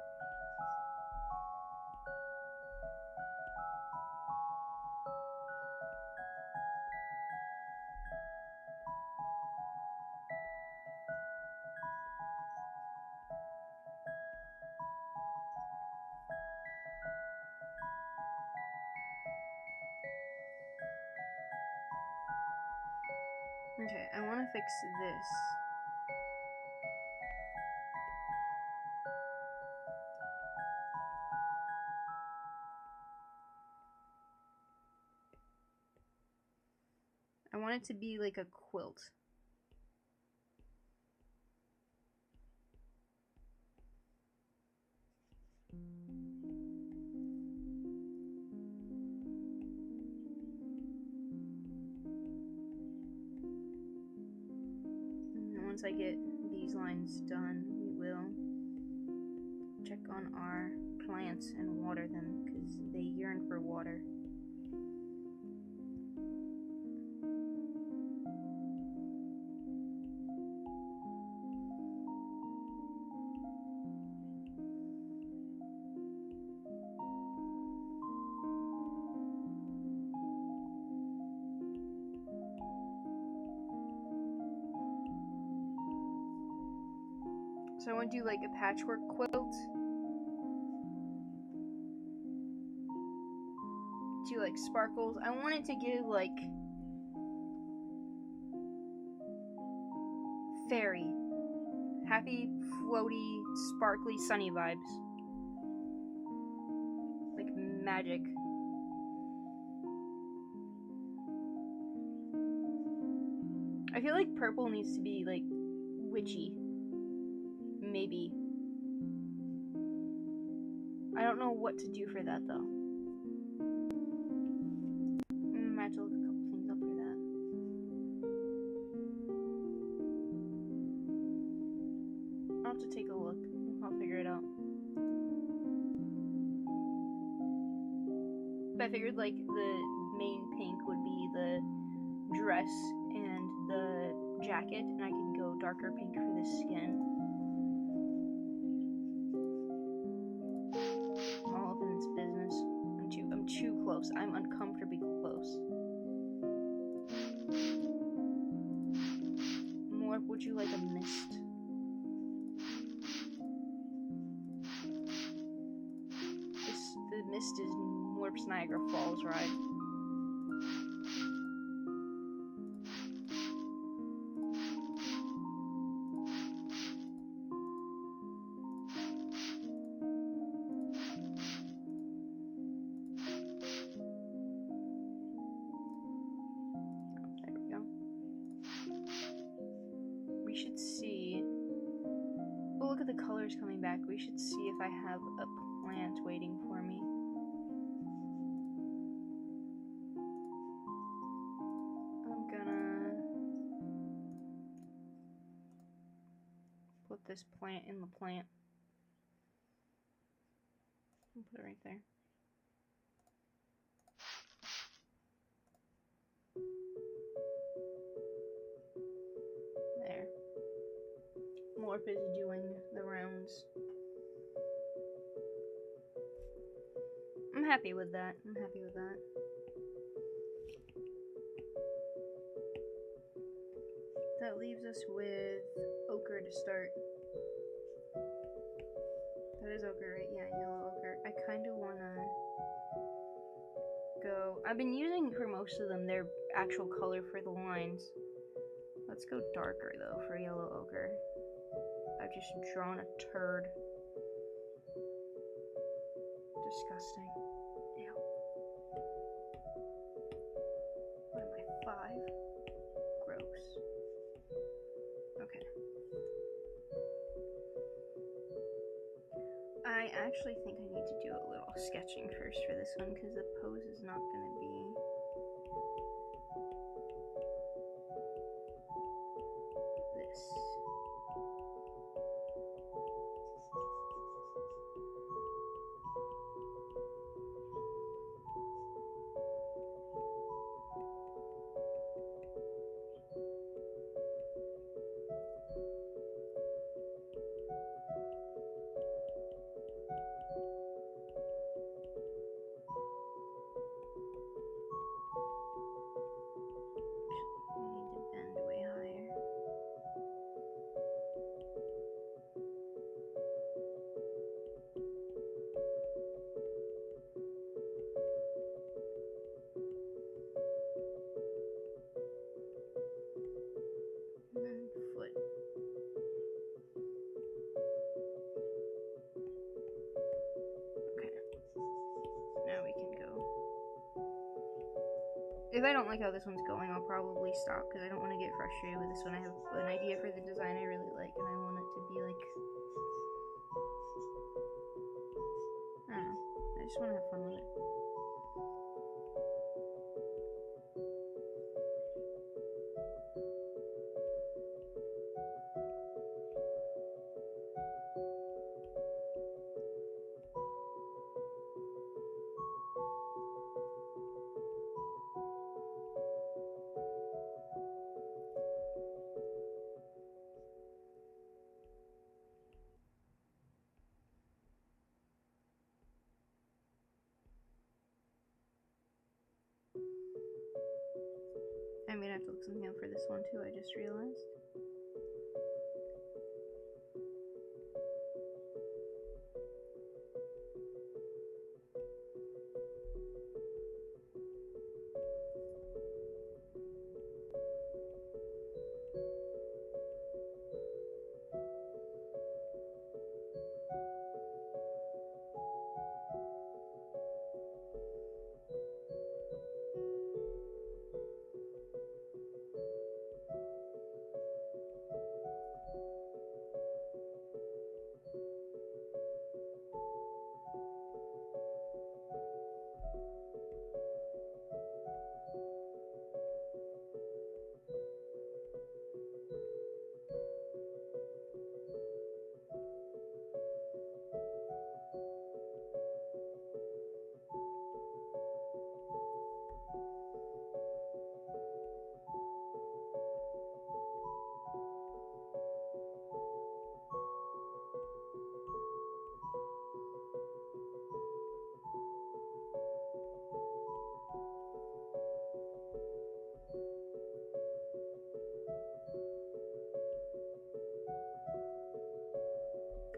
[SPEAKER 1] Okay, I want to fix this. I want it to be like a quilt. And once I get these lines done, we will check on our plants and water them because they yearn for water. So I want to do like a patchwork quilt. Do like sparkles. I want it to give like fairy, happy, floaty, sparkly, sunny vibes. Like magic. I feel like purple needs to be like witchy. Maybe. I don't know what to do for that though. I have to look a couple things up for that. I'll have to take a look. I'll figure it out. But I figured like the main pink would be the dress and the jacket, and I can go darker pink for the skin. I'm all up in this business. I'm too close. I'm uncomfortably close. More, would you like a mist? The mist is Morp's Niagara Falls ride. There we go. We should see. Oh, look at the colors coming back. We should see if I have a plant waiting for me. I'm gonna put this plant in the plant. I'll put it right there. There. Morph is doing the rounds. I'm happy with that. I'm happy with that. That leaves us with ochre to start. That is ochre, right? Yeah, yellow ochre. I kind of want to go... I've been using, for most of them, their actual color for the lines. Let's go darker, though, for yellow ochre. I've just drawn a turd. Disgusting. Ew. What am I, 5? Gross. Okay. I actually think I need to do a little sketching first for this one, because the pose is not going to be... this. If I don't like how this one's going, I'll probably stop, because I don't want to get frustrated with this one. I have an idea for the design I really like, and I want it to be like... I don't know. I just want to have fun with it. I'm gonna have to look something up for this one too, I just realized.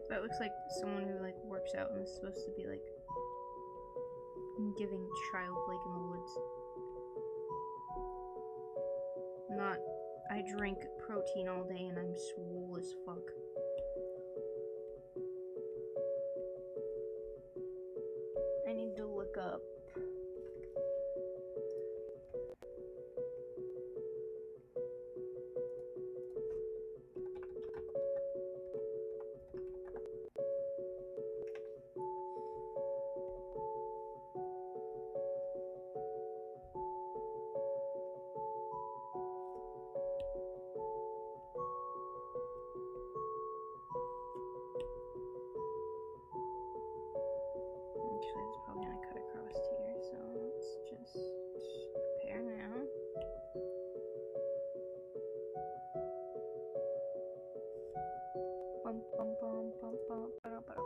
[SPEAKER 1] That looks like someone who like works out and is supposed to be like giving childlike in the woods. Not, I drink protein all day and I'm swole as fuck. I need to look up. Actually, it's probably gonna cut across here, so let's just prepare now. Bum bum bum bum bum ba ba ba.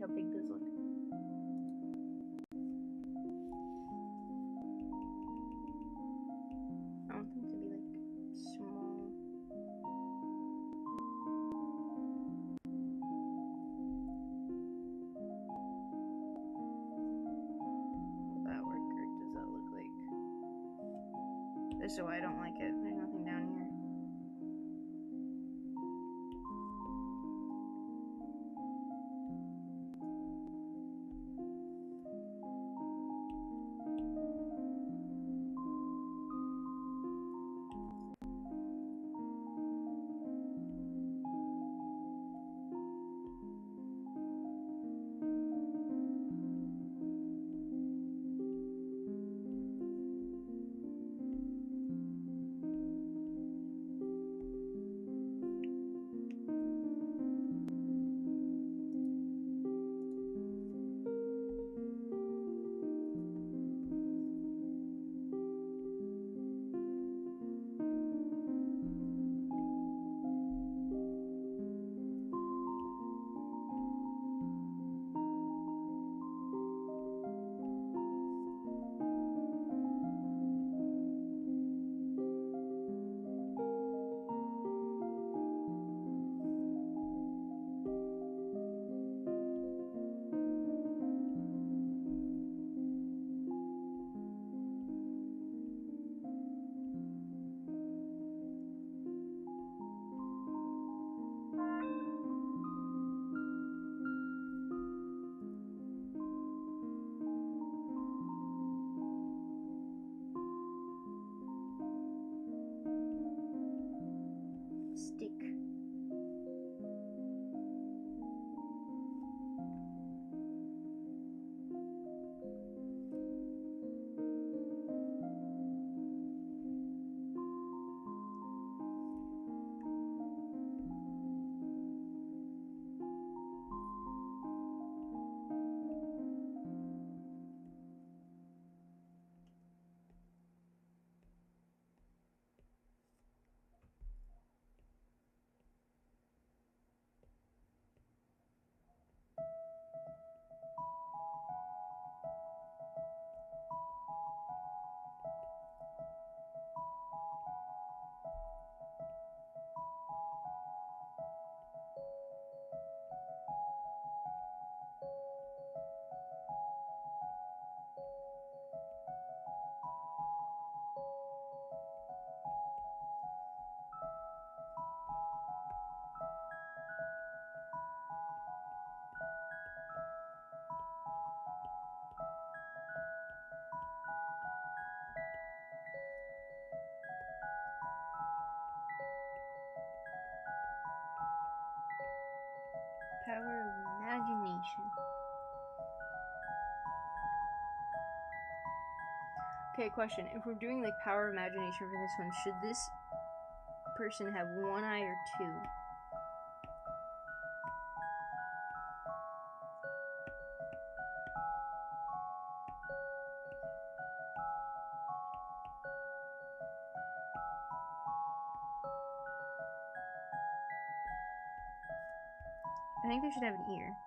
[SPEAKER 1] how big those look. I want them to be like small. Will that work, or does that look like? This is why I don't like it. There's nothing down here. Stick. Power of imagination. Okay, question. If we're doing like power of imagination for this one, should this person have one eye or two? I think they should have an ear.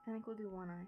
[SPEAKER 1] I think we'll do one eye.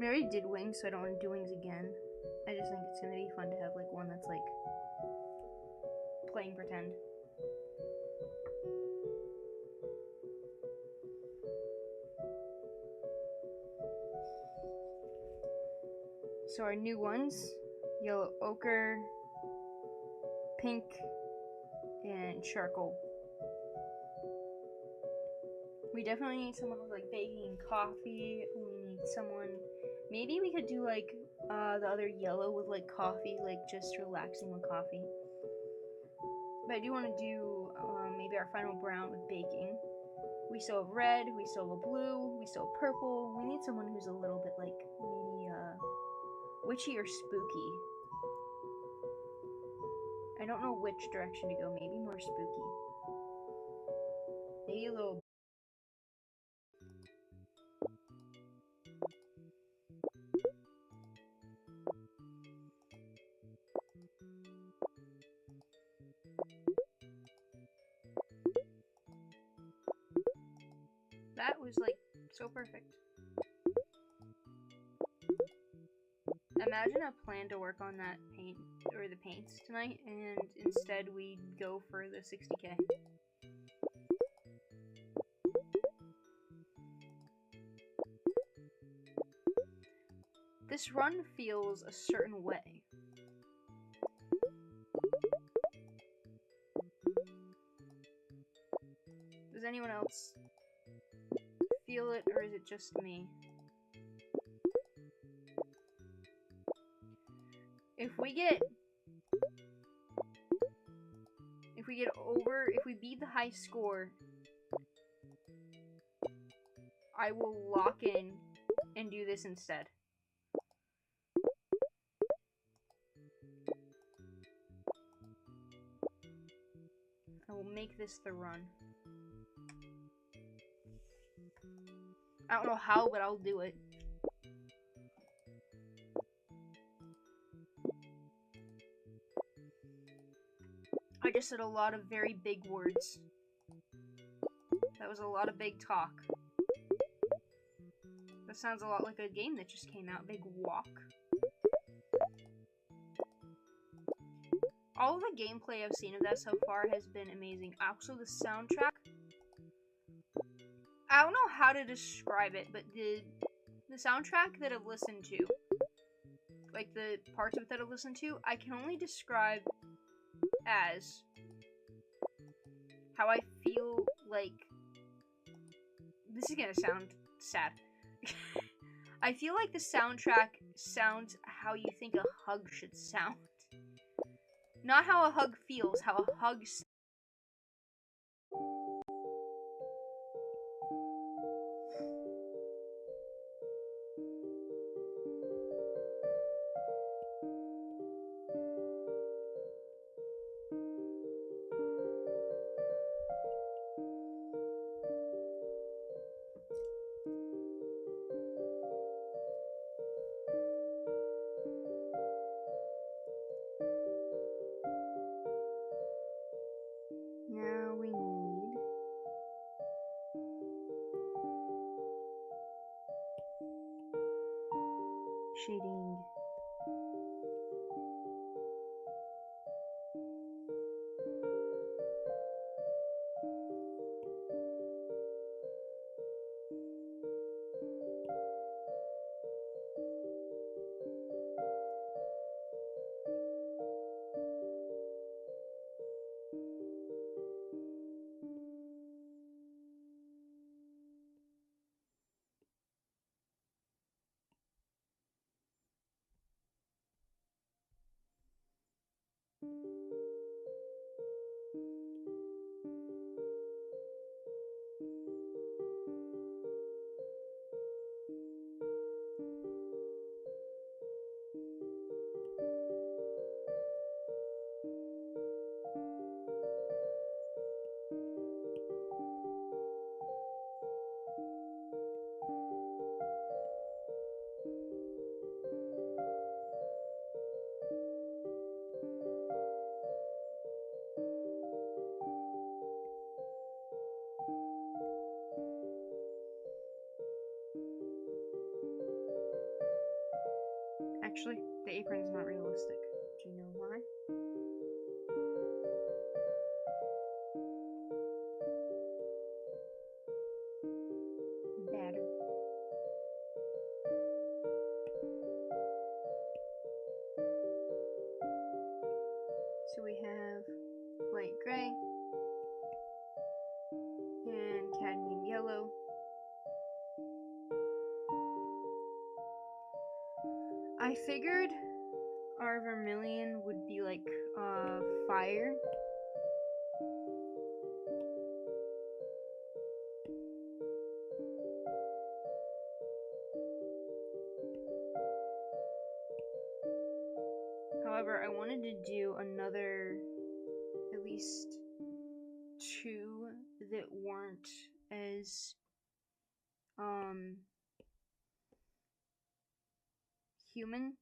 [SPEAKER 1] I already did wings, so I don't want to do wings again. I just think it's gonna be fun to have like one that's like playing pretend. So our new ones, yellow ochre, pink and charcoal. We definitely need someone with like baking and coffee. We need someone. Maybe we could do like the other yellow with like coffee, like just relaxing with coffee. But I do want to do maybe our final brown with baking. We still have red, we still have blue, we still have purple. We need someone who's a little bit like maybe witchy or spooky. I don't know which direction to go. Maybe more spooky. Maybe a little. That was like so perfect. Imagine a plan to work on that paint or the paints tonight, and instead we go for the 60K. This run feels a certain way. Does anyone else feel it, or is it just me? If we beat the high score, I will lock in and do this instead. I will make this the run. I don't know how, but I'll do it. I just said a lot of very big words. That was a lot of big talk. That sounds a lot like a game that just came out, Big Walk. All of the gameplay I've seen of that so far has been amazing. Also, the soundtrack. I don't know how to describe it, but the soundtrack that I've listened to, like the parts of it that I've listened to, I can only describe as how I feel like. This is gonna sound sad. I feel like the soundtrack sounds how you think a hug should sound. Not how a hug feels, how a hug sounds. Now we need shading. Actually, the apron's not realistic. Do you know why? Batter. So we have I figured our vermilion would be like fire. However, I wanted to do another, at least 2 that weren't as human,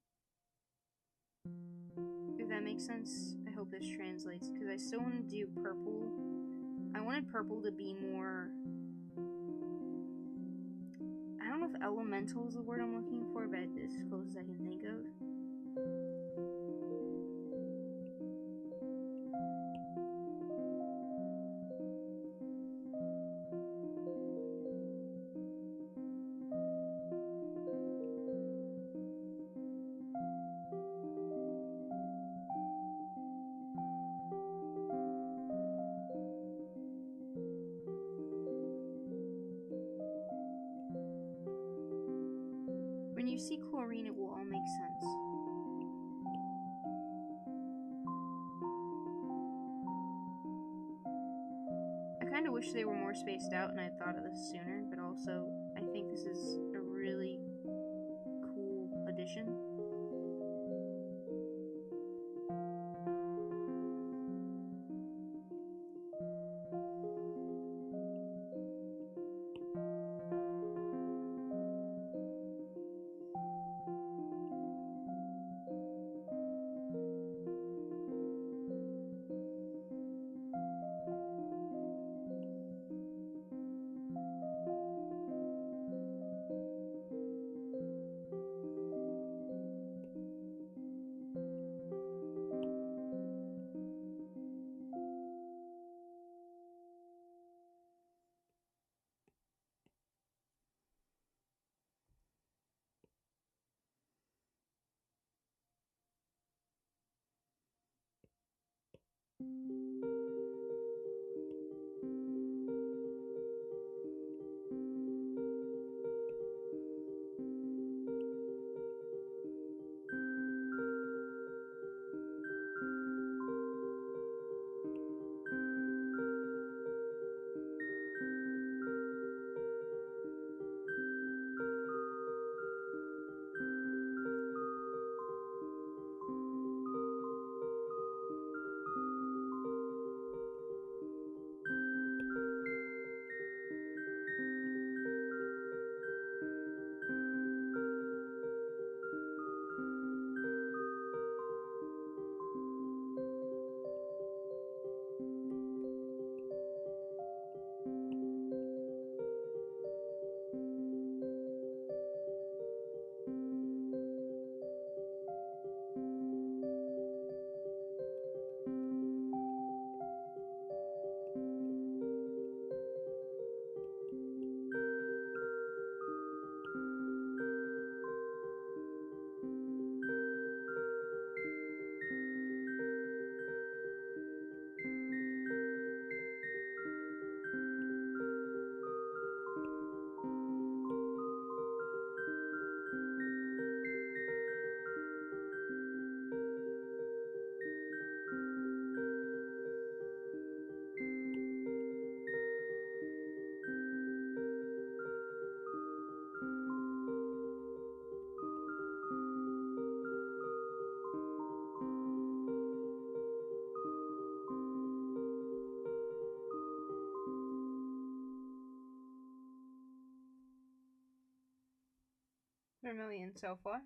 [SPEAKER 1] if that makes sense. I hope this translates, because I still want to do purple. I wanted purple to be more, I don't know if elemental is the word I'm looking for, but it's as close as I can think of. When you see chlorine, it will all make sense. I kind of wish they were more spaced out and I thought of this sooner, but also I think this is a really cool addition. Vermilion so far.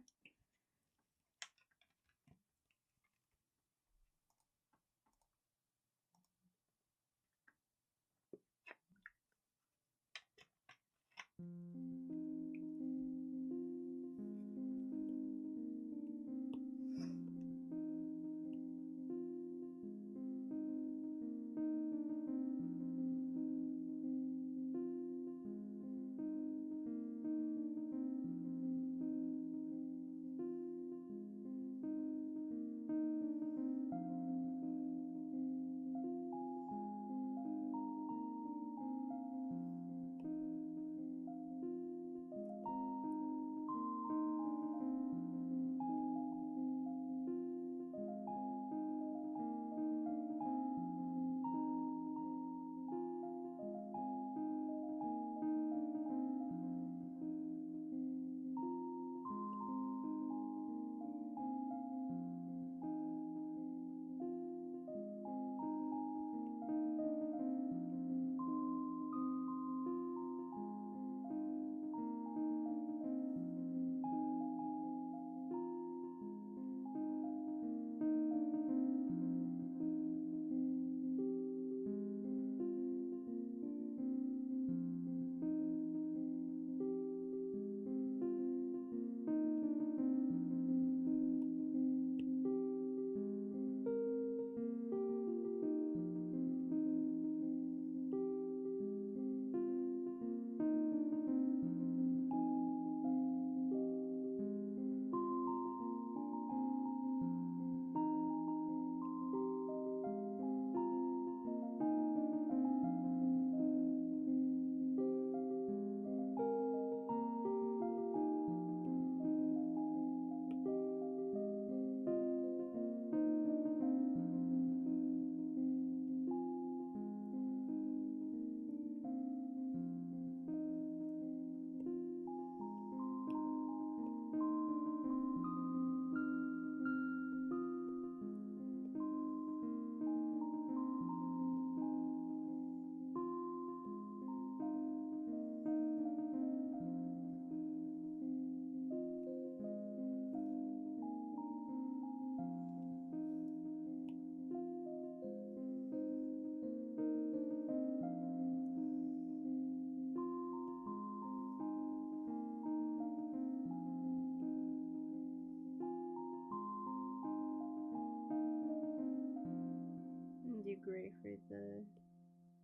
[SPEAKER 1] gray for the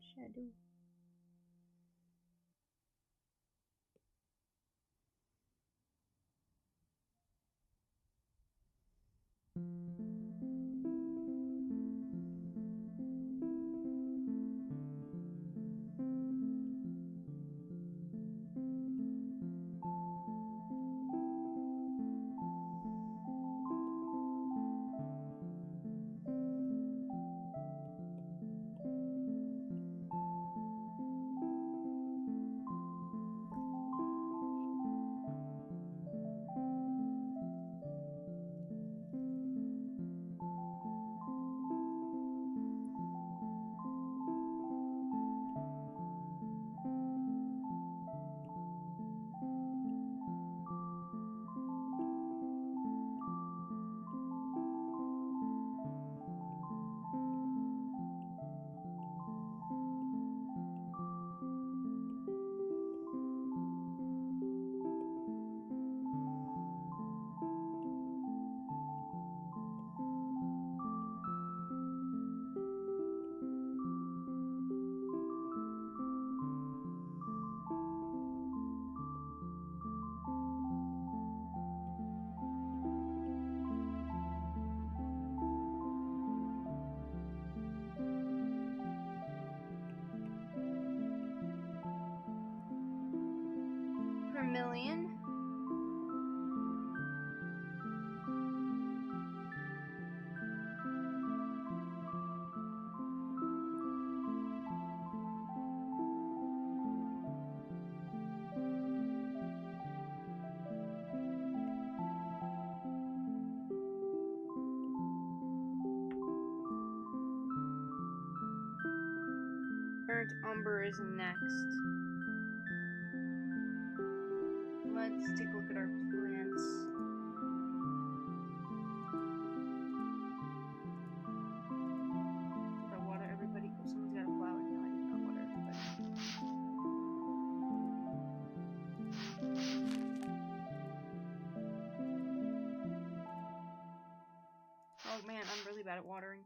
[SPEAKER 1] shadow. Vermilion. Burnt umber is next. Let's take a look at our plants. Did I water everybody? Oh, someone's got a flower. No, I did not water everybody. Oh man, I'm really bad at watering.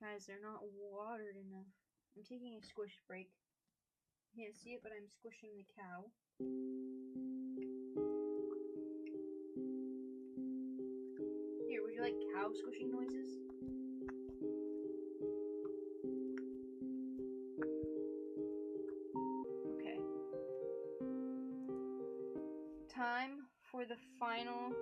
[SPEAKER 1] Guys, they're not watered enough. I'm taking a squish break. You can't see it, but I'm squishing the cow. Here, would you like cow squishing noises? Okay. Time for the final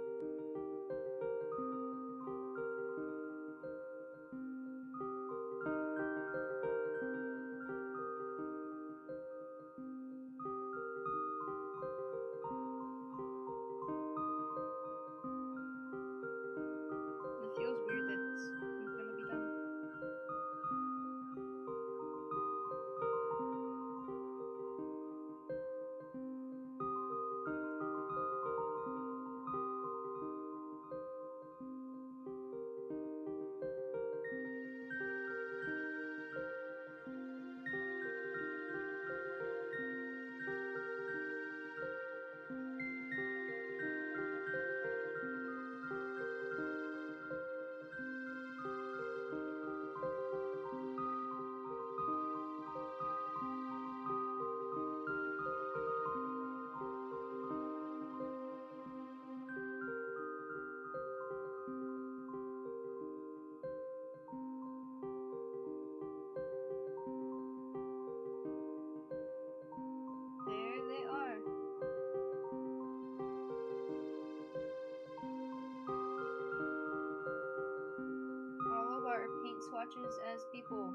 [SPEAKER 1] swatches as people.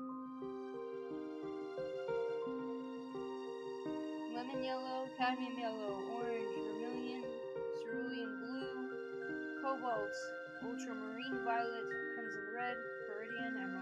[SPEAKER 1] Lemon yellow, cadmium yellow, orange, vermilion, cerulean blue, cobalt, ultramarine violet, crimson red, meridian, and